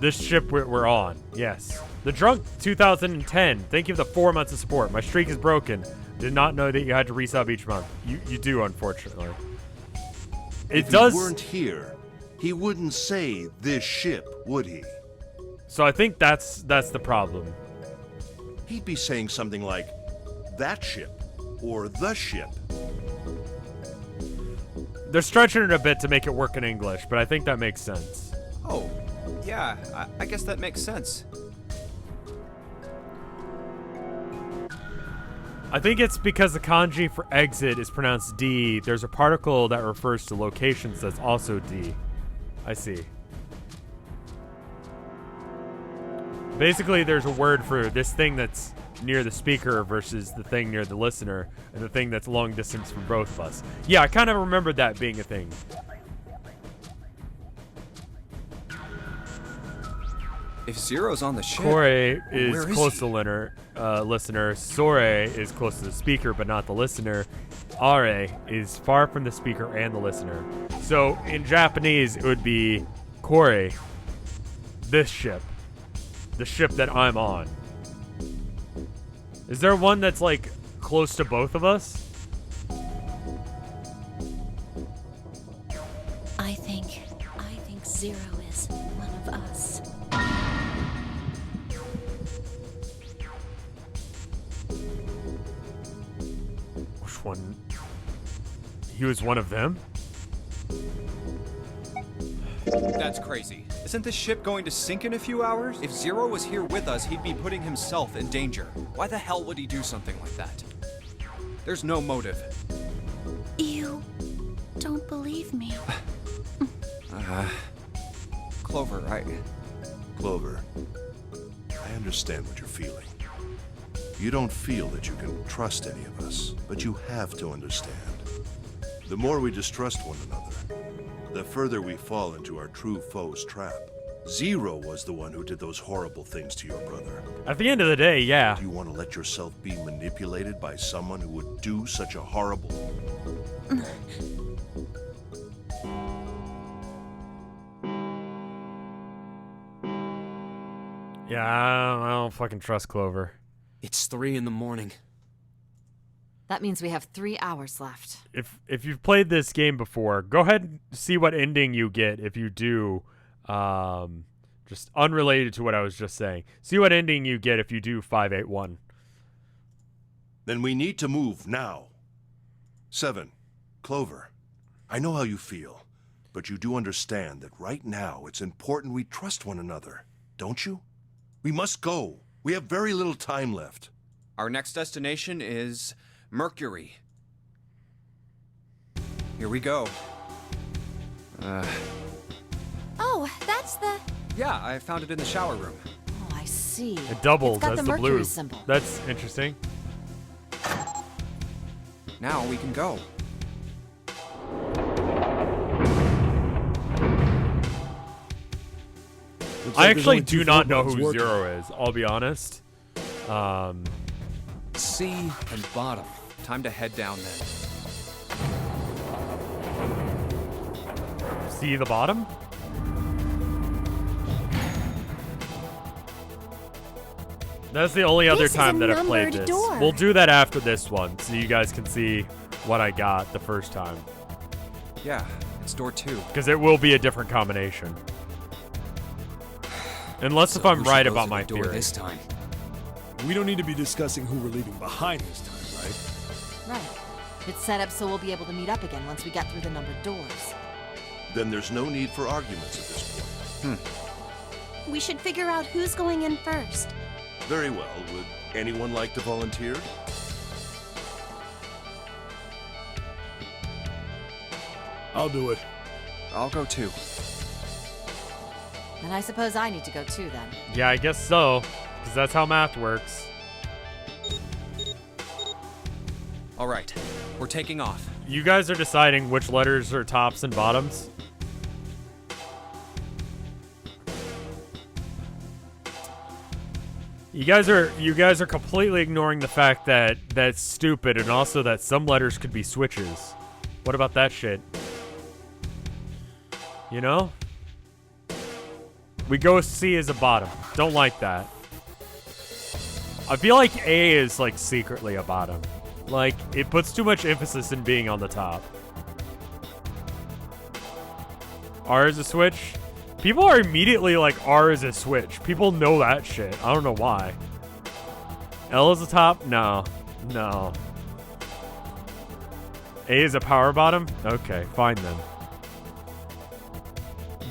This ship we're on, yes. The Drunk 2010, thank you for the 4 months of support. My streak is broken. Did not know that you had to resub each month. You do, unfortunately. If he weren't here, he wouldn't say this ship, would he? So I think that's the problem. He'd be saying something like, that ship, or the ship. They're stretching it a bit to make it work in English, but I think that makes sense. Oh, yeah, I guess that makes sense. I think it's because the kanji for exit is pronounced D. There's a particle that refers to locations that's also D. I see. Basically, there's a word for this thing that's near the speaker versus the thing near the listener, and the thing that's long distance from both of us. Yeah, I kind of remembered that being a thing. If Zero's on the ship, Gore is close he? to the listener. Sore is close to the speaker, but not the listener. Are is far from the speaker and the listener. So in Japanese, it would be Kore, this ship, the ship that I'm on. Is there one that's like close to both of us? I think Zero is one of us. Which one? He was one of them? That's crazy. Isn't this ship going to sink in a few hours? If Zero was here with us, he'd be putting himself in danger. Why the hell would he do something like that? There's no motive. You don't believe me. Clover, Clover, I understand what you're feeling. You don't feel that you can trust any of us, but you have to understand. The more we distrust one another, the further we fall into our true foe's trap. Zero was the one who did those horrible things to your brother. At the end of the day, yeah. Do you want to let yourself be manipulated by someone who would do such a horrible... Yeah, I don't fucking trust Clover. It's 3 a.m. That means we have 3 hours left. If you've played this game before, go ahead and see what ending you get if you do. Just unrelated to what I was just saying. See what ending you get if you do 581. Then we need to move now. 7. Clover, I know how you feel, but you do understand that right now it's important we trust one another, don't you? We must go. We have very little time left. Our next destination is Mercury. Here we go. Oh, that's the... Yeah, I found it in the shower room. Oh, I see. It doubles It's got as the the Mercury blue. symbol. That's interesting. Now we can go. I actually do not know who Zero is, I'll be honest. C and bottom. Time to head down then. See the bottom? That's the only other This is time a that I've played numbered this. door. We'll do that after this one, so you guys can see what I got the first time. Yeah, it's door 2. Because it will be a different combination. Unless if I'm Who should right go about through my the door theory. this time? We don't need to be discussing who we're leaving behind this time, right? Right. It's set up so we'll be able to meet up again once we get through the numbered doors. Then there's no need for arguments at this point. We should figure out who's going in first. Very well. Would anyone like to volunteer? I'll do it. I'll go too. And I suppose I need to go too then. Yeah, I guess so. Because that's how math works. All right, we're taking off. You guys are deciding which letters are tops and bottoms. You guys are completely ignoring the fact that that's stupid, and also that some letters could be switches. What about that shit? You know? We go C as a bottom. Don't like that. I feel like A is like secretly a bottom. Like, it puts too much emphasis in being on the top. R is a switch. People are immediately like, R is a switch. People know that shit. I don't know why. L is a top? No. No. A is a power bottom? Okay, fine then.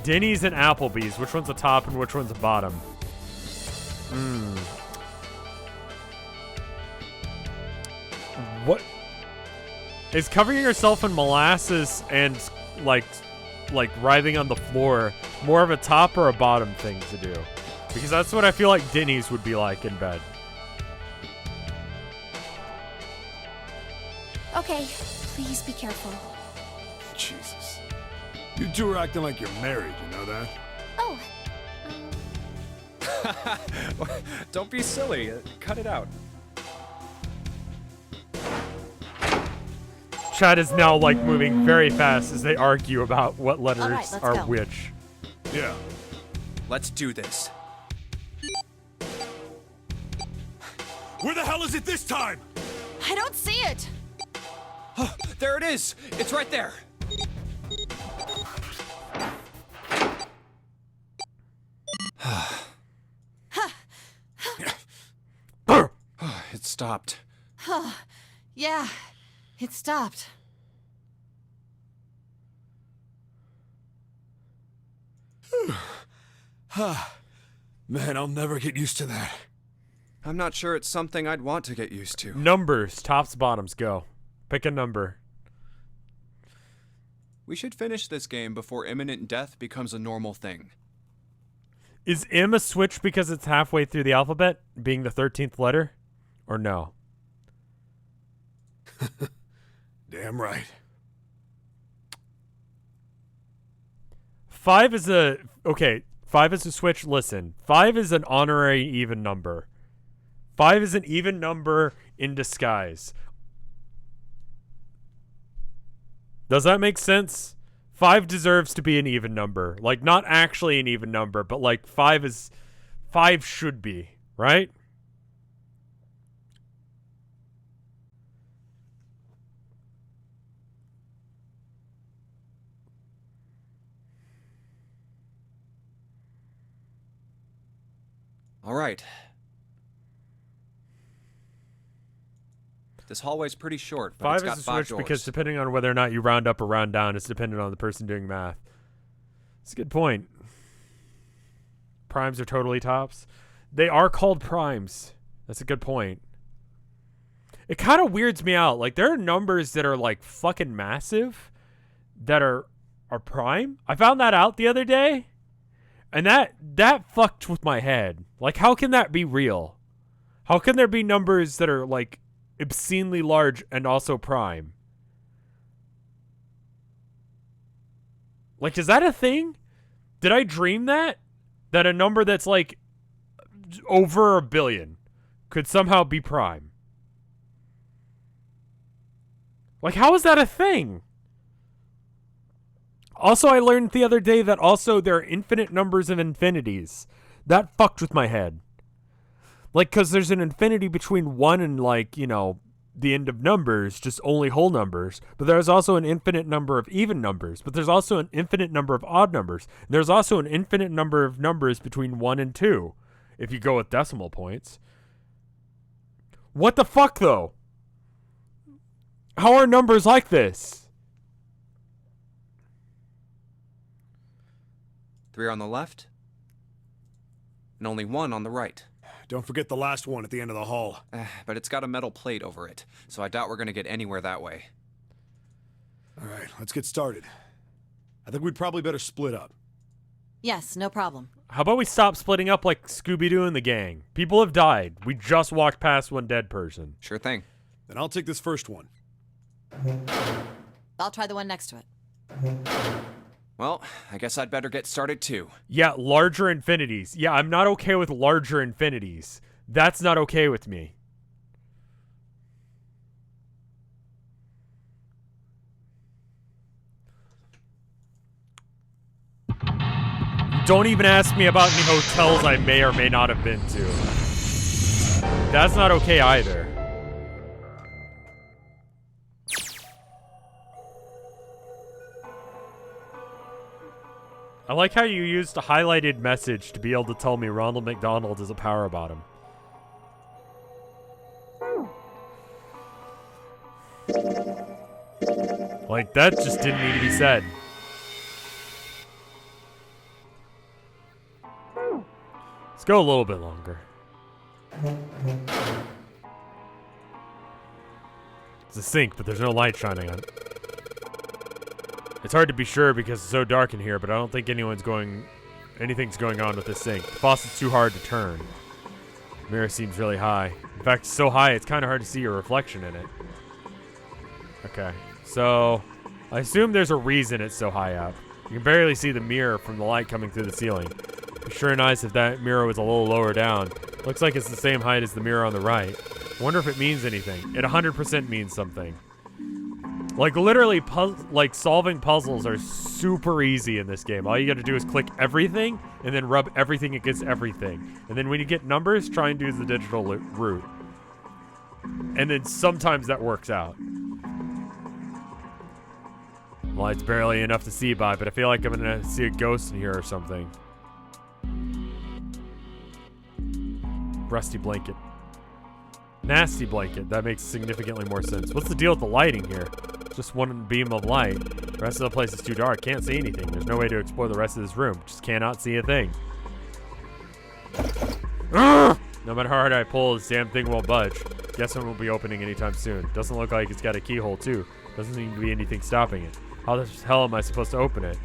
Denny's and Applebee's. Which one's a top and which one's a bottom? What? Is covering yourself in molasses and like writhing on the floor more of a top or a bottom thing to do? Because that's what I feel like Denny's would be like in bed. Okay, please be careful. Jesus. You two are acting like you're married, you know that? Oh, Don't be silly. Cut it out. Chat is now like moving very fast as they argue about what letters let's are go. which. Yeah. Let's do this. Where the hell is it this time? I don't see it! There it is. It's right there. It stopped. Yeah, it stopped. Man, I'll never get used to that. I'm not sure it's something I'd want to get used to. Numbers, tops, bottoms, go. Pick a number. We should finish this game before imminent death becomes a normal thing. Is M a switch because it's halfway through the alphabet, being the 13th letter? Or no? Damn right. 5 is a... Okay, 5 is a switch. Listen, 5 is an honorary even number. 5 is an even number in disguise. Does that make sense? 5 deserves to be an even number. Like, not actually an even number, but like 5 should be, right? All right. This hallway's pretty short, but 5 it's got is a 5 switch doors. because depending on whether or not you round up or round down, it's dependent on the person doing math. It's a good point. Primes are totally tops. They are called primes. That's a good point. It kind of weirds me out. Like, there are numbers that are like fucking massive that are prime. I found that out the other day, and that fucked with my head. Like, how can that be real? How can there be numbers that are like obscenely large and also prime? Like, is that a thing? Did I dream that? That a number that's like over 1 billion could somehow be prime? Like, how is that a thing? Also, I learned the other day that also there are infinite numbers of infinities. That fucked with my head. Like, because there's an infinity between 1 and, like, you know, the end of numbers, just only whole numbers. But there's also an infinite number of even numbers. But there's also an infinite number of odd numbers. And there's also an infinite number of numbers between 1 and 2, if you go with decimal points. What the fuck, though? How are numbers like this? 3 on the left, and only 1 on the right. Don't forget the last one at the end of the hall. But it's got a metal plate over it, so I doubt we're gonna get anywhere that way. All right, let's get started. I think we'd probably better split up. Yes, no problem. How about we stop splitting up like Scooby-Doo and the gang? People have died. We just walked past one dead person. Sure thing. Then I'll take this first one. I'll try the one next to it. Well, I guess I'd better get started too. Yeah, larger infinities. Yeah, I'm not okay with larger infinities. That's not okay with me. Don't even ask me about any hotels I may or may not have been to. That's not okay either. I like how you used a highlighted message to be able to tell me Ronald McDonald is a power bottom. Like, that just didn't need to be said. Let's go a little bit longer. It's a sink, but there's no light shining on it. It's hard to be sure because it's so dark in here, but I don't think anything's going on with this sink. The faucet's too hard to turn. The mirror seems really high. In fact, it's so high, it's kind of hard to see your reflection in it. Okay, so I assume there's a reason it's so high up. You can barely see the mirror from the light coming through the ceiling. It'd be sure nice if that mirror was a little lower down. Looks like it's the same height as the mirror on the right. I wonder if it means anything. It 100% means something. Like, literally, solving puzzles are super easy in this game. All you gotta do is click everything, and then rub everything against everything. And then when you get numbers, try and do the digital route. And then sometimes that works out. Well, it's barely enough to see by, but I feel like I'm gonna see a ghost in here or something. Rusty blanket. Nasty blanket. That makes significantly more sense. What's the deal with the lighting here? Just one beam of light. The rest of the place is too dark. Can't see anything. There's no way to explore the rest of this room. Just cannot see a thing. No matter how hard I pull, this damn thing won't budge. Guess it won't be opening anytime soon. Doesn't look like it's got a keyhole, too. Doesn't seem to be anything stopping it. How the hell am I supposed to open it?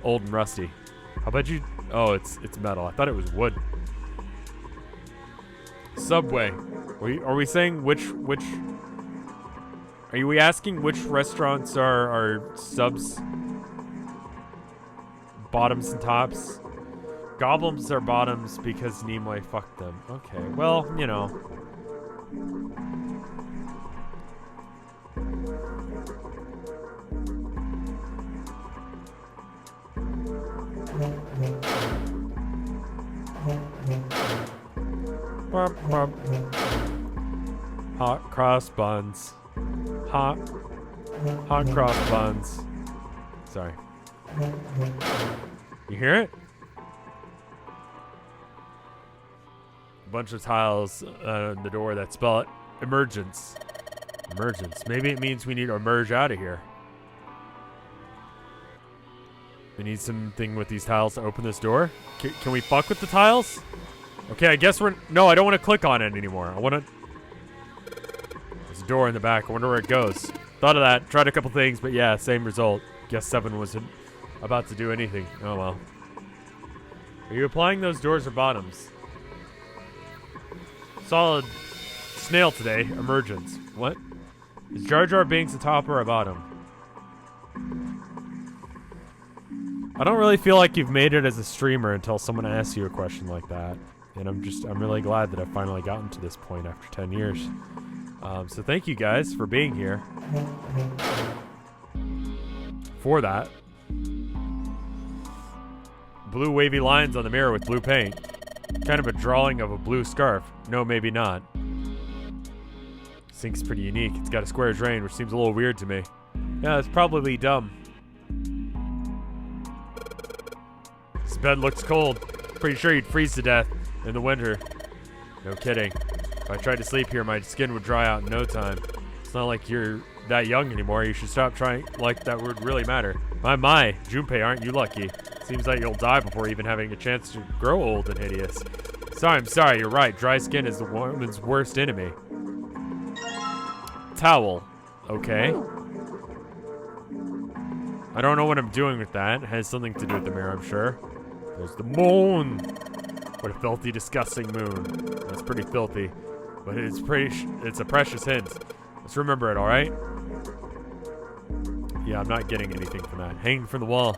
Old and rusty. How about you... Oh, it's metal. I thought it was wood. Subway. Are we saying which... Are we asking which restaurants are subs? Bottoms and tops? Goblins are bottoms because Nimoy fucked them. Okay, well, you know. Hot cross buns. Hot cross buns. Sorry. You hear it? A bunch of tiles on the door that spell it. Emergence. Emergence. Maybe it means we need to emerge out of here. We need something with these tiles to open this door. Can we fuck with the tiles? Okay, I guess we're... No, I don't want to click on it anymore. I want to... There's a door in the back. I wonder where it goes. Thought of that. Tried a couple things, but yeah, same result. Guess 7 wasn't about to do anything. Oh, well. Are you applying those doors or bottoms? Solid snail today. Emergence. What? Is Jar Jar Binks a top or a bottom? I don't really feel like you've made it as a streamer until someone asks you a question like that. And I'm really glad that I've finally gotten to this point after 10 years. So thank you guys for being here. For that. Blue wavy lines on the mirror with blue paint. Kind of a drawing of a blue scarf. No, maybe not. Sink's pretty unique. It's got a square drain, which seems a little weird to me. Yeah, it's probably dumb. This bed looks cold. Pretty sure you'd freeze to death in the winter. No kidding. If I tried to sleep here, my skin would dry out in no time. It's not like you're that young anymore. You should stop trying like that would really matter. My, Junpei, aren't you lucky? Seems like you'll die before even having a chance to grow old and hideous. I'm sorry, you're right. Dry skin is the woman's worst enemy. Towel. Okay. I don't know what I'm doing with that. It has something to do with the mirror, I'm sure. There's the moon. What a filthy, disgusting moon. That's pretty filthy. But it's a precious hint. Let's remember it, alright? Yeah, I'm not getting anything from that. Hanging from the wall.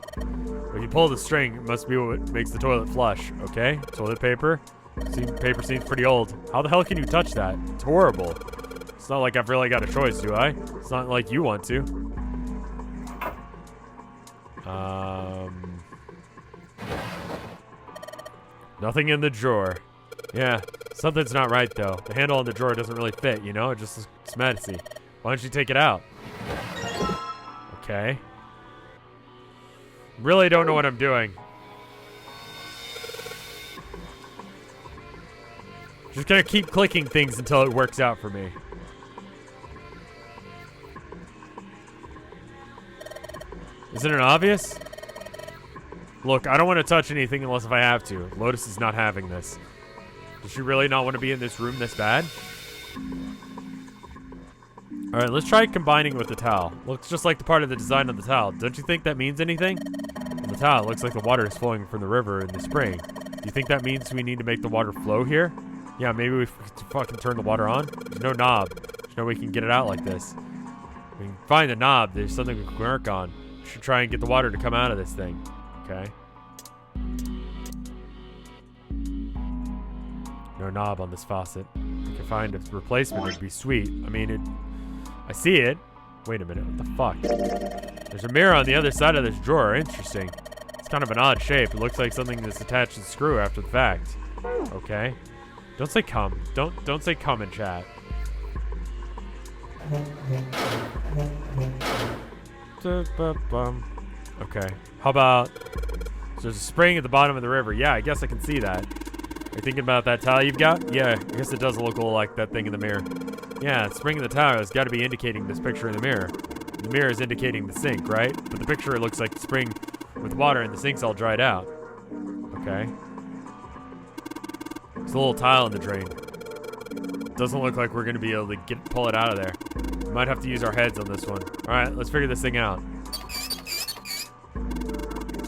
When you pull the string, it must be what makes the toilet flush, okay? Toilet paper? Paper seems pretty old. How the hell can you touch that? It's horrible. It's not like I've really got a choice, do I? It's not like you want to. Nothing in the drawer. Yeah, something's not right, though. The handle on the drawer doesn't really fit, you know? It just looks messy. Why don't you take it out? Okay. Really don't know what I'm doing. Just gonna keep clicking things until it works out for me. Isn't it obvious? Look, I don't want to touch anything unless if I have to. Lotus is not having this. Does she really not want to be in this room this bad? Alright, let's try combining with the towel. Looks just like the part of the design of the towel. Don't you think that means anything? On the towel, it looks like the water is flowing from the river in the spring. Do you think that means we need to make the water flow here? Yeah, maybe we fucking turn the water on. There's no knob. There's no way we can get it out like this. We can find the knob. There's something we can work on. We should try and get the water to come out of this thing. Okay. No knob on this faucet. If I could find a replacement, it'd be sweet. I mean, I see it. Wait a minute. What the fuck? There's a mirror on the other side of this drawer. Interesting. It's kind of an odd shape. It looks like something that's attached to the screw after the fact. Okay. Don't say come. Don't say come in chat. Okay. How about... So there's a spring at the bottom of the river. Yeah, I guess I can see that. Are you thinking about that towel you've got? Yeah, I guess it does look a little like that thing in the mirror. Yeah, the spring in the towel has got to be indicating this picture in the mirror. The mirror is indicating the sink, right? But the picture looks like the spring with water and the sink's all dried out. Okay. There's a little tile in the drain. Doesn't look like we're going to be able to pull it out of there. We might have to use our heads on this one. All right, let's figure this thing out.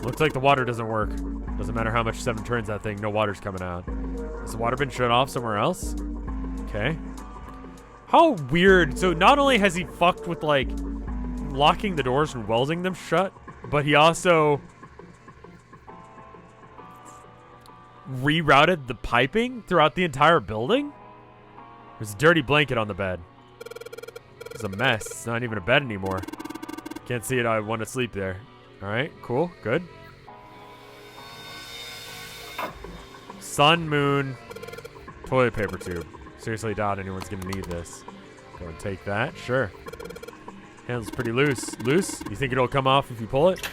Looks like the water doesn't work. Doesn't matter how much 7 turns that thing, no water's coming out. Has the water been shut off somewhere else? Okay. How weird. So not only has he fucked with, like, locking the doors and welding them shut, but he also rerouted the piping throughout the entire building? There's a dirty blanket on the bed. It's a mess. It's not even a bed anymore. Can't see it. I want to sleep there. All right, cool, good. Sun, moon, toilet paper tube. Seriously doubt anyone's gonna need this. Go and take that, sure. Handle's pretty loose. Loose? You think it'll come off if you pull it?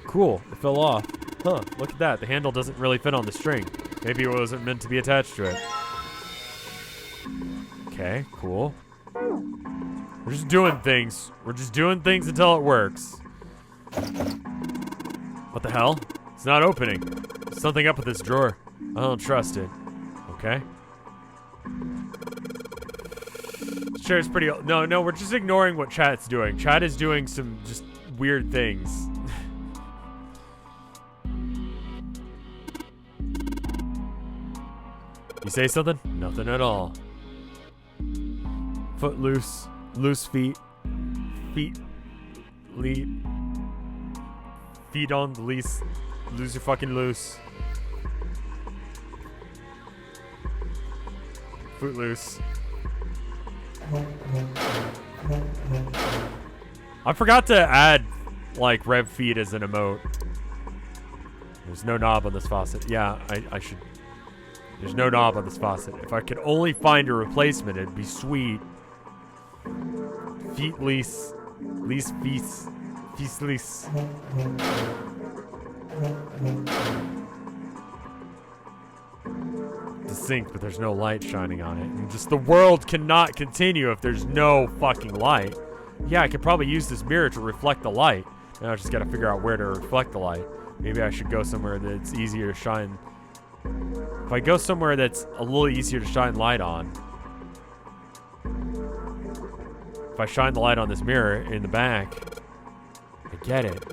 Cool, it fell off. Huh, look at that. The handle doesn't really fit on the string. Maybe it wasn't meant to be attached to it. Okay, cool. We're just doing things. We're just doing things until it works. What the hell? It's not opening. There's something up with this drawer. I don't trust it. Okay. This chair's pretty old. No, we're just ignoring what chat's doing. Chat is doing some just weird things. You say something? Nothing at all. Foot loose. Loose feet. Feet. Lead. Feet on the lease. Lose your fucking loose. Foot loose. I forgot to add, like, rev feed as an emote. There's no knob on this faucet. Yeah, I should There's no knob on this faucet. If I could only find a replacement, it'd be sweet. Feet lease. Lease feast. Feast lease. The sink, but there's no light shining on it. And just the world cannot continue if there's no fucking light. Yeah, I could probably use this mirror to reflect the light. Now I just gotta figure out where to reflect the light. Maybe I should go somewhere that's easier to shine. If I go somewhere that's a little easier to shine light on. If I shine the light on this mirror in the back, I get it.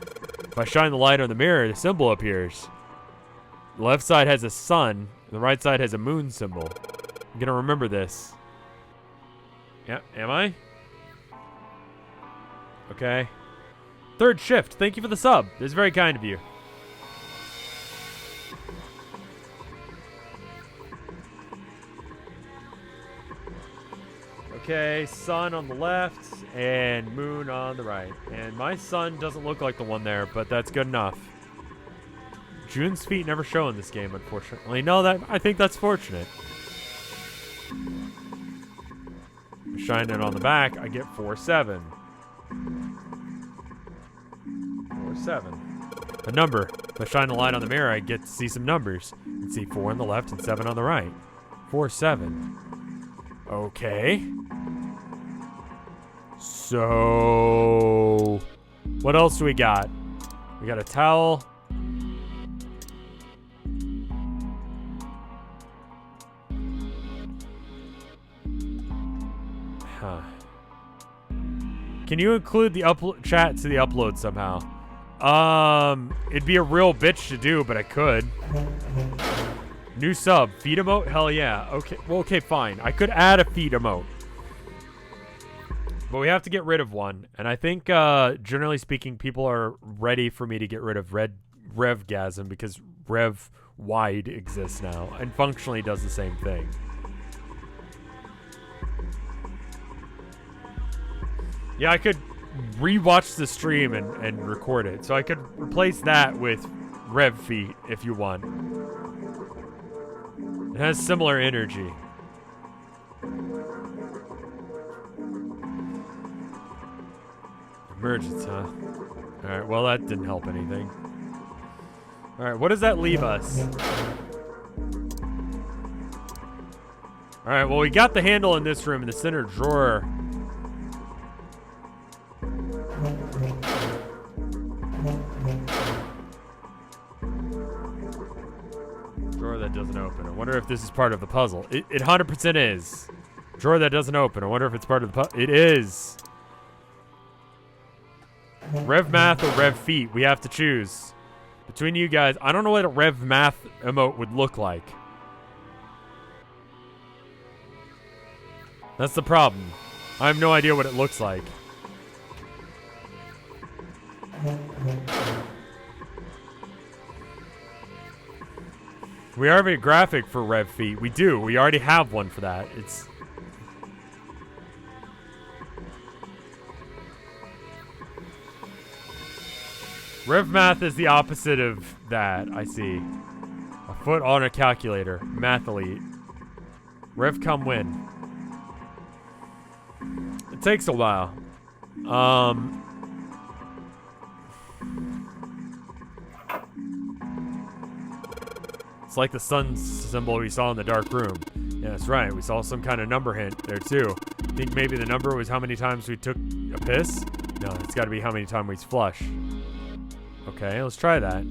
If I shine the light on the mirror, the symbol appears. The left side has a sun, the right side has a moon symbol. I'm gonna remember this. Yeah, am I? Okay. Third shift, thank you for the sub. This is very kind of you. Okay, sun on the left and moon on the right. And my sun doesn't look like the one there, but that's good enough. June's feet never show in this game, unfortunately. No, I think that's fortunate. Shine it on the back, I get 4-7. 4-7. A number. If I shine the light on the mirror, I get to see some numbers. You can see 4 on the left and 7 on the right. 4-7. Okay. So, what else do we got? We got a towel. Huh. Can you include the chat to the upload somehow? It'd be a real bitch to do, but I could. New sub, feed emote? Hell yeah. Okay, well, okay, fine. I could add a feed emote. But we have to get rid of one. And I think, generally speaking, people are ready for me to get rid of RevGasm because Rev Wide exists now and functionally does the same thing. Yeah, I could rewatch the stream and record it. So I could replace that with Rev Feet if you want. It has similar energy. Emergence, huh? Alright, well that didn't help anything. Alright, what does that leave us? Alright, well we got the handle in this room in the center drawer. Drawer that doesn't open. I wonder if this is part of the puzzle. It 100% is. Drawer that doesn't open. I wonder if it's part of the puzzle. It is. Rev Math or Rev Feet. We have to choose. Between you guys, I don't know what a Rev Math emote would look like. That's the problem. I have no idea what it looks like. We already have a graphic for Rev Feet. We do. We already have one for that. It's... Rev Math is the opposite of that, I see. A foot on a calculator. Mathlete. Rev come win. It takes a while. It's like the sun symbol we saw in the dark room. Yeah, that's right. We saw some kind of number hint there too. Think maybe the number was how many times we took a piss? No, it's got to be how many times we flush. Okay, let's try that.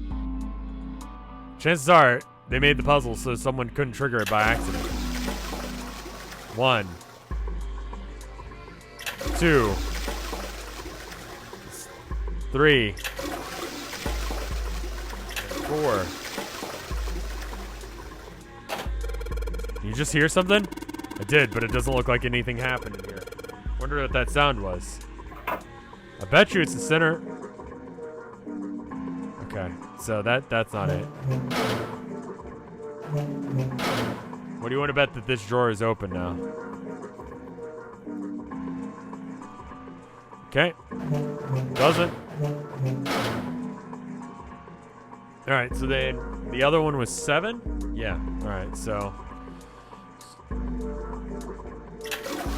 Chances are they made the puzzle so someone couldn't trigger it by accident. 1, 2, 3, 4. You just hear something? I did, but it doesn't look like anything happened in here. Wonder what that sound was. I bet you it's the center. Okay, so that's not it. What do you want to bet that this drawer is open now? Okay. Doesn't. Alright, so then the other one was 7? Yeah, alright, so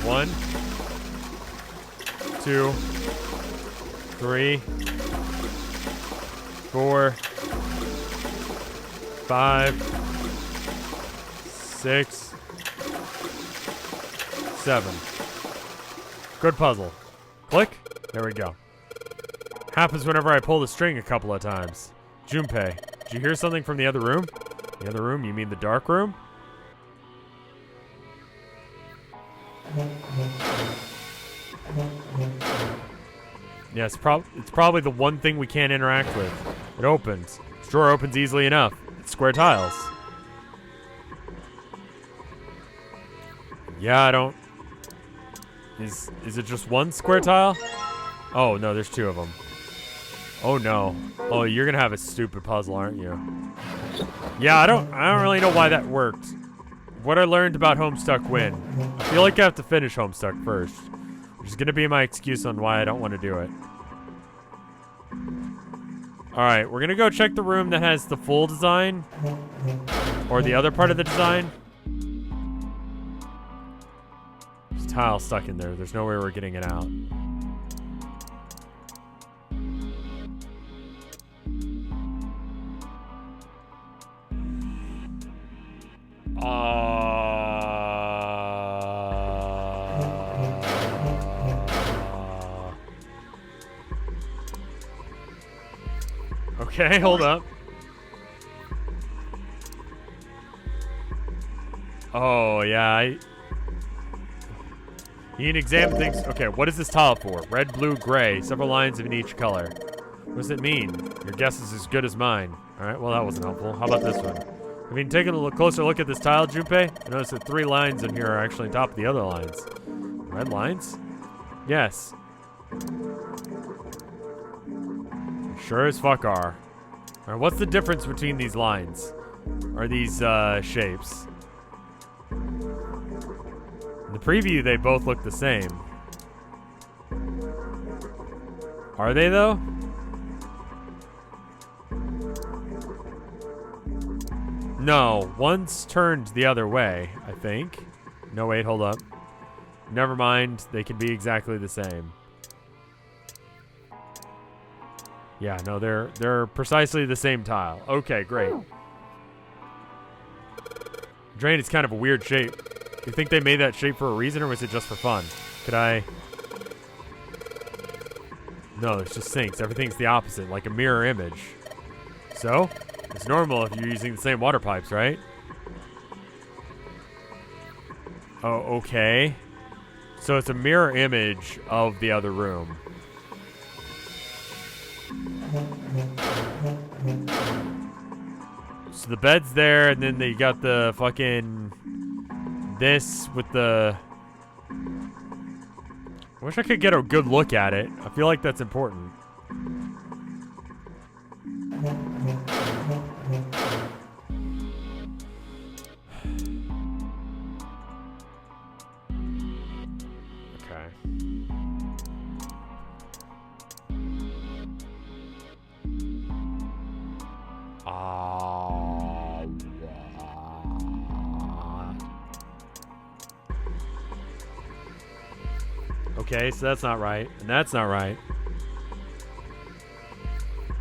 1, 2, 3, 4, 5, 6, 7. Good puzzle. Click. There we go. Happens whenever I pull the string a couple of times. Junpei, did you hear something from the other room? The other room? You mean the dark room? Yeah, it's probably the one thing we can't interact with. It opens. This drawer opens easily enough. It's square tiles. Yeah, I don't... Is it just one square tile? Oh, no, there's 2 of them. Oh, no. Oh, you're gonna have a stupid puzzle, aren't you? Yeah, I don't really know why that worked. What I learned about Homestuck win. I feel like I have to finish Homestuck first. Which is gonna be my excuse on why I don't want to do it. Alright, we're gonna go check the room that has the full design. Or the other part of the design. There's a tile stuck in there. There's no way we're getting it out. Okay, hold up. Oh, yeah, You need to examine things. Okay, what is this tile for? Red, blue, gray. Several lines in each color. What does it mean? Your guess is as good as mine. Alright, well, that wasn't helpful. How about this one? Have you taken a closer look at this tile, Junpei? I noticed that 3 lines in here are actually on top of the other lines. Red lines? Yes. Sure as fuck are. Alright, what's the difference between these lines? Or these, shapes? In the preview, they both look the same. Are they, though? No, one's turned the other way, I think. No, wait, hold up. Never mind, they can be exactly the same. Yeah, no, they're precisely the same tile. Okay, great. Drain is kind of a weird shape. You think they made that shape for a reason, or was it just for fun? Could I... No, it's just sinks. Everything's the opposite, like a mirror image. So, it's normal if you're using the same water pipes, right? Oh, okay. So it's a mirror image of the other room. So the bed's there, and then they got the fucking... This with the... I wish I could get a good look at it. I feel like that's important. Okay. Okay, so that's not right, and that's not right.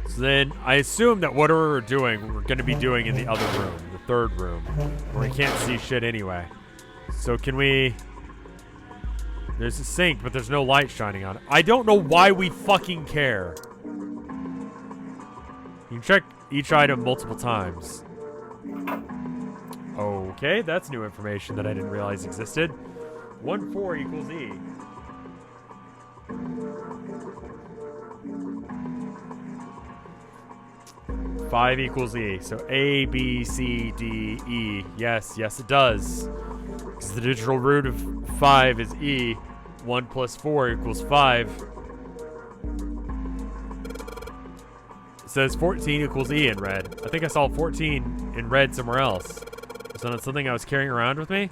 So then, I assume that whatever we're doing, we're going to be doing in the other room, the third room, where we can't see shit anyway. So can we... There's a sink, but there's no light shining on it. I don't know why we fucking care. You can check each item multiple times. Okay, that's new information that I didn't realize existed. 1, 4 equals E. Five equals E. So A, B, C, D, E. Yes, yes it does. Because the digital root of 5 is E. 1 plus 4 equals 5. It says 14 equals E in red. I think I saw 14 in red somewhere else. Is that something I was carrying around with me?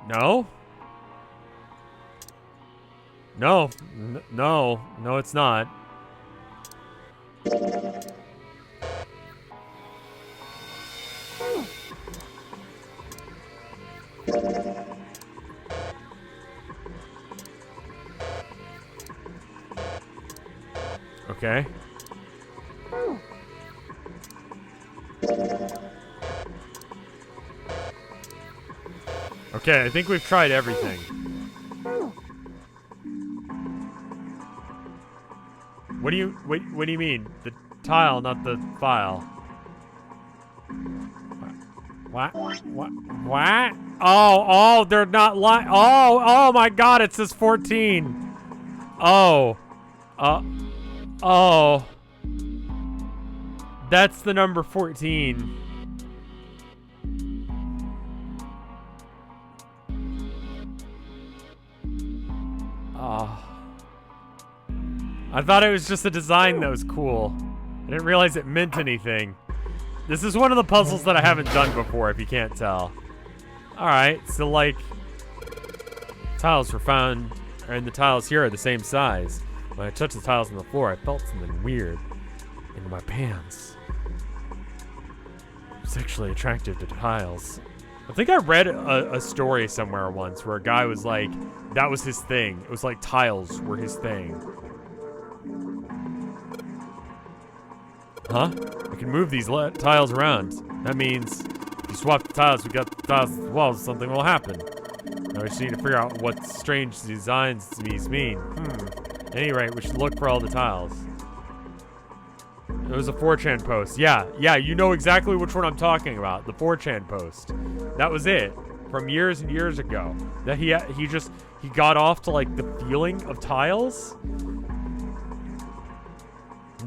No? No. No. No, it's not. Okay. Okay, I think we've tried everything. What do you mean? The tile, not the file. What? What? Oh, they're not lying. Oh my God, it says 14. Oh. That's the number 14. Oh. I thought it was just a design that was cool. I didn't realize it meant anything. This is one of the puzzles that I haven't done before, if you can't tell. Alright, so like, tiles were found, and the tiles here are the same size. When I touched the tiles on the floor, I felt something weird in my pants. Sexually attracted to tiles. I think I read a story somewhere once where a guy was like, that was his thing. It was like tiles were his thing. Huh? I can move these tiles around. That means if you swap the tiles, we got the tiles as well, something will happen. Now we just need to figure out what strange designs these mean. At any rate, we should look for all the tiles. It was a 4chan post. Yeah, you know exactly which one I'm talking about. The 4chan post. That was it. From years and years ago. That he got off to like the feeling of tiles.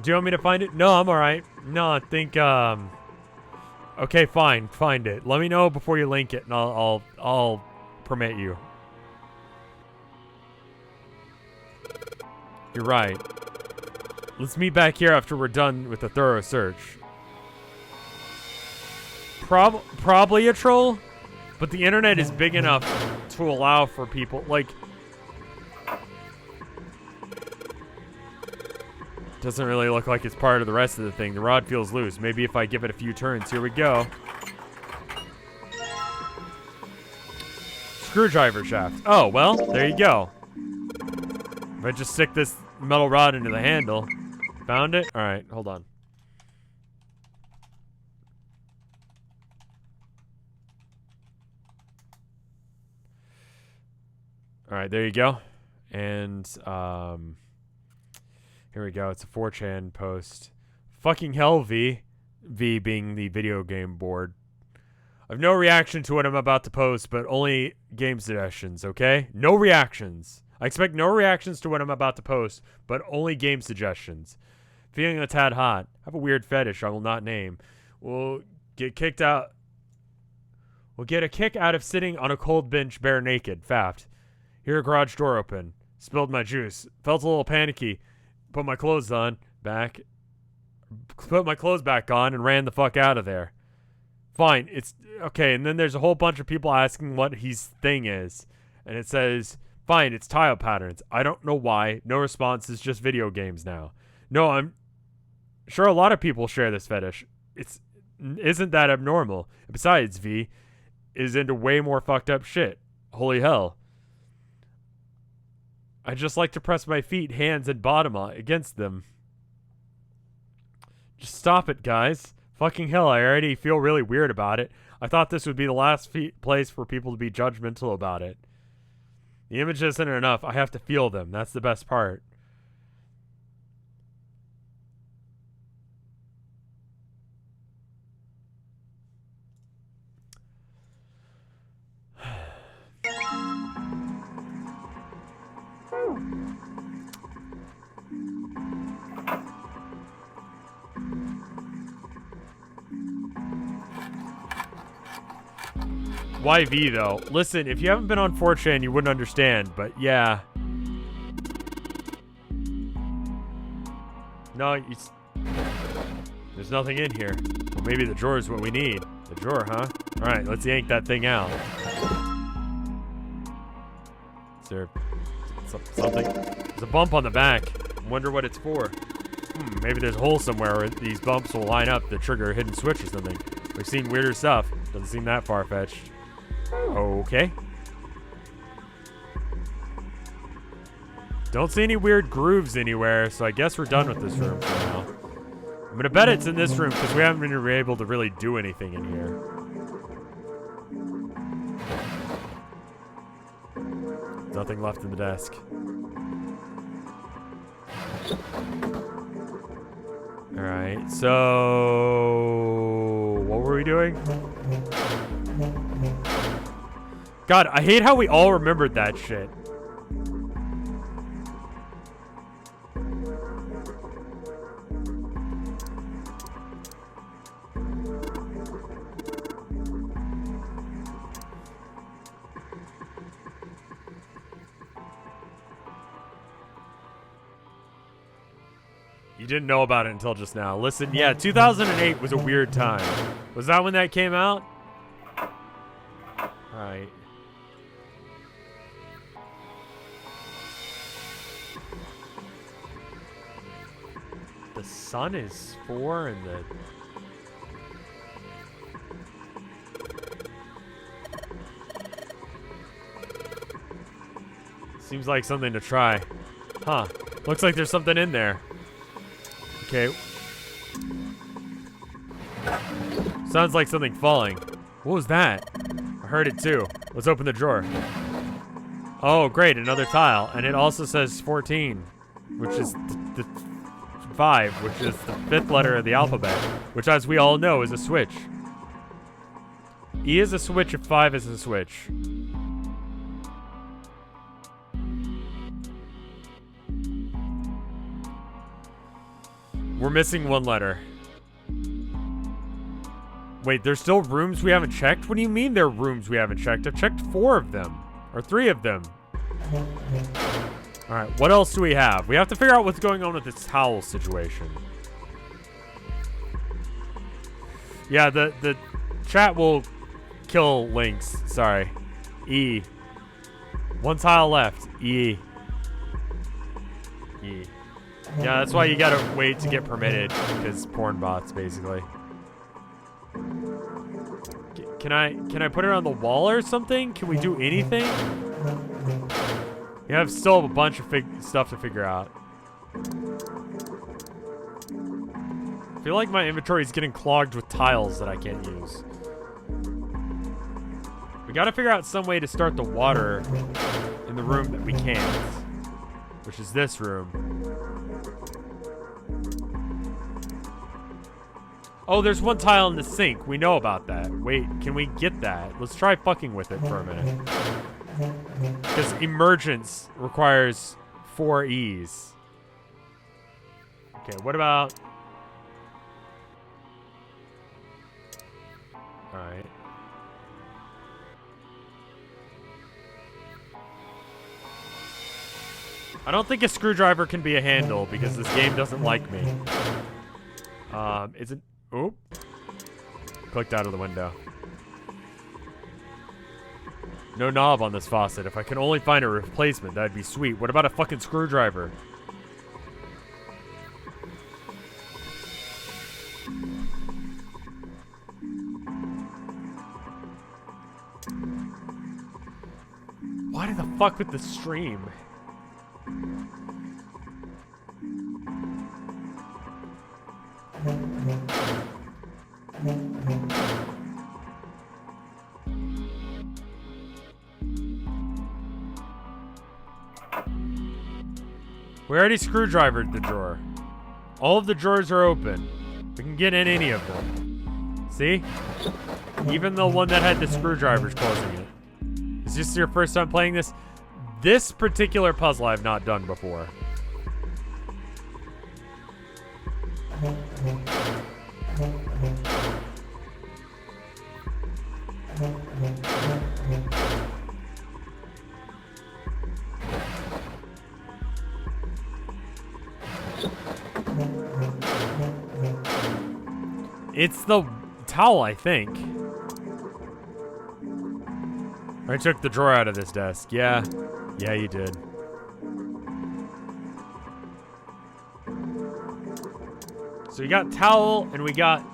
Do you want me to find it? No, I'm alright. No, I think, okay, fine. Find it. Let me know before you link it, and I'll permit you. You're right. Let's meet back here after we're done with a thorough search. Probably a troll, but the internet is big enough to allow for people, like... Doesn't really look like it's part of the rest of the thing. The rod feels loose. Maybe if I give it a few turns. Here we go. Screwdriver shaft. Oh, well, there you go. If I just stick this metal rod into the handle. Found it? Alright, hold on. Alright, there you go. And, here we go. It's a 4chan post. Fucking hell, V. V being the video game board. I've no reaction to what I'm about to post, but only game suggestions, okay? No reactions. I expect no reactions to what I'm about to post, but only game suggestions. Feeling a tad hot. Have a weird fetish I will not name. We'll get kicked out. We'll get a kick out of sitting on a cold bench bare naked. Fact. Hear a garage door open. Spilled my juice. Felt a little panicky. Put my clothes on, put my clothes back on and ran the fuck out of there. Fine, it's okay. And then there's a whole bunch of people asking what his thing is. And it says, fine, it's tile patterns. I don't know why. No response, is just video games now. No, I'm sure a lot of people share this fetish. Isn't that abnormal? Besides, V is into way more fucked up shit. Holy hell. I just like to press my feet, hands, and bottom against them. Just stop it, guys. Fucking hell, I already feel really weird about it. I thought this would be the last place for people to be judgmental about it. The image isn't enough. I have to feel them. That's the best part. Why V, though? Listen, if you haven't been on 4chan, you wouldn't understand, but yeah. No, there's nothing in here. Well, maybe the drawer is what we need. The drawer, huh? Alright, let's yank that thing out. Is there something? There's a bump on the back. Wonder what it's for. Maybe there's a hole somewhere where these bumps will line up to trigger a hidden switch or something. We've seen weirder stuff. Doesn't seem that far-fetched. Okay. Don't see any weird grooves anywhere, so I guess we're done with this room for now. I'm gonna bet it's in this room because we haven't been able to really do anything in here. Nothing left in the desk. Alright, so... what were we doing? God, I hate how we all remembered that shit. You didn't know about it until just now. Listen, yeah, 2008 was a weird time. Was that when that came out? Alright. The sun is 4 and the... Seems like something to try. Huh. Looks like there's something in there. Okay. Sounds like something falling. What was that? I heard it too. Let's open the drawer. Oh, great, another tile. And it also says 14, which is the 5, which is the 5th letter of the alphabet, which, as we all know, is a switch. E is a switch if 5 is a switch. We're missing 1 letter. Wait, there's still rooms we haven't checked? What do you mean there are rooms we haven't checked? I've checked 4 of them. Or 3 of them. Alright, what else do we have? We have to figure out what's going on with this towel situation. Yeah, the chat will kill links. Sorry. E. 1 tile left. E. E. Yeah, that's why you gotta wait to get permitted, because porn bots, basically. Can I put it on the wall or something? Can we do anything? You have still a bunch of stuff to figure out. I feel like my inventory is getting clogged with tiles that I can't use. We gotta figure out some way to start the water in the room that we can't, which is this room. Oh, there's 1 tile in the sink. We know about that. Wait, can we get that? Let's try fucking with it for a minute. Because emergence requires 4 E's. Okay, what about... Alright. I don't think a screwdriver can be a handle because this game doesn't like me. Is it... Oop. Clicked out of the window. No knob on this faucet. If I can only find a replacement, that'd be sweet. What about a fucking screwdriver? Why the fuck with the stream? We already screwdrivered the drawer. All of the drawers are open. We can get in any of them. See? Even the one that had the screwdrivers closing it. Is this your first time playing this? This particular puzzle I've not done before. It's the towel, I think. I took the drawer out of this desk. Yeah. Yeah, you did. So we got towel, and we got...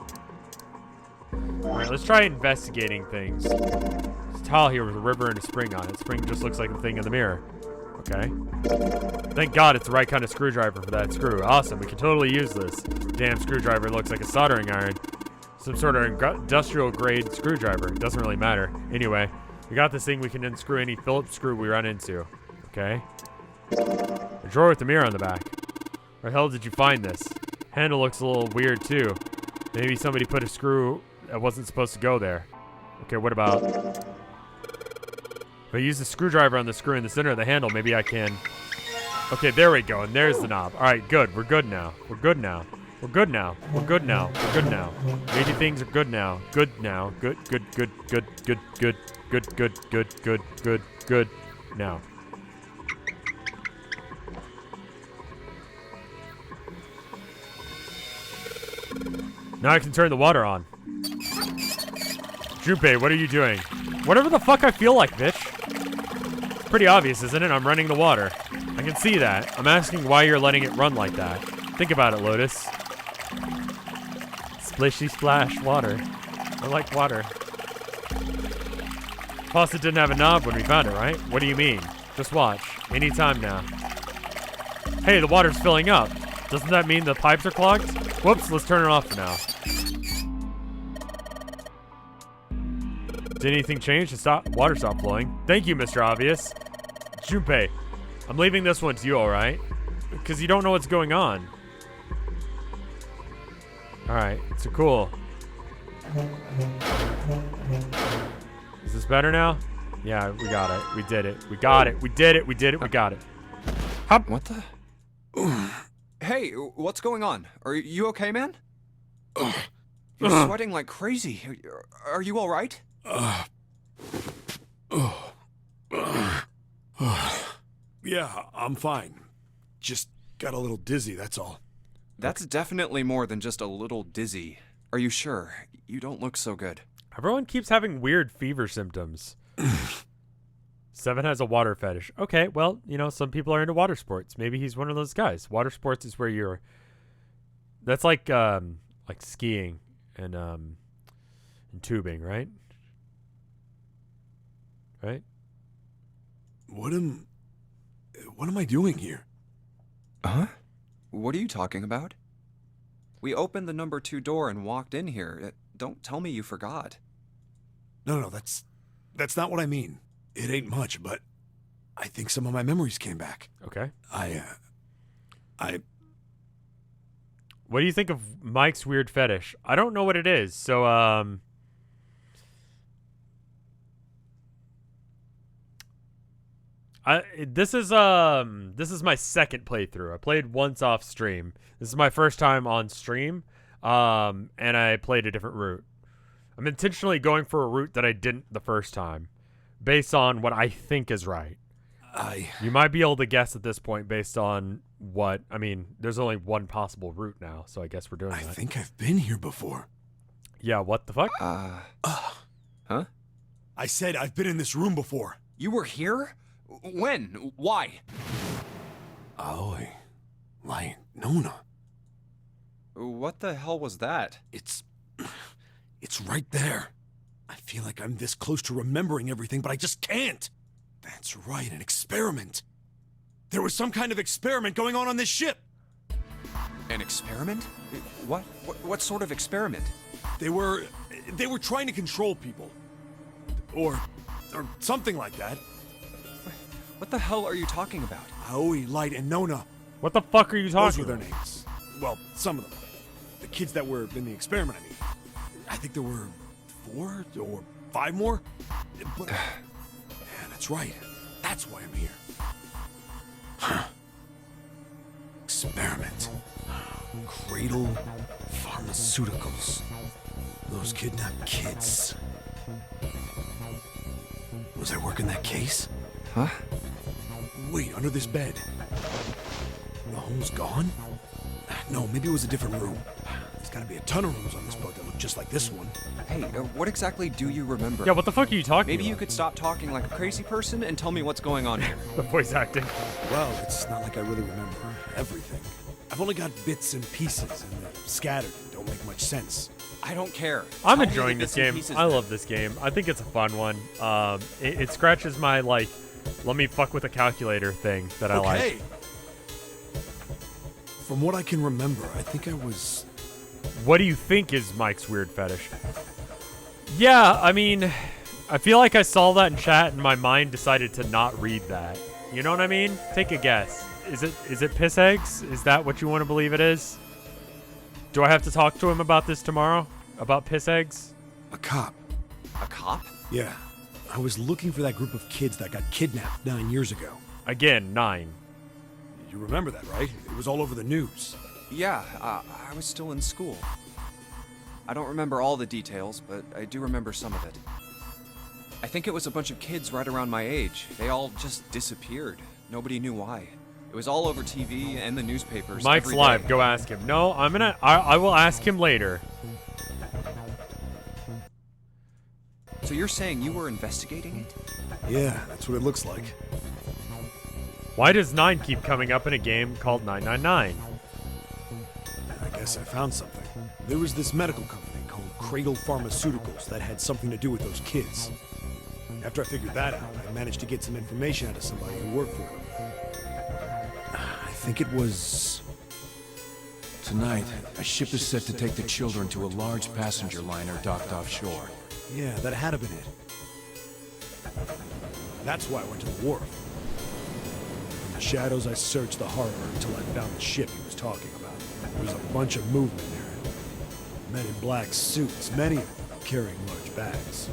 Alright, let's try investigating things. There's a towel here with a river and a spring on it. Spring just looks like the thing in the mirror. Okay. Thank God it's the right kind of screwdriver for that screw. Awesome, we can totally use this. Damn screwdriver looks like a soldering iron. Some sort of industrial grade screwdriver. It doesn't really matter. Anyway, we got this thing we can unscrew any Phillips screw we run into. Okay. A drawer with the mirror on the back. Where the hell did you find this? Handle looks a little weird too. Maybe somebody put a screw that wasn't supposed to go there. Okay, what about... If I use the screwdriver on the screw in the center of the handle, maybe I can... Okay, there we go, and there's the knob. Alright, good. We're good now. We're good now. We're good now. We're good now. We're good now. Maybe things are good now. Good now. Good, good, good, good, good, good, good, good, good, good, good, good, now. Now I can turn the water on. Junpei, what are you doing? Whatever the fuck I feel like, bitch. It's pretty obvious, isn't it? I'm running the water. I can see that. I'm asking why you're letting it run like that. Think about it, Lotus. Splishy splash water. I like water. Faucet didn't have a knob when we found it, right? What do you mean? Just watch. Anytime now. Hey, the water's filling up. Doesn't that mean the pipes are clogged? Whoops, let's turn it off for now. Did anything change to water stop flowing? Thank you, Mr. Obvious. Junpei, I'm leaving this one to you, alright? Because you don't know what's going on. Alright, so cool. Is this better now? Yeah, we got it. We did it. We got it. We did it. We did it. We got it. Hop. What the? Hey, what's going on? Are you okay, man? You're sweating like crazy. Are you all right? Yeah, I'm fine. Just got a little dizzy, that's all. That's definitely more than just a little dizzy. Are you sure? You don't look so good. Everyone keeps having weird fever symptoms. 7 has a water fetish. Okay, well, you know, some people are into water sports. Maybe he's one of those guys. Water sports is where you're... That's like skiing and tubing, right? Right? What am I doing here? Huh? What are you talking about? We opened the number 2 door and walked in here. Don't tell me you forgot. No, that's not what I mean. It ain't much, but I think some of my memories came back. Okay. What do you think of Mike's weird fetish? I don't know what it is, so this is my second playthrough. I played once off stream. This is my first time on stream, and I played a different route. I'm intentionally going for a route that I didn't the first time, based on what I think is right. You might be able to guess at this point based on what... I mean, there's only one possible route now, so I guess we're doing that. I think I've been here before. Yeah, what the fuck? Huh? I said I've been in this room before. You were here? When? Why? Aoi. Like, Nona. What the hell was that? It's right there. I feel like I'm this close to remembering everything, but I just can't. That's right, an experiment. There was some kind of experiment going on this ship. An experiment? What sort of experiment? They were trying to control people. Or something like that. What the hell are you talking about? Aoi, Light, and Nona. What the fuck are you talking Those were about? their names. Well, some of them. The kids that were in the experiment, I mean. I think there were 4 or 5 more. But, yeah, that's right. That's why I'm here. Experiment. Cradle Pharmaceuticals. Those kidnapped kids. Was I working that case? Huh? Wait, under this bed. The home's gone? No, maybe it was a different room. There's gotta be a ton of rooms on this boat that look just like this one. Hey, what exactly do you remember? Yeah, what the fuck are you talking Maybe about? you could stop talking like a crazy person and tell me what's going on here. The voice acting. Well, it's not like I really remember everything. I've only got bits and pieces, and they're scattered and don't make much sense. I don't care. I'm Tell me enjoying the this bits and game. pieces I then. love this game. I think it's a fun one. It scratches my, like, Let me fuck with a calculator thing that I like. Okay. From what I can remember, I think I was... What do you think is Mike's weird fetish? Yeah, I mean, I feel like I saw that in chat and my mind decided to not read that. You know what I mean? Take a guess. Is it piss eggs? Is that what you want to believe it is? Do I have to talk to him about this tomorrow? About piss eggs? a cop. A cop? Yeah. I was looking for that group of kids that got kidnapped 9 years ago. Again, 9. You remember that, right? It was all over the news. Yeah, I was still in school. I don't remember all the details, but I do remember some of it. I think it was a bunch of kids right around my age. They all just disappeared. Nobody knew why. It was all over TV and the newspapers. Mike's every live. day. Go ask him. No, I will ask him later. So you're saying you were investigating it? Yeah, that's what it looks like. Why does 9 keep coming up in a game called 999? I guess I found something. There was this medical company called Cradle Pharmaceuticals that had something to do with those kids. After I figured that out, I managed to get some information out of somebody who worked for them. I think it was... Tonight, a ship is set to take the children to a large passenger liner docked offshore. Yeah, that had to been it. That's why I went to the wharf. In the shadows, I searched the harbor until I found the ship he was talking about. There was a bunch of movement there. Men in black suits, many of them carrying large bags.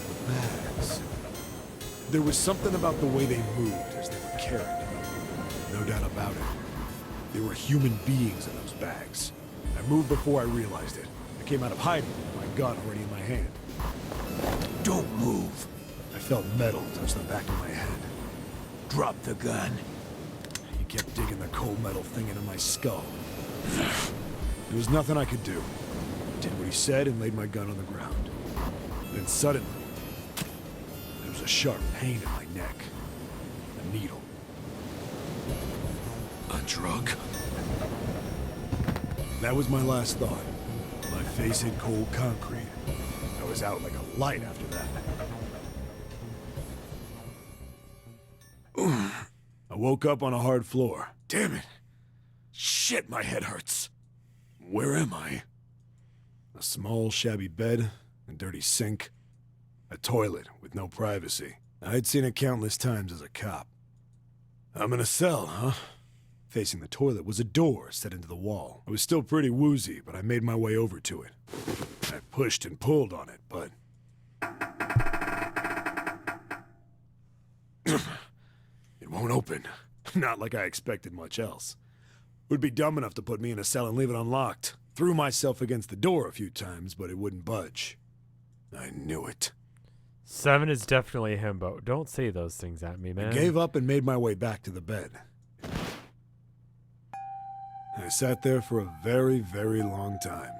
The bags. There was something about the way they moved as they were carried. No doubt about it. There were human beings in those bags. I moved before I realized it. I came out of hiding with my gun already in my hand. Don't move. I felt metal touch the back of my head. Drop the gun. He kept digging the cold metal thing into my skull. There was nothing I could do. I did what he said and laid my gun on the ground. Then suddenly, there was a sharp pain in my neck. A needle. A drug? That was my last thought. My face hit cold concrete. I was out like a light after that. I woke up on a hard floor. Damn it. Shit, my head hurts. Where am I? A small, shabby bed, a dirty sink, a toilet with no privacy. I'd seen it countless times as a cop. I'm in a cell, huh? Facing the toilet was a door set into the wall. I was still pretty woozy, but I made my way over to it. I pushed and pulled on it, but... it won't open. Not like I expected much else. Would be dumb enough to put me in a cell and leave it unlocked. Threw myself against the door a few times, but it wouldn't budge. I knew it. 7 is definitely a himbo. Don't say those things at me, man. I gave up and made my way back to the bed. I sat there for a very, very long time.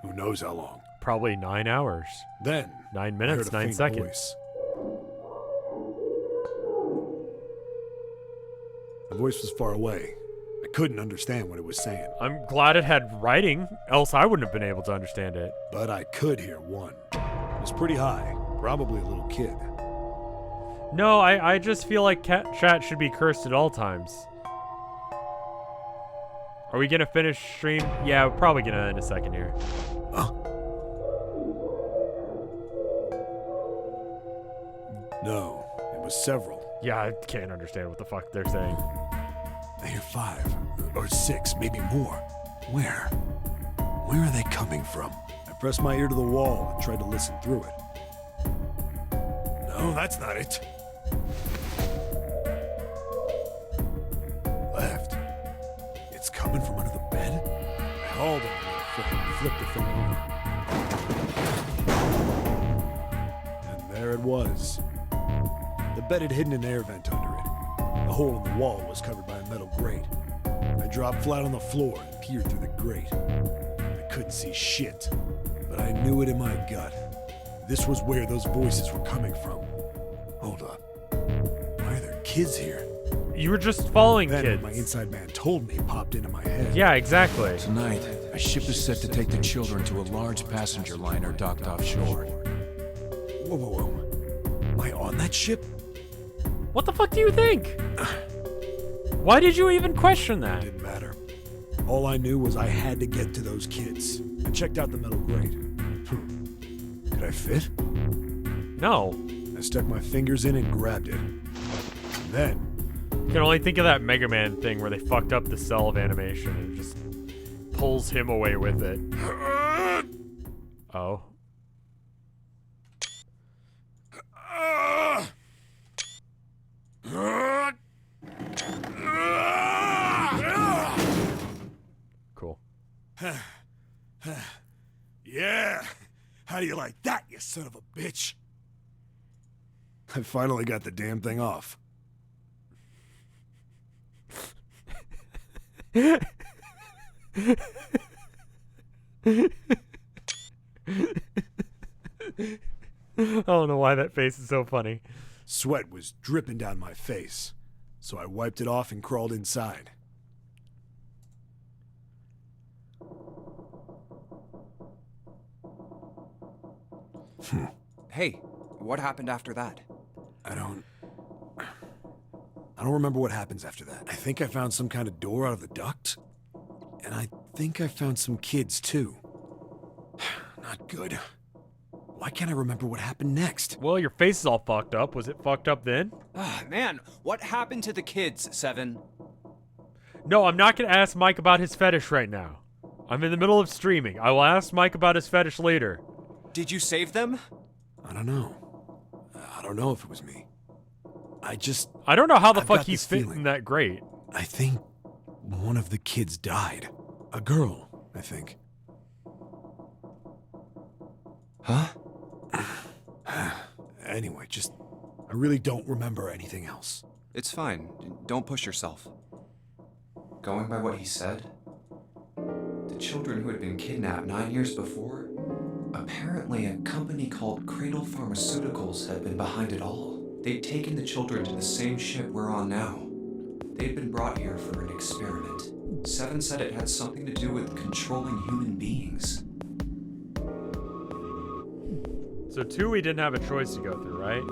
Who knows how long. Probably 9 hours. Then, 9 I minutes, heard a 9 faint seconds. voice. The voice was far away. I couldn't understand what it was saying. I'm glad it had writing, else I wouldn't have been able to understand it. But I could hear one. It was pretty high. Probably a little kid. No, I just feel like chat should be cursed at all times. Are we gonna finish stream? Yeah, we're probably gonna in a second here. No, it was several. Yeah, I can't understand what the fuck they're saying. I hear 5 or 6, maybe more. Where? Where are they coming from? I pressed my ear to the wall and tried to listen through it. No, that's not it. Left. It's coming from under the bed? I hauled on the little thing and flipped the thing over. And there it was. The bed had hidden an air vent under it. The hole in the wall was covered by a metal grate. I dropped flat on the floor and peered through the grate. I couldn't see shit, but I knew it in my gut. This was where those voices were coming from. Hold up. Why are there kids here? You were just following Then kids. what my inside man told me popped into my head. Yeah, exactly. Tonight, a ship is set to take the children to a large passenger liner docked offshore. Whoa, whoa, whoa. Am I on that ship? What the fuck do you think? Why did you even question that? Didn't matter. All I knew was I had to get to those kids. I checked out the metal grate. Did I fit? No. I stuck my fingers in and grabbed it. Then, You can only think of that Mega Man thing where they fucked up the cell of animation and just pulls him away with it. Oh. Cool. yeah. How do you like that, you son of a bitch? I finally got the damn thing off. I don't know why that face is so funny. Sweat was dripping down my face, so I wiped it off and crawled inside. Hey, what happened after that? I don't remember what happens after that. I think I found some kind of door out of the duct, and I think I found some kids too. Not good. Why can't I remember what happened next? Well, your face is all fucked up. Was it fucked up then? Man, what happened to the kids, Seven? No, I'm not going to ask Mike about his fetish right now. I'm in the middle of streaming. I will ask Mike about his fetish later. Did you save them? I don't know. I don't know if it was me. I don't know how the I've fuck got he's this fitting feeling. that great. I think one of the kids died. A girl, I think. Huh? Anyway, I really don't remember anything else. It's fine. Don't push yourself. Going by what he said, the children who had been kidnapped 9 years before, apparently a company called Cradle Pharmaceuticals had been behind it all. They'd taken the children to the same ship we're on now. They'd been brought here for an experiment. Seven said it had something to do with controlling human beings. So 2, we didn't have a choice to go through, right?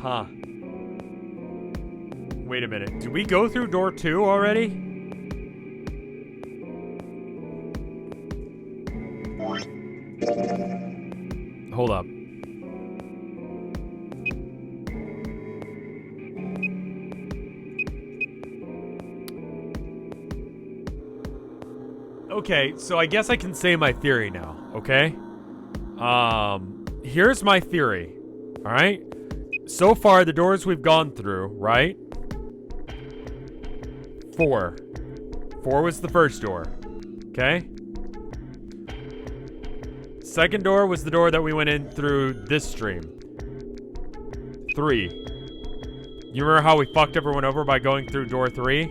Huh. Wait a minute. Did we go through door 2 already? Hold up. Okay, so I guess I can say my theory now, okay? Here's my theory, alright? So far, the doors we've gone through, right? 4. 4 was the first door, okay? Second door was the door that we went in through this stream. 3. You remember how we fucked everyone over by going through door 3?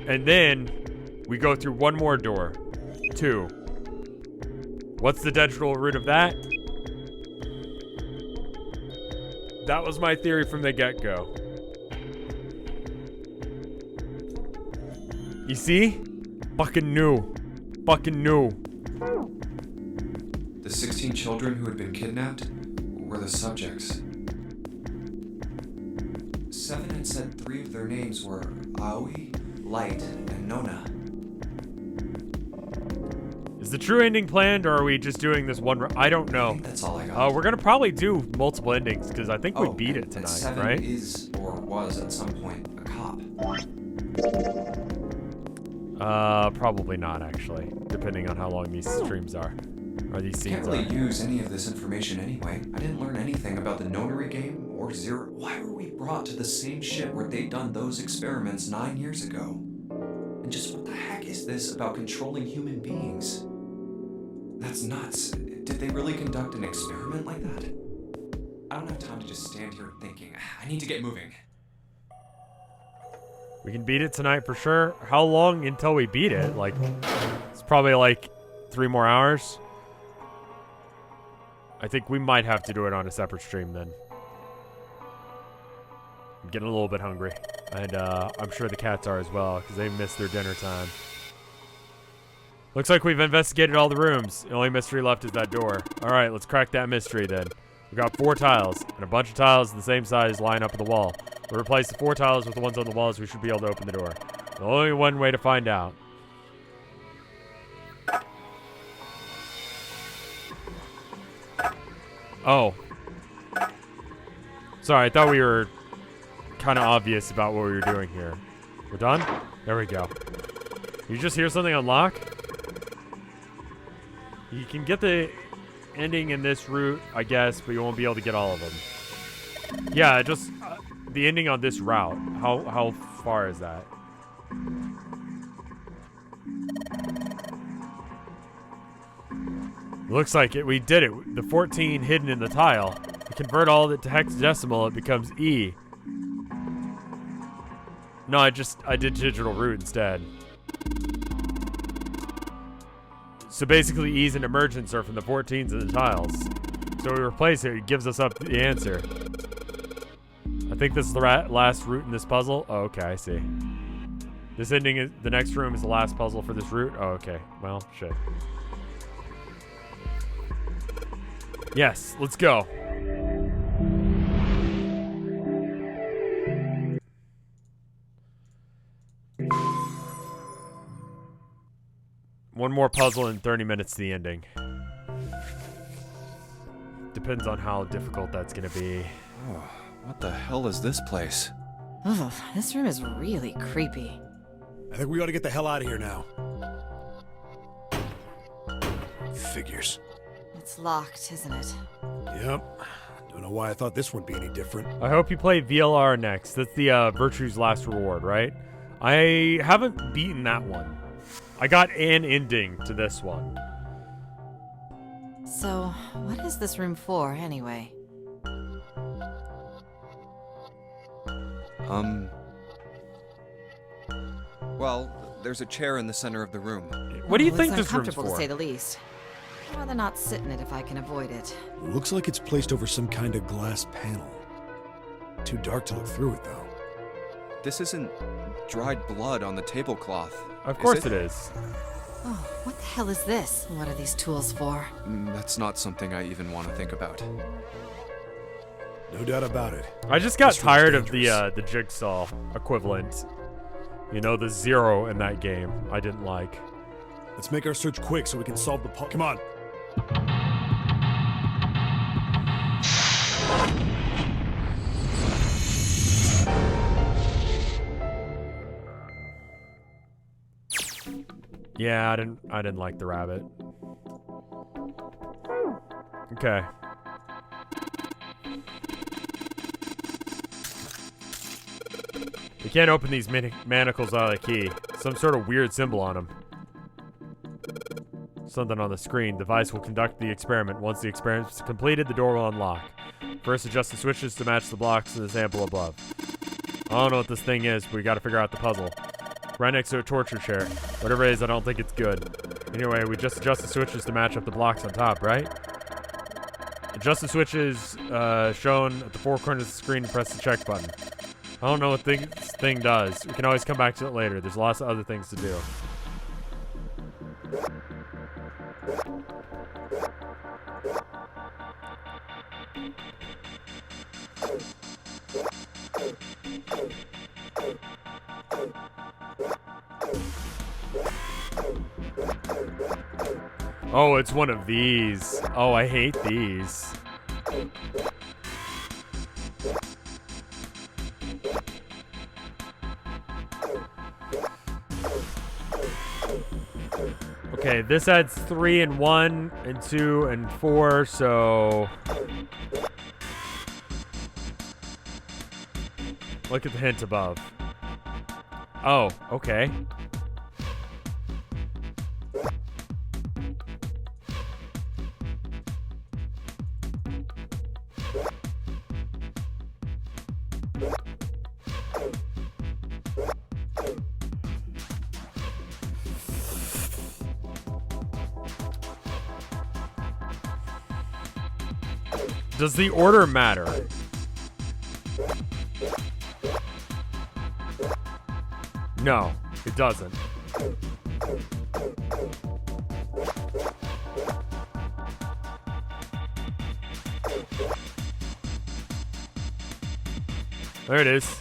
And then we go through one more door. 2. What's the digital root of that? That was my theory from the get-go. You see? Fucking knew. Fucking knew. The 16 children who had been kidnapped were the subjects. Seven had said 3 of their names were Aoi, Light, and Nona. Is the true ending planned, or are we just doing this one? I don't I know. think that's all I got. We're gonna probably do multiple endings because I think we beat it and tonight, Seven right? is, or was at some point, a cop. Probably not actually, depending on how long these streams are, or these Can't scenes really are. use any of this information anyway. I didn't learn anything about the Nonary game or Zero. Why were we brought to the same ship where they'd done those experiments 9 years ago? And just what the heck is this about controlling human beings? That's nuts. Did they really conduct an experiment like that? I don't have time to just stand here thinking. I need to get moving. We can beat it tonight for sure. How long until we beat it? Like, it's probably like 3 more hours. I think we might have to do it on a separate stream then. I'm getting a little bit hungry. And I'm sure the cats are as well, because they missed their dinner time. Looks like we've investigated all the rooms. The only mystery left is that door. All right, let's crack that mystery then. We got 4 tiles, and a bunch of tiles the same size line up on the wall. We'll replace the 4 tiles with the ones on the walls. We should be able to open the door. There's only one way to find out. Oh. Sorry, I thought we were kind of obvious about what we were doing here. We're done? There we go. You just hear something unlock? You can get the ending in this route, I guess, but you won't be able to get all of them. Yeah, just the ending on this route. How far is that? Looks like it. We did it. The 14 hidden in the tile. We convert all of it to hexadecimal. It becomes E. No, I did digital root instead. So basically, E's and emergence are from the 14s and the tiles. So we replace it. It gives us up the answer. I think this is the last route in this puzzle. Oh, okay, I see. This ending is the next room is the last puzzle for this route. Oh, okay. Well, shit. Yes, let's go. One more puzzle in 30 minutes to the ending. Depends on how difficult that's gonna be. Oh, what the hell is this place? Ugh, this room is really creepy. I think we ought to get the hell out of here now. Figures. It's locked, isn't it? Yep. Don't know why I thought this would be any different. I hope you play VLR next. That's the Virtue's Last Reward, right? I haven't beaten that one. I got an ending to this one. So, what is this room for, anyway? Well, there's a chair in the center of the room. What do you Well, think it's this room's uncomfortable, to for? say the least. I'd rather not sit in it if I can avoid it. Looks like it's placed over some kind of glass panel. Too dark to look through it, though. This isn't dried blood on the tablecloth. Of course it is. Oh, what the hell is this? What are these tools for? That's not something I even want to think about. No doubt about it. I just got This room's tired of dangerous. the jigsaw equivalent. You know, the 0 in that game. I didn't like. Let's make our search quick so we can solve the puzzle. Come on. Yeah, I didn't like the rabbit. Okay. We can't open these manacles out of the key. Some sort of weird symbol on them. Something on the screen. The device will conduct the experiment. Once the experiment is completed, the door will unlock. First, adjust the switches to match the blocks in the sample above. I don't know what this thing is, but we gotta figure out the puzzle. Right next to a torture chair. Whatever it is, I don't think it's good. Anyway, we just adjust the switches to match up the blocks on top, right? Adjust the switches shown at the 4 corners of the screen and press the check button. I don't know what this thing does. We can always come back to it later. There's lots of other things to do. Oh, it's one of these. Oh, I hate these. Okay, this adds 3 and 1 and 2 and 4, so... Look at the hint above. Oh, okay. Does the order matter? No, it doesn't. There it is.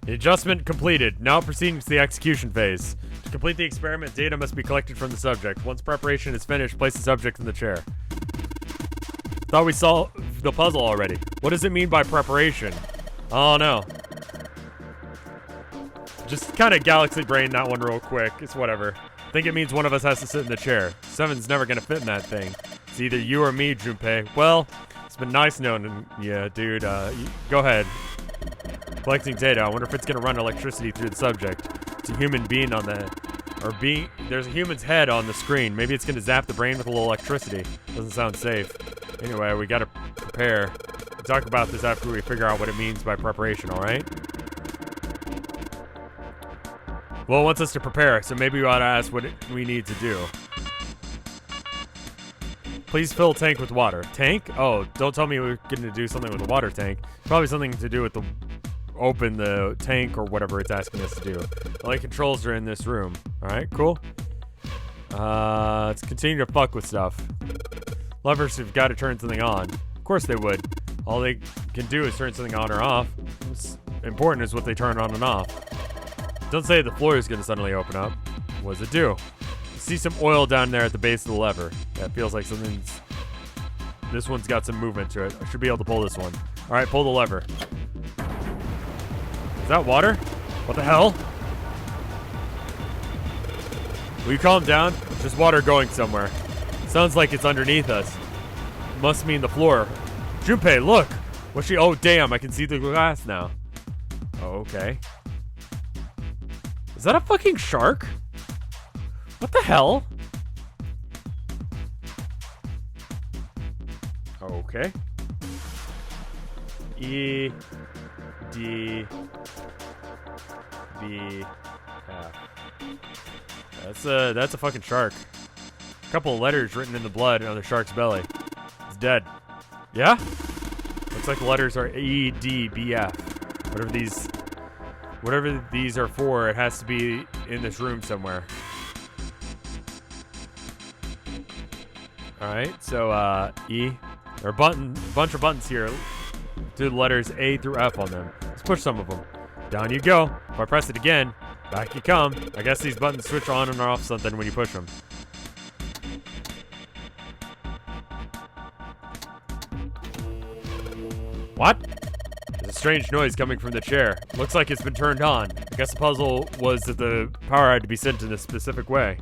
The adjustment completed. Now proceeding to the execution phase. To complete the experiment, data must be collected from the subject. Once preparation is finished, place the subject in the chair. Thought we solved the puzzle already. What does it mean by preparation? Oh no. Just kind of galaxy brain that one real quick. It's whatever. I think it means one of us has to sit in the chair. 7's never gonna fit in that thing. It's either you or me, Junpei. Well, it's been nice knowing you, dude. Go ahead. Collecting data. I wonder if it's gonna run electricity through the subject. It's a human being on the... There's a human's head on the screen. Maybe it's gonna zap the brain with a little electricity. Doesn't sound safe. Anyway, we gotta prepare. We'll talk about this after we figure out what it means by preparation, alright? Well, it wants us to prepare, so maybe we ought to ask what we need to do. Please fill tank with water. Tank? Oh, don't tell me we're going to do something with the water tank. Probably something to do with the... Open the tank or whatever it's asking us to do. The light controls are in this room. Alright, cool. Let's continue to fuck with stuff. Levers have got to turn something on. Of course they would. All they can do is turn something on or off. What's important is what they turn on and off. Don't say the floor is going to suddenly open up. What does it do? I see some oil down there at the base of the lever. That feels like something's... This one's got some movement to it. I should be able to pull this one. Alright, pull the lever. Is that water? What the hell? Will you calm down? It's just water going somewhere. Sounds like it's underneath us. Must mean the floor. Junpei, look! What's she... Oh, damn, I can see the glass now. Oh, okay. Is that a fucking shark? What the hell? Okay. E D B F. That's a fucking shark. A couple of letters written in the blood on the shark's belly. It's dead. Yeah? Looks like the letters are E D B F. Whatever these are for, it has to be in this room somewhere. Alright, so E. There are bunch of buttons here. Do the letters A through F on them. Let's push some of them. Down you go. If I press it again, back you come. I guess these buttons switch on and off something when you push them. What? There's a strange noise coming from the chair. Looks like it's been turned on. I guess the puzzle was that the power had to be sent in a specific way.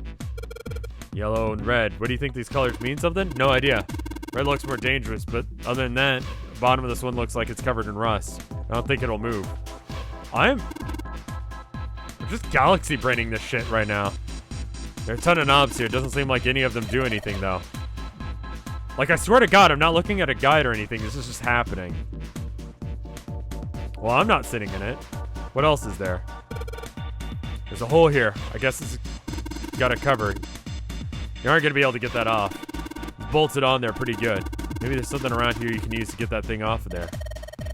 Yellow and red. What do you think these colors mean? Something? No idea. Red looks more dangerous, but other than that, the bottom of this one looks like it's covered in rust. I don't think it'll move. I'm just galaxy braining this shit right now. There are a ton of knobs here. It doesn't seem like any of them do anything, though. Like, I swear to God, I'm not looking at a guide or anything. This is just happening. Well, I'm not sitting in it. What else is there? There's a hole here. I guess it's got it covered. You aren't going to be able to get that off. It's bolted on there pretty good. Maybe there's something around here you can use to get that thing off of there.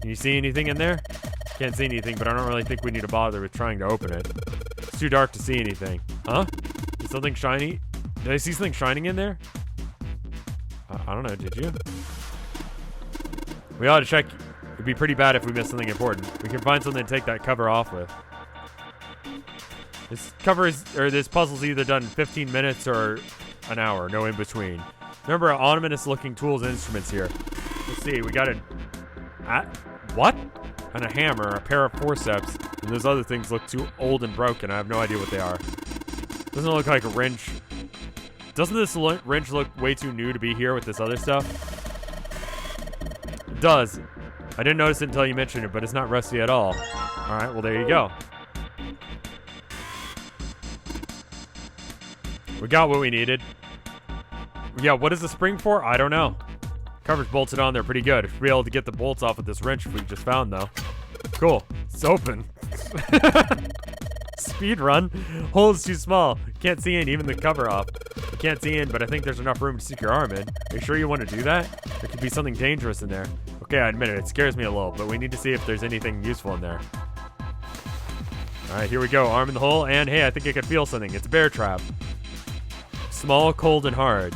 Can you see anything in there? Can't see anything, but I don't really think we need to bother with trying to open it. It's too dark to see anything. Huh? Is something shiny? Did I see something shining in there? I don't know, did you? We ought to check. It'd be pretty bad if we missed something important. We can find something to take that cover off with. This puzzle's either done in 15 minutes or an hour, no in between. Remember, ominous looking tools and instruments here. Let's see, we got what? And a hammer, a pair of forceps, and those other things look too old and broken. I have no idea what they are. Doesn't it look like a wrench? Doesn't this wrench look way too new to be here with this other stuff? It does. I didn't notice it until you mentioned it, but it's not rusty at all. Alright, well there you go. We got what we needed. Yeah, what is the spring for? I don't know. Cover's bolted on there pretty good. Should be able to get the bolts off with this wrench we just found, though. Cool. It's open. Speed run. Hole is too small. Can't see in, even the cover off. You can't see in, but I think there's enough room to stick your arm in. Are you sure you want to do that? There could be something dangerous in there. Okay, I admit it. It scares me a little, but we need to see if there's anything useful in there. Alright, here we go. Arm in the hole, and hey, I think I can feel something. It's a bear trap. Small, cold, and hard.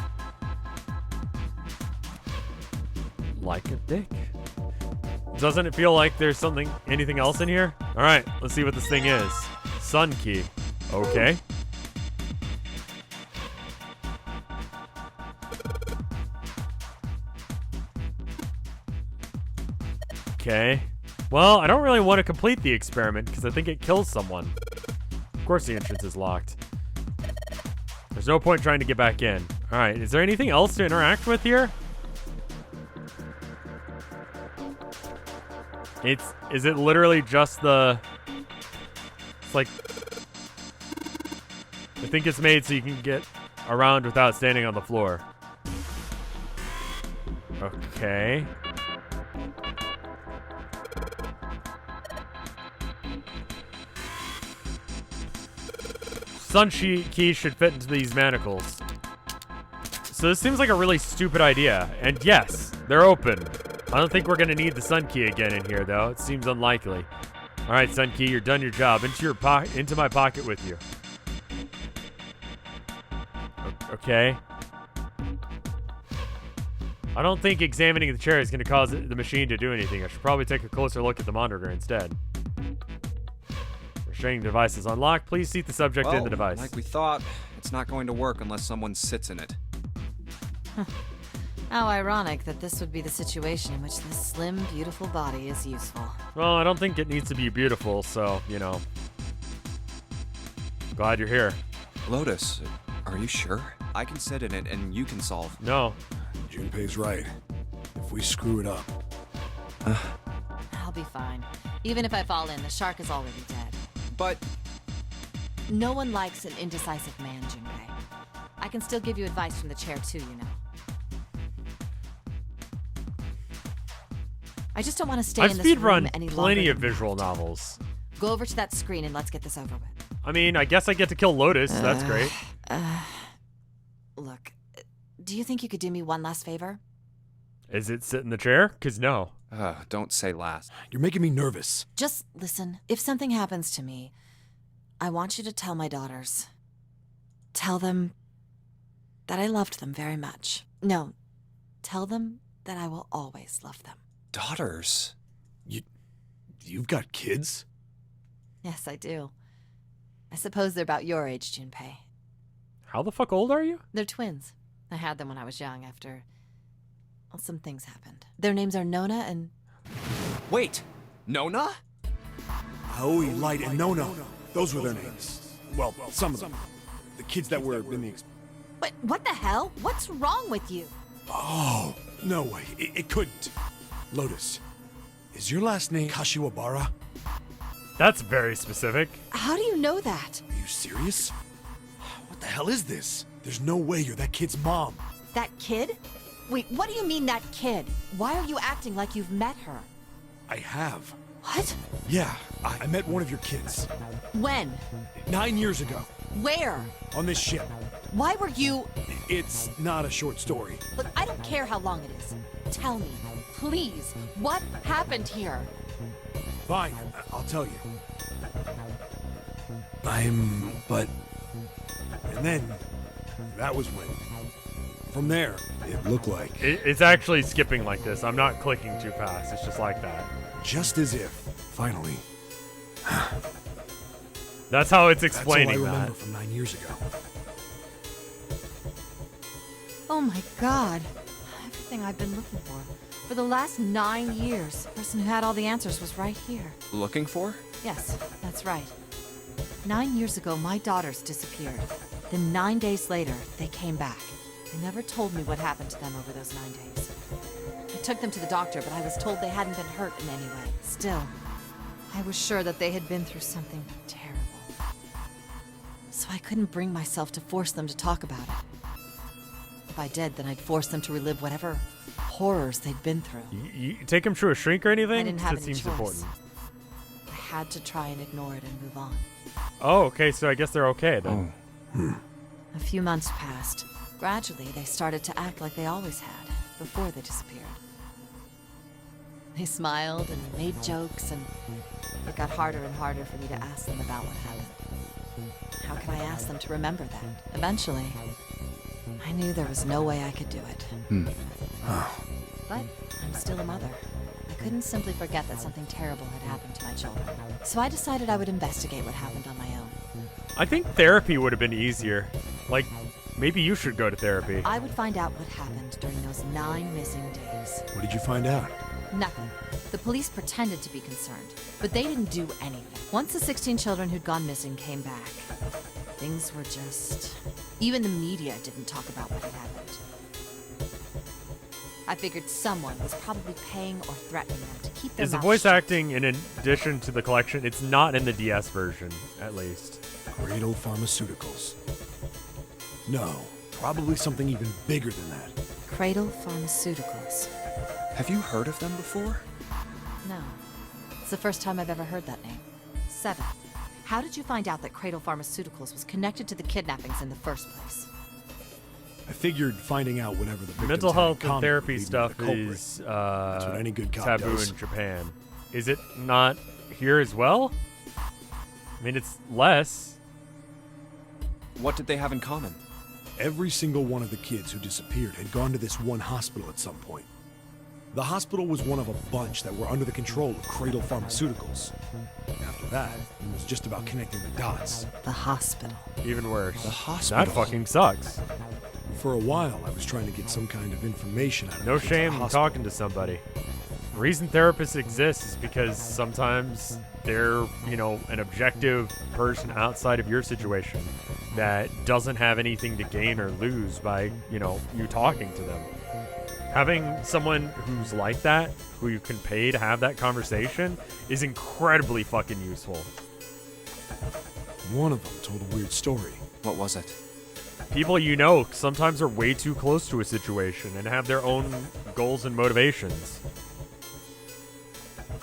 Like a dick. Doesn't it feel like there's anything else in here? Alright, let's see what this thing is. Sun key. Okay. Okay. Well, I don't really want to complete the experiment because I think it kills someone. Of course the entrance is locked. There's no point trying to get back in. Alright, is there anything else to interact with here? Is it literally just the... It's like... I think it's made so you can get around without standing on the floor. Okay. Sun key should fit into these manacles. So this seems like a really stupid idea. And yes, they're open. I don't think we're gonna need the sun key again in here, though. It seems unlikely. All right, sun key, you're done your job. Into my pocket with you. Okay. I don't think examining the chair is gonna cause the machine to do anything. I should probably take a closer look at the monitor instead. Restraining device is unlocked. Please seat the subject in the device. Like we thought, it's not going to work unless someone sits in it. How ironic that this would be the situation in which this slim, beautiful body is useful. Well, I don't think it needs to be beautiful, so, you know. Glad you're here. Lotus, are you sure? I can sit in it and you can solve. No. Junpei's right. If we screw it up... I'll be fine. Even if I fall in, the shark is already dead. But... No one likes an indecisive man, Junpei. I can still give you advice from the chair too, you know. I just don't want to stay in this room any longer. I've speedrun plenty of visual novels. Go over to that screen and let's get this over with. I mean, I guess I get to kill Lotus. That's great. Look, do you think you could do me one last favor? Is it sit in the chair? 'Cause no. Don't say last. You're making me nervous. Just listen. If something happens to me, I want you to tell my daughters. Tell them that I loved them very much. No, tell them that I will always love them. Daughters? You've got kids? Yes, I do. I suppose they're about your age, Junpei. How the fuck old are you? They're twins. I had them when I was young after... Well, some things happened. Their names are Nona and... Wait! Nona? Aoi, Light, and Nona. Those were their names. Well, some of them. The kids that were in the... But what the hell? What's wrong with you? Oh, no way. It couldn't. Lotus, is your last name Kashiwabara? That's very specific. How do you know that? Are you serious? What the hell is this? There's no way you're that kid's mom. That kid? Wait, what do you mean that kid? Why are you acting like you've met her? I have. What? Yeah, I met one of your kids. When? 9 years ago. Where? On this ship. Why were you... It's not a short story. Look, I don't care how long it is. Tell me, please, what happened here? Fine, I'll tell you. But... And then, that was when... From there, it looked like... It's actually skipping like this. I'm not clicking too fast. It's just like that. Just as if, finally... That's how it's explaining That's all I remember that. from 9 years ago. Oh my god. Everything I've been looking for. For the last 9 years, the person who had all the answers was right here. Looking for? Yes, that's right. 9 years ago, my daughters disappeared. Then 9 days later, they came back. They never told me what happened to them over those 9 days. I took them to the doctor, but I was told they hadn't been hurt in any way. Still, I was sure that they had been through something terrible. So I couldn't bring myself to force them to talk about it. If I did, then I'd force them to relive whatever horrors they'd been through. You take them to a shrink or anything? I didn't have That any seems choice. important. I had to try and ignore it and move on. Oh, okay, so I guess they're okay then. A few months passed. Gradually, they started to act like they always had, before they disappeared. They smiled and made jokes, and it got harder and harder for me to ask them about what happened. How can I ask them to remember that? Eventually, I knew there was no way I could do it. But I'm still a mother. I couldn't simply forget that something terrible had happened to my children. So I decided I would investigate what happened on my own. I think therapy would have been easier. Like, maybe you should go to therapy. I would find out what happened during those 9 missing days. What did you find out? Nothing. The police pretended to be concerned, but they didn't do anything. Once the 16 children who'd gone missing came back, things were just... Even the media didn't talk about what had happened. I figured someone was probably paying or threatening them to keep their Is the mouths voice shut. acting in addition to the collection? It's not in the DS version, at least. Cradle Pharmaceuticals. No, probably something even bigger than that. Cradle Pharmaceuticals. Have you heard of them before? No. It's the first time I've ever heard that name. 7. How did you find out that Cradle Pharmaceuticals was connected to the kidnappings in the first place? I figured finding out whatever the victims Mental had in health and common therapy would lead me to stuff the culprit. is That's what any good cop taboo does. in Japan. Is it not here as well? I mean, it's less. What did they have in common? Every single one of the kids who disappeared had gone to this one hospital at some point. The hospital was one of a bunch that were under the control of Cradle Pharmaceuticals. After that, it was just about connecting the dots. The hospital. Even worse. The hospital? That fucking sucks. For a while, I was trying to get some kind of information out of No the kids at shame the in hospital. talking to somebody. The reason therapists exist is because sometimes they're, an objective person outside of your situation that doesn't have anything to gain or lose by, you talking to them. Having someone who's like that, who you can pay to have that conversation, is incredibly fucking useful. One of them told a weird story. What was it? People sometimes are way too close to a situation and have their own goals and motivations.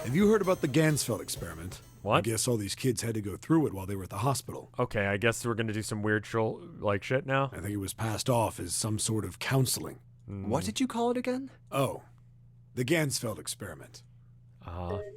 Have you heard about the Gansfeld experiment? What? I guess all these kids had to go through it while they were at the hospital. Okay, I guess we're gonna do some weird shit now. I think it was passed off as some sort of counseling. What did you call it again? Oh, the Gansfeld experiment.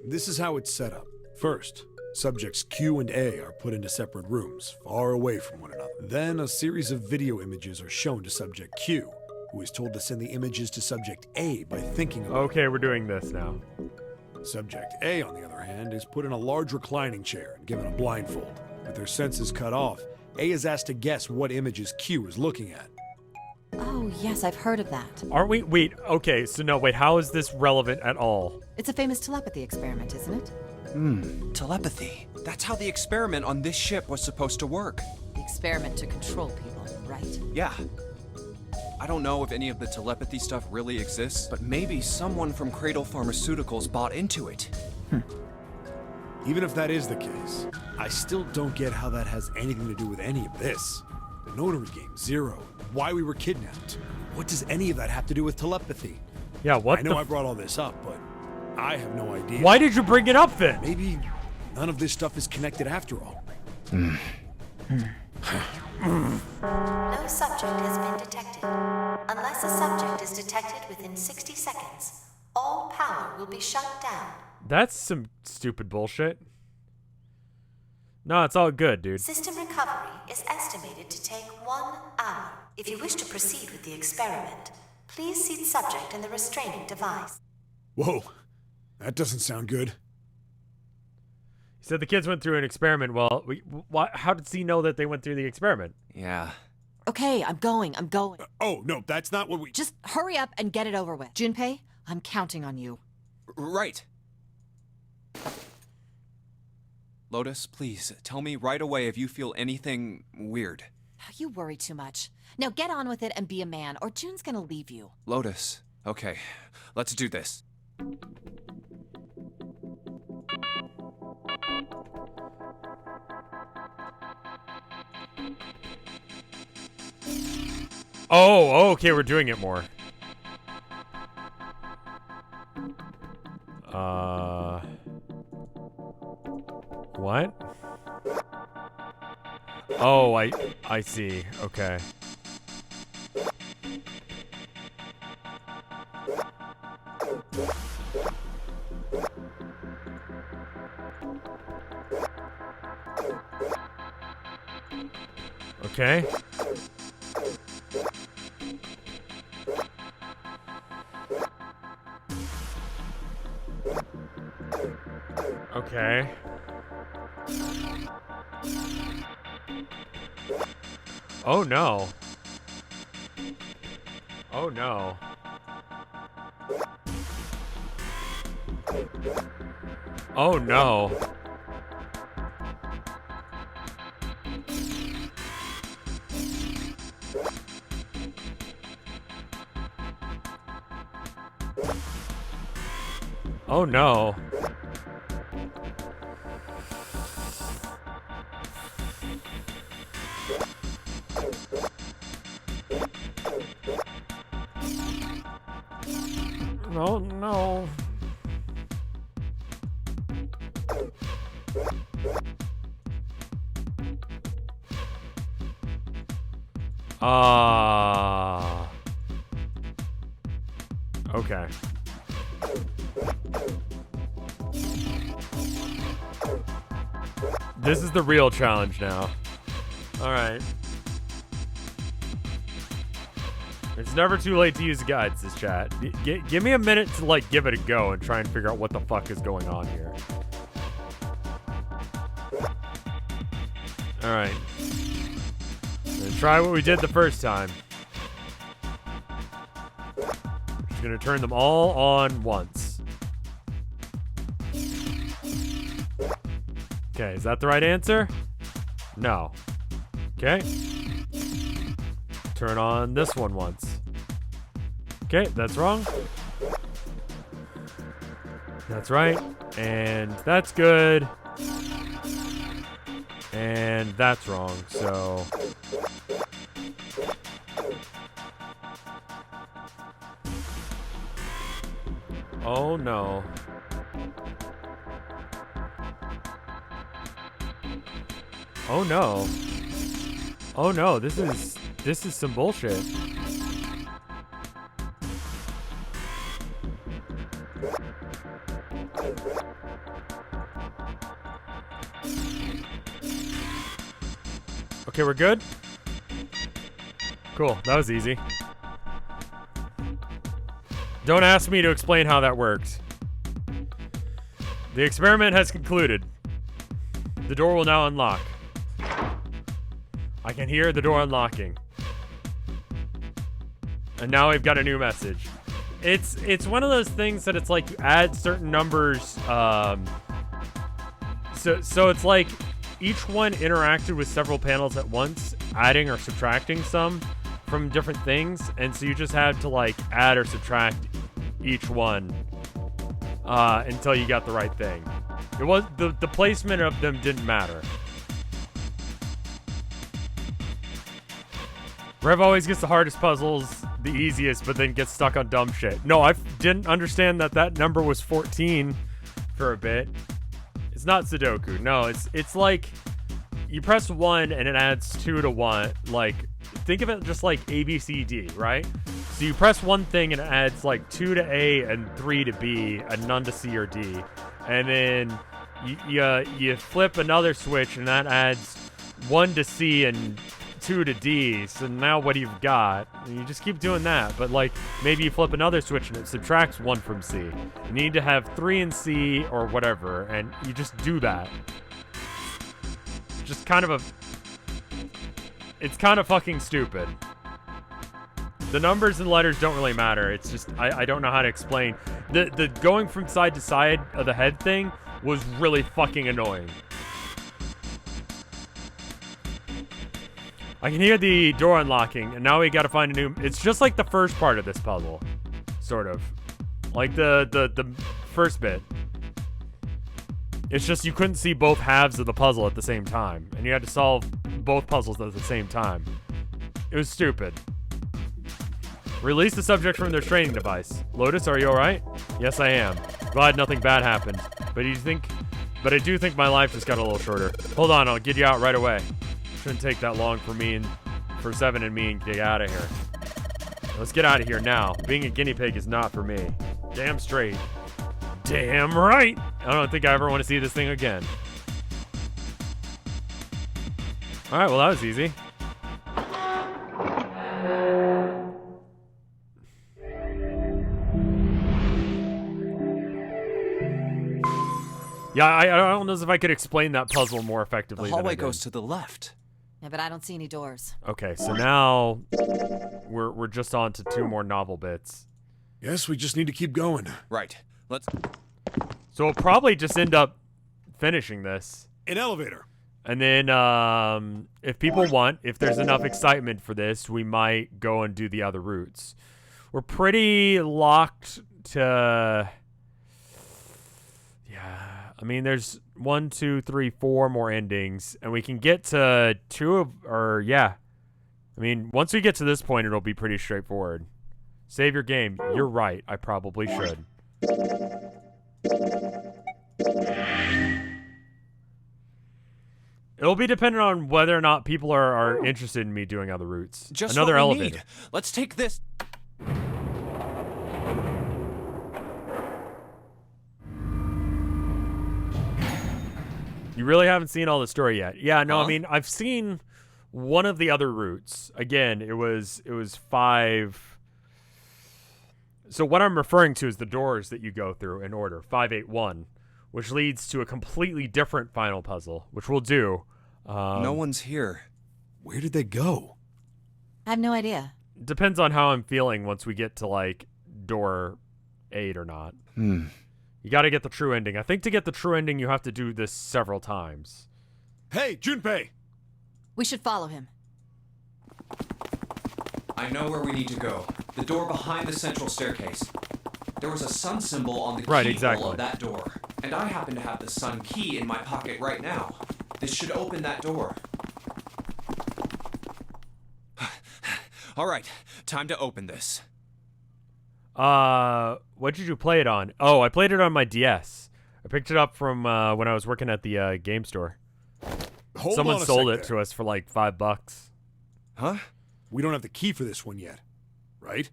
This is how it's set up. First, subjects Q and A are put into separate rooms, far away from one another. Then a series of video images are shown to subject Q, who is told to send the images to subject A by thinking about Okay, we're doing this now. it. Subject A, on the other hand, is put in a large reclining chair and given a blindfold. With their senses cut off, A is asked to guess what images Q is looking at. Oh, yes, I've heard of that. Aren't we? Wait, okay, so no, wait, how is this relevant at all? It's a famous telepathy experiment, isn't it? Telepathy. That's how the experiment on this ship was supposed to work. The experiment to control people, right? Yeah. I don't know if any of the telepathy stuff really exists, but maybe someone from Cradle Pharmaceuticals bought into it. Even if that is the case, I still don't get how that has anything to do with any of this. The Nonary game, 0, why we were kidnapped. What does any of that have to do with telepathy? Yeah, what I know the I brought all this up, but I have no idea. Why did you bring it up then? Maybe none of this stuff is connected after all. No subject has been detected. Unless a subject is detected within 60 seconds, all power will be shut down. That's some stupid bullshit. No, it's all good, dude. System recovery is estimated to take 1 hour. If you wish to proceed with the experiment, please seat subject in the restraining device. Whoa, that doesn't sound good. He said the kids went through an experiment. Well, how does he know that they went through the experiment? Yeah. Okay, I'm going. Oh, no, that's not what we... Just hurry up and get it over with. Junpei, I'm counting on you. Right. Lotus, please, tell me right away if you feel anything weird. You worry too much. Now get on with it and be a man, or June's gonna leave you. Lotus, okay, let's do this. Oh, okay, we're doing it more. What? Oh, I see. Okay. Okay. Okay. Oh no. Oh no. Oh no. Oh no. Oh no. Okay. This is the real challenge now. Alright. It's never too late to use guides, this chat. Give me a minute to, like, give it a go and try and figure out what the fuck is going on here. Alright. Try what we did the first time. Just gonna turn them all on once. Okay, is that the right answer? No. Okay. Turn on this one once. Okay, that's wrong. That's right. And that's good. And that's wrong, so... Oh no. Oh no. Oh no, this is some bullshit. Okay, we're good? Cool, that was easy. Don't ask me to explain how that worked. The experiment has concluded. The door will now unlock. I can hear the door unlocking. And now we've got a new message. It's one of those things that it's like you add certain numbers. So it's like each one interacted with several panels at once, adding or subtracting some from different things, and so you just had to like add or subtract each one until you got the right thing. It was the placement of them didn't matter. Rev always gets the hardest puzzles the easiest, but then gets stuck on dumb shit. No, I didn't understand that number was 14 for a bit. It's not Sudoku. No, it's like you press 1 and it adds 2 to 1. Like, think of it just like A, B, C, D, right? So you press one thing and it adds like 2 to A and 3 to B and none to C or D. And then you flip another switch and that adds 1 to C and 2 to D. So now what you've got, and you just keep doing that. But like maybe you flip another switch and it subtracts 1 from C. You need to have 3 in C or whatever, and you just do that. Just kind of it's kind of fucking stupid. The numbers and letters don't really matter. It's just I don't know how to explain. The going from side to side of the head thing was really fucking annoying. I can hear the door unlocking, and now we gotta find a new... It's just like the first part of this puzzle. Sort of. Like the first bit. It's just you couldn't see both halves of the puzzle at the same time, and you had to solve both puzzles at the same time. It was stupid. Release the subject from their training device. Lotus, are you alright? Yes, I am. Glad nothing bad happened. But I do think my life just got a little shorter. Hold on, I'll get you out right away. Shouldn't take that long for Seven and me to get out of here. Let's get out of here now. Being a guinea pig is not for me. Damn straight. Damn right. I don't think I ever want to see this thing again. Alright, well that was easy. Yeah, I don't know if I could explain that puzzle more effectively. The hallway than I goes did. to the left. Yeah, but I don't see any doors. Okay, so now we're just on to 2 more novel bits. Yes, we just need to keep going. Right. Let's. So we'll probably just end up finishing this. An elevator. And then, if people want, if there's enough excitement for this, we might go and do the other routes. We're pretty locked to... Yeah, I mean, there's 1, 2, 3, 4 more endings, and we can get to 2 of... Or, yeah. I mean, once we get to this point, it'll be pretty straightforward. Save your game. You're right. I probably should. It'll be dependent on whether or not people are interested in me doing other routes. Just Another what we elevator. need. Let's take this. You really haven't seen all the story yet. Yeah, no, Huh? I mean, I've seen one of the other routes. Again, it was 5. So what I'm referring to is the doors that you go through in order, 5, 8, 1, which leads to a completely different final puzzle, which we'll do. No one's here. Where did they go? I have no idea. Depends on how I'm feeling once we get to, like, door 8 or not. You gotta get the true ending. I think to get the true ending, you have to do this several times. Hey, Junpei! We should follow him. I know where we need to go. The door behind the central staircase. There was a sun symbol on the Right, keyhole exactly. of that door. And I happen to have the sun key in my pocket right now. This should open that door. All right, time to open this. What did you play it on? Oh, I played it on my DS. I picked it up from when I was working at the game store. Someone sold it to us for like $5. Huh? We don't have the key for this one yet, right?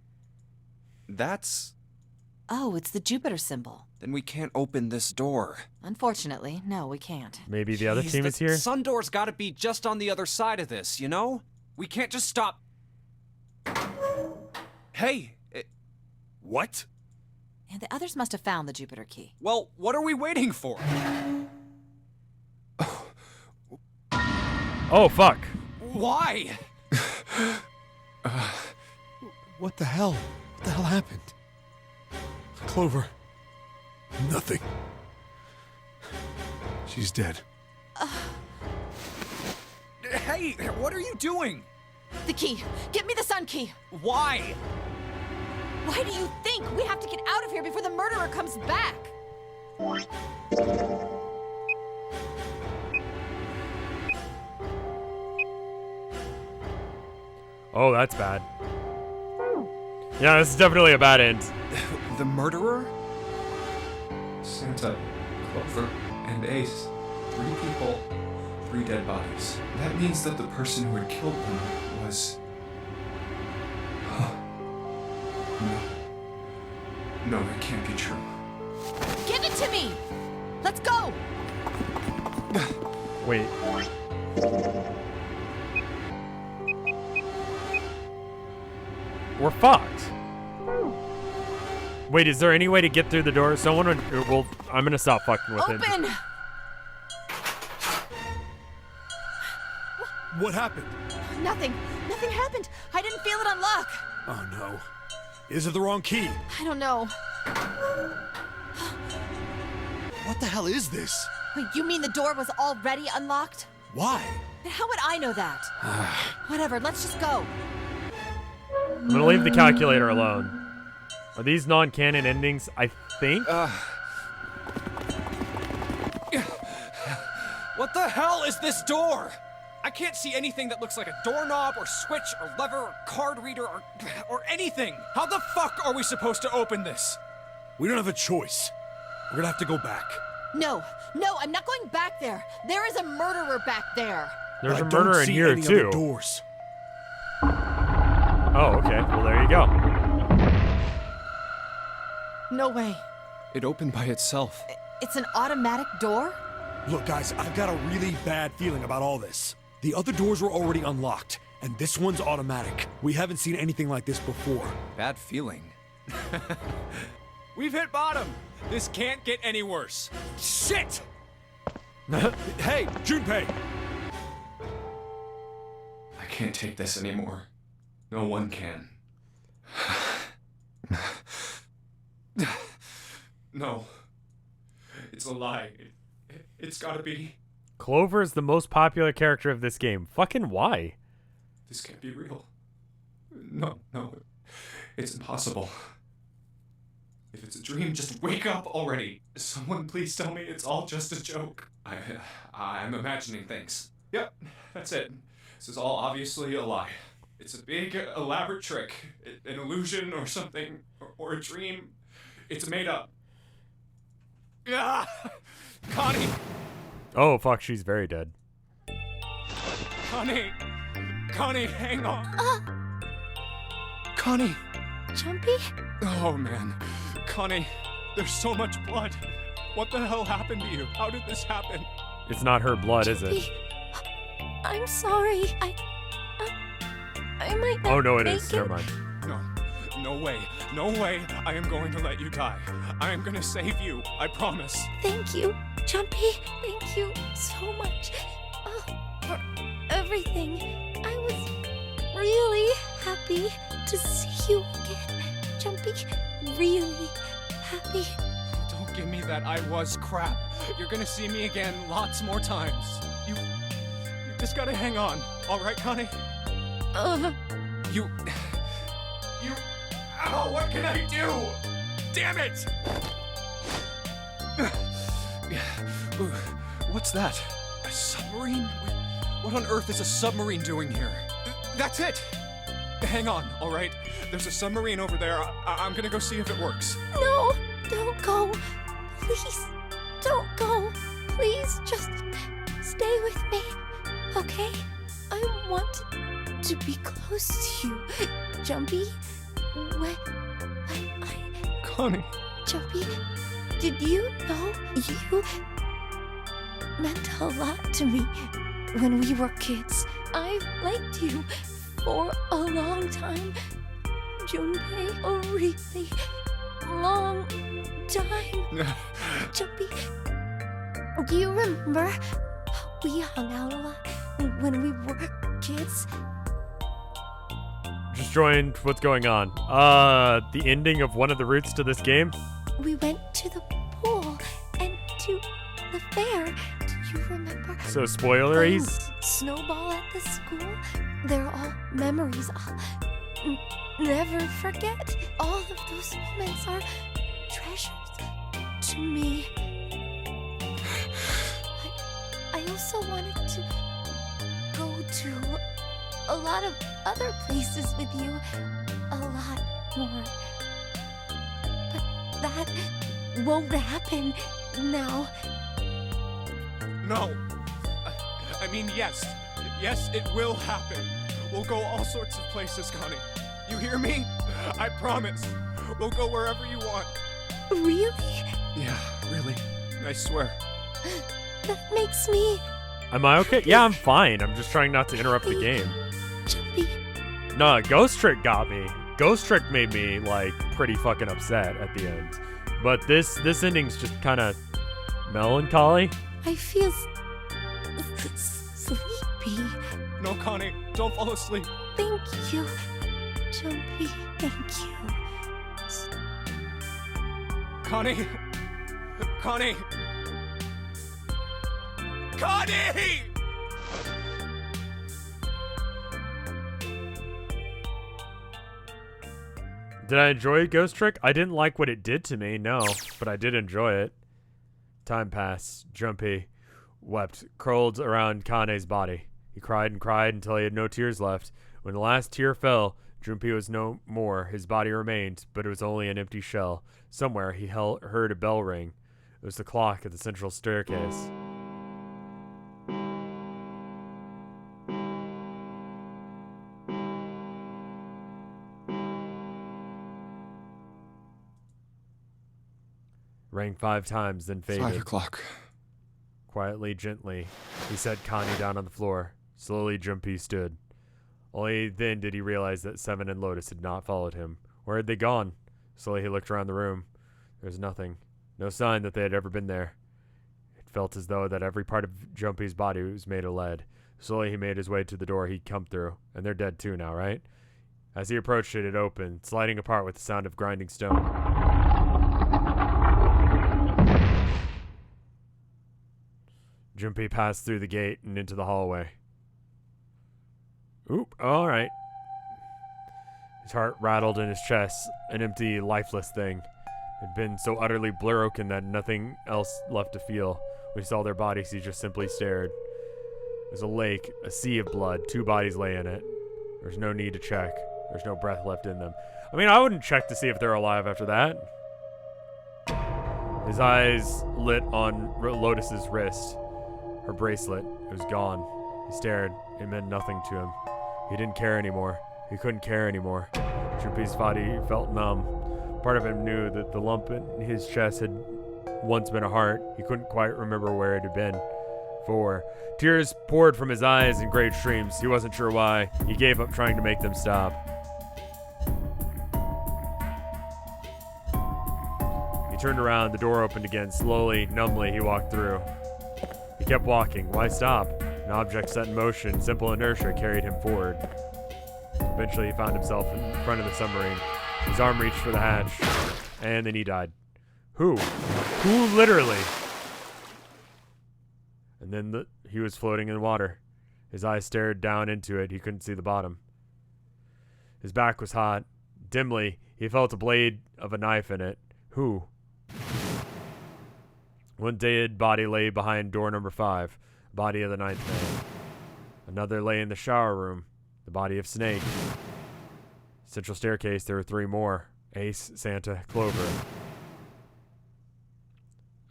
That's... Oh, it's the Jupiter symbol. Then we can't open this door. Unfortunately, no, we can't. Maybe the other Jeez, team the is here? sun door's gotta be just on the other side of this, you know? We can't just stop... Hey! What? And the others must have found the Jupiter key. Well, what are we waiting for? Oh, fuck. Why? What the hell? What the hell happened? Clover. Nothing. She's dead. Hey, what are you doing? The key! Get me the sun key! Why? Why do you think we have to get out of here before the murderer comes back? Oh, that's bad. Yeah, this is definitely a bad end. The murderer? Santa, Clover, and Ace. 3 people, 3 dead bodies. That means that the person who had killed them was... No, that can't be true. Give it to me! Let's go! Wait. We're fucked. Wait, is there any way to get through the door? Someone would... Well, I'm gonna stop fucking with it. Open! What happened? Nothing. Nothing happened. I didn't feel it unlock. Oh no. Is it the wrong key? I don't know. What the hell is this? Wait, you mean the door was already unlocked? Why? Then how would I know that? Whatever, let's just go. I'm gonna leave the calculator alone. Are these non-canon endings? I think? What the hell is this door? I can't see anything that looks like a doorknob or switch or lever or card reader or anything. How the fuck are we supposed to open this? We don't have a choice. We're gonna have to go back. No, I'm not going back there. There is a murderer back there. There's I a don't murder in see here, any too. Other doors. Oh, okay. Well, there you go. No way. It opened by itself. It's an automatic door? Look, guys, I've got a really bad feeling about all this. The other doors were already unlocked, and this one's automatic. We haven't seen anything like this before. Bad feeling. We've hit bottom. This can't get any worse. Shit! Hey, Junpei! I can't take this anymore. No one can. No. It's a lie. It's gotta be. Clover is the most popular character of this game. Fucking why? This can't be real. No. It's impossible. If it's a dream, just wake up already. Someone please tell me it's all just a joke. I'm imagining things. Yep, that's it. This is all obviously a lie. It's a big, elaborate trick. An illusion or something. Or a dream. It's made up. Ah! Connie! Oh, fuck, she's very dead. Connie! Connie, hang on! Connie! Jumpy? Oh, man. Connie, there's so much blood. What the hell happened to you? How did this happen? It's not her blood, is it? Jumpy, I'm sorry. I might not Oh, no, it make is. Never mind. No way. No way I am going to let you die. I am going to save you. I promise. Thank you, Jumpy. Thank you so much for everything. I was really happy to see you again, Jumpy. Really happy. Don't give me that I was crap. You're going to see me again lots more times. You just got to hang on. All right, Connie? You... Ow, what can I do? Damn it! What's that? A submarine? What on earth is a submarine doing here? That's it! Hang on, all right? There's a submarine over there. I'm gonna go see if it works. No, don't go. Please, don't go. Please, just stay with me, okay? I want to be close to you, Jumpy. When I... Connie. Jumpy, did you know you meant a lot to me when we were kids? I've liked you for a long time, Junpei, a really long time. Jumpy, do you remember how we hung out a lot when we were kids? Just joined. What's going on? The ending of one of the routes to this game? We went to the pool and to the fair. Do you remember? So spoileries? Snowball at the school. They're all memories I'll never forget. All of those moments are treasures to me. I also wanted to go to a lot of other places with you. A lot more. But that won't happen now. No. I mean, yes. Yes, it will happen. We'll go all sorts of places, Connie. You hear me? I promise. We'll go wherever you want. Really? Yeah, really. I swear. That makes me... Am I okay? Yeah, I'm fine. I'm just trying not to interrupt the game. Jumpy. Nah, Ghost Trick got me. Ghost Trick made me, like, pretty fucking upset at the end. But this ending's just kind of melancholy. I feel sleepy. No, Connie, don't fall asleep. Thank you, Jumpy. Thank you. Connie! Connie! Connie! Did I enjoy Ghost Trick? I didn't like what it did to me, no, but I did enjoy it. Time passed. Jumpy wept, curled around Kane's body. He cried and cried until he had no tears left. When the last tear fell, Jumpy was no more. His body remained, but it was only an empty shell. Somewhere he heard a bell ring. It was the clock at the central staircase. Rang 5 times, then faded. 5 o'clock. Quietly, gently, he set Connie down on the floor. Slowly, Jumpy stood. Only then did he realize that Seven and Lotus had not followed him. Where had they gone? Slowly, he looked around the room. There was nothing. No sign that they had ever been there. It felt as though that every part of Jumpy's body was made of lead. Slowly he made his way to the door he'd come through, and they're dead too now, right? As he approached it, it opened, sliding apart with the sound of grinding stone. Jumpy passed through the gate and into the hallway. Oop, alright. His heart rattled in his chest, an empty, lifeless thing. It had been so utterly broken that nothing else left to feel. When he saw their bodies, he just simply stared. There's a lake, a sea of blood, 2 bodies lay in it. There's no need to check. There's no breath left in them. I mean, I wouldn't check to see if they're alive after that. His eyes lit on Lotus's wrist. Her bracelet. It was gone. He stared. It meant nothing to him. He didn't care anymore. He couldn't care anymore. Jumpy's body felt numb. Part of him knew that the lump in his chest had once been a heart. He couldn't quite remember where it had been. Tears poured from his eyes in great streams. He wasn't sure why. He gave up trying to make them stop. He turned around. The door opened again. Slowly, numbly, he walked through. He kept walking. Why stop? An object set in motion, simple inertia carried him forward. Eventually, he found himself in front of the submarine. His arm reached for the hatch, and then he died. Who? Who literally? And then he was floating in the water. His eyes stared down into it. He couldn't see the bottom. His back was hot. Dimly, he felt a blade of a knife in it. Who? One dead body lay behind door number 5, body of the 9th man. Another lay in the shower room, the body of Snake. Central staircase, there were 3 more. Ace, Santa, Clover.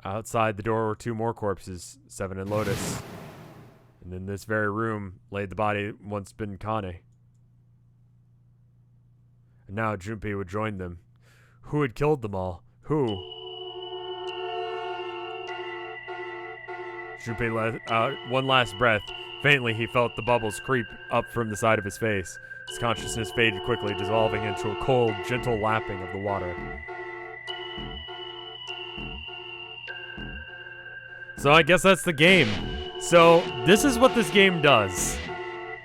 Outside the door were 2 more corpses, 7 and Lotus. And in this very room laid the body once been Kane. And now Junpei would join them. Who had killed them all? Who? Junpei let out one last breath. Faintly, he felt the bubbles creep up from the side of his face. His consciousness faded quickly, dissolving into a cold, gentle lapping of the water. So I guess that's the game. So this is what this game does.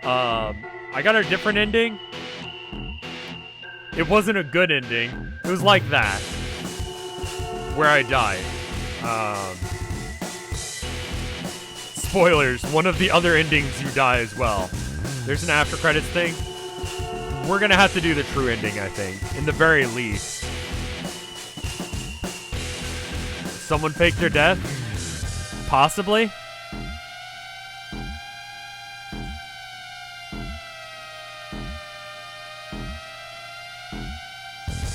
I got a different ending. It wasn't a good ending. It was like that, where I died. Spoilers, one of the other endings you die as well. There's an after credits thing. We're gonna have to do the true ending, I think, in the very least. Someone faked their death? Possibly?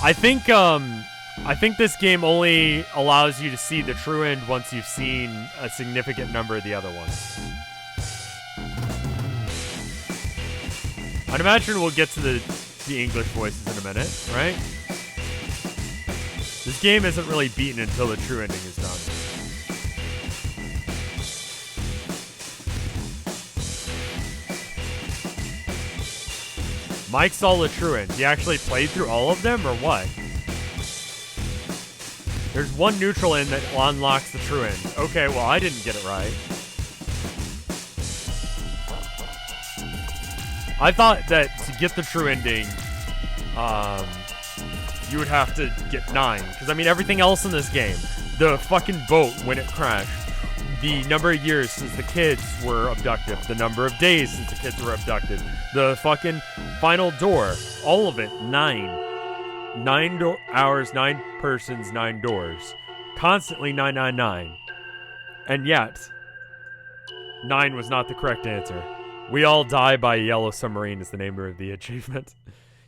I think this game only allows you to see the true end once you've seen a significant number of the other ones. I'd imagine we'll get to the English voices in a minute, right? This game isn't really beaten until the true ending is done. Mike saw the true end. He actually played through all of them, or what? There's one neutral end that unlocks the true end. Okay, well, I didn't get it right. I thought that to get the true ending, you would have to get 9. Because, I mean, everything else in this game, the fucking boat when it crashed, the number of years since the kids were abducted, the number of days since the kids were abducted, the fucking final door, all of it, 9. 9 hours, 9 persons, 9 doors. Constantly 999. And yet, 9 was not the correct answer. We all die by a yellow submarine is the name of the achievement.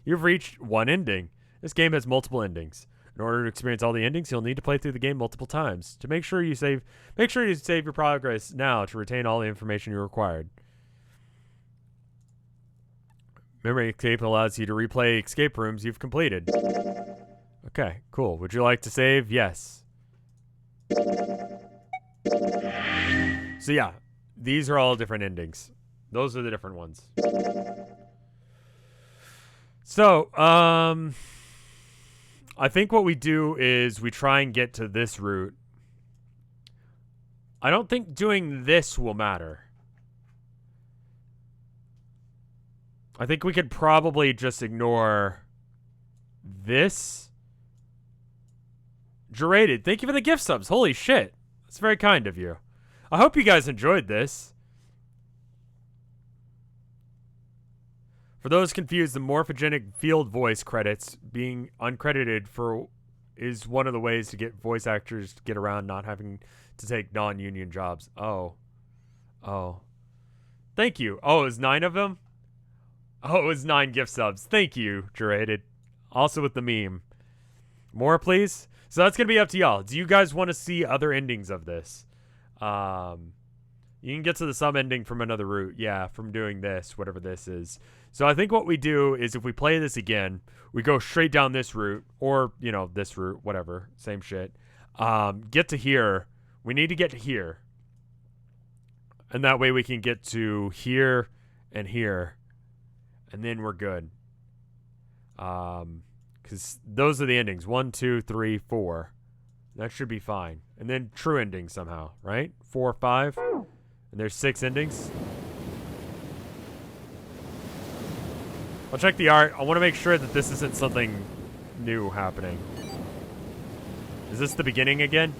You've reached one ending. This game has multiple endings. In order to experience all the endings, you'll need to play through the game multiple times. To make sure you save your progress now to retain all the information you required. Memory escape allows you to replay escape rooms you've completed. Okay, cool. Would you like to save? Yes. So yeah, these are all different endings. Those are the different ones. So, I think what we do is we try and get to this route. I don't think doing this will matter. I think we could probably just ignore this. Gerated, thank you for the gift subs. Holy shit. That's very kind of you. I hope you guys enjoyed this. For those confused, the morphogenic field voice credits being uncredited for is one of the ways to get voice actors to get around not having to take non-union jobs. Oh. Thank you. Oh, it was 9 of them? Oh, it was 9 gift subs. Thank you, Gerated. Also with the meme. More, please? So that's going to be up to y'all. Do you guys want to see other endings of this? You can get to the sub ending from another route. Yeah, from doing this, whatever this is. So I think what we do is if we play this again, we go straight down this route. Or, you know, this route, whatever. Same shit. Get to here. We need to get to here. And that way we can get to here and here. And then we're good. Because those are the endings. 1, 2, 3, 4. That should be fine. And then true ending somehow, right? 4, 5. And there's 6 endings. I'll check the art. I want to make sure that this isn't something new happening. Is this the beginning again?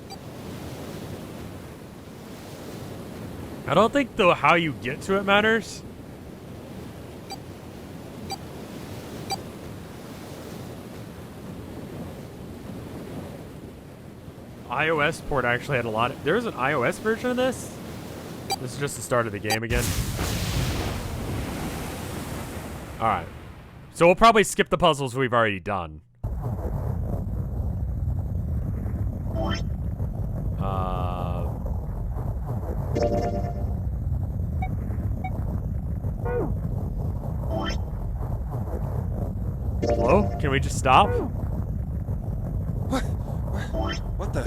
I don't think, though, how you get to it matters. iOS port actually had a lot of... There's an iOS version of this? This is just the start of the game again. Alright. So we'll probably skip the puzzles we've already done. Hello? Can we just stop? What the?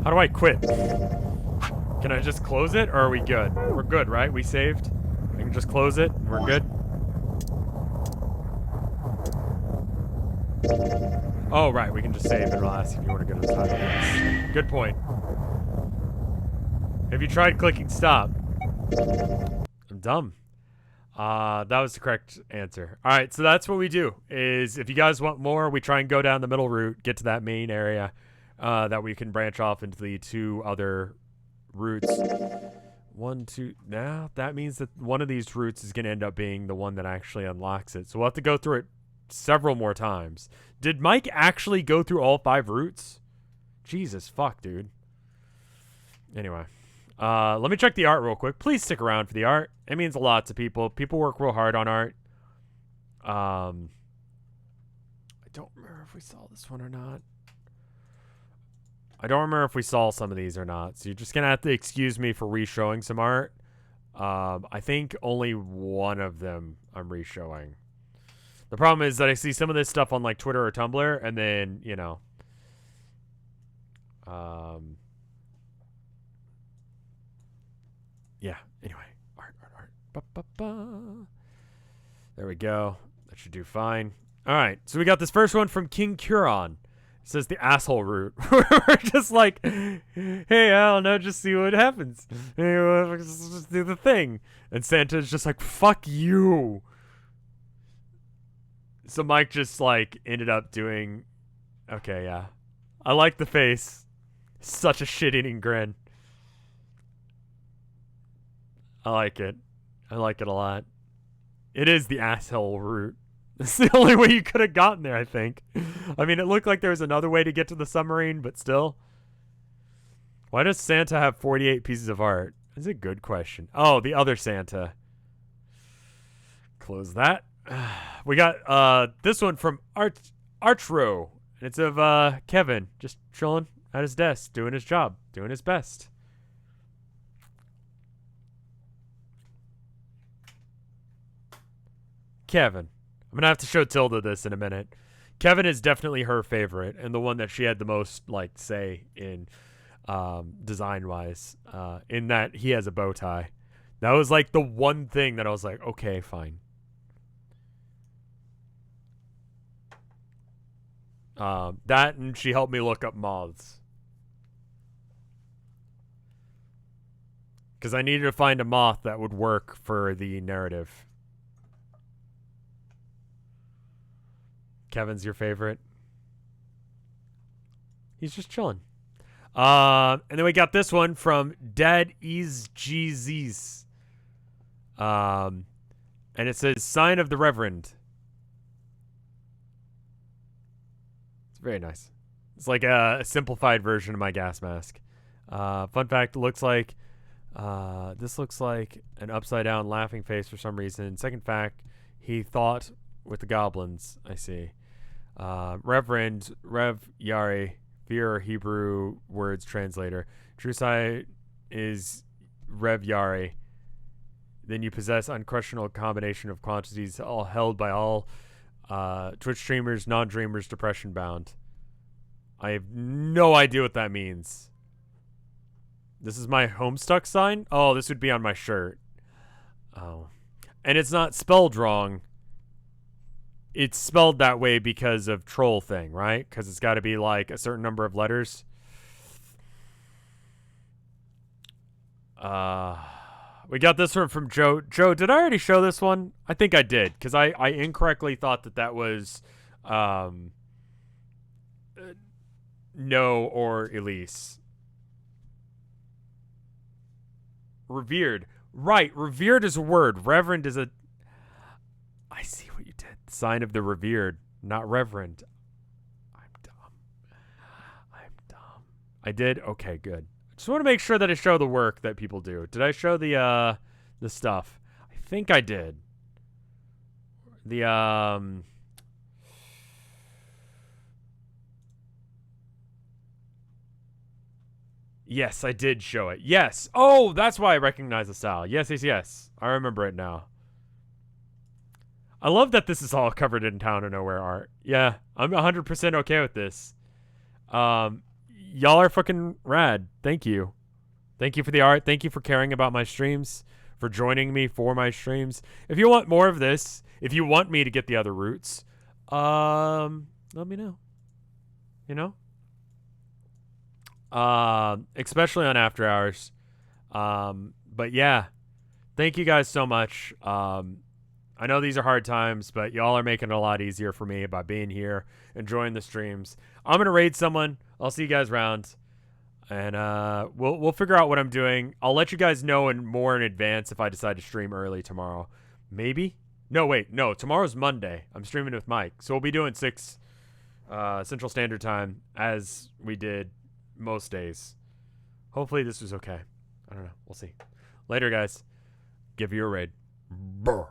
How do I quit? Can I just close it, or are we good? We're good, right? We saved? I can just close it, and we're good? Oh, right, we can just save it. It'll ask if you want to go to the side. Yes. Good point. Have you tried clicking stop? I'm dumb. That was the correct answer. All right, so that's what we do. Is if you guys want more, we try and go down the middle route, get to that main area, that we can branch off into the 2 other routes. 1, 2. Now that means that one of these routes is going to end up being the one that actually unlocks it. So we'll have to go through it several more times. Did Mike actually go through all 5 routes? Jesus fuck, dude. Anyway. Let me check the art real quick. Please stick around for the art. It means a lot to people. People work real hard on art. I don't remember if we saw this one or not. I don't remember if we saw some of these or not. So you're just going to have to excuse me for re-showing some art. I think only one of them I'm re-showing. The problem is that I see some of this stuff on like Twitter or Tumblr, and then, you know, yeah, anyway. Art. There we go. That should do fine. All right, so we got this first one from King Curon. It says the asshole route. We're just like, hey, I don't know, just see what happens. Let's just do the thing. And Santa's just like, fuck you. So Mike just like ended up doing, okay, yeah. I like the face. Such a shit-eating grin. I like it. I like it a lot. It is the asshole route. It's the only way you could have gotten there, I think. I mean, it looked like there was another way to get to the submarine, but still. Why does Santa have 48 pieces of art? That's a good question. Oh, the other Santa. Close that. We got this one from Archrow. And it's of Kevin, just chilling at his desk, doing his job, doing his best. Kevin. I'm gonna have to show Tilda this in a minute. Kevin is definitely her favorite, and the one that she had the most, like, say in design-wise, in that he has a bow tie. That was, like, the one thing that I was like, okay, fine. That, and she helped me look up moths. Because I needed to find a moth that would work for the narrative. Kevin's your favorite? He's just chilling. And then we got this one from Dad Is Jesus. And it says, Sign of the Reverend. It's very nice. It's like a simplified version of my gas mask. Fun fact, looks like this looks like an upside down laughing face for some reason. Second fact, he thought with the goblins. I see. Reverend, Rev Yari, fear Hebrew words translator. True sight is Rev Yari. Then you possess unquestionable combination of quantities all held by all Twitch streamers, non-dreamers, depression bound. I have no idea what that means. This is my Homestuck sign? Oh, this would be on my shirt. Oh. And it's not spelled wrong. It's spelled that way because of troll thing, right? Because it's got to be like a certain number of letters. We got this one from Joe. Joe, did I already show this one? I think I did, because I incorrectly thought that was No or Elise. Revered. Right, revered is a word. Reverend is a... I see what you did. Sign of the revered, not reverend. I'm dumb. I did? Okay, good. Just want to make sure that I show the work that people do. Did I show the stuff? I think I did. Yes, I did show it. Yes. Oh, that's why I recognize the style. Yes. I remember it now. I love that this is all covered in Town of Nowhere art. Yeah, I'm 100% okay with this. Y'all are fucking rad. Thank you. Thank you for the art. Thank you for caring about my streams, for joining me for my streams. If you want more of this, if you want me to get the other routes, let me know. You know? Especially on After Hours. But yeah, thank you guys so much. I know these are hard times, but y'all are making it a lot easier for me by being here, enjoying the streams. I'm gonna raid someone. I'll see you guys around, and we'll figure out what I'm doing. I'll let you guys know more in advance if I decide to stream early tomorrow. Maybe? No, wait, no. Tomorrow's Monday. I'm streaming with Mike, so we'll be doing 6 Central Standard Time as we did most days. Hopefully this was okay. I don't know. We'll see. Later, guys. Give you a raid. Brr.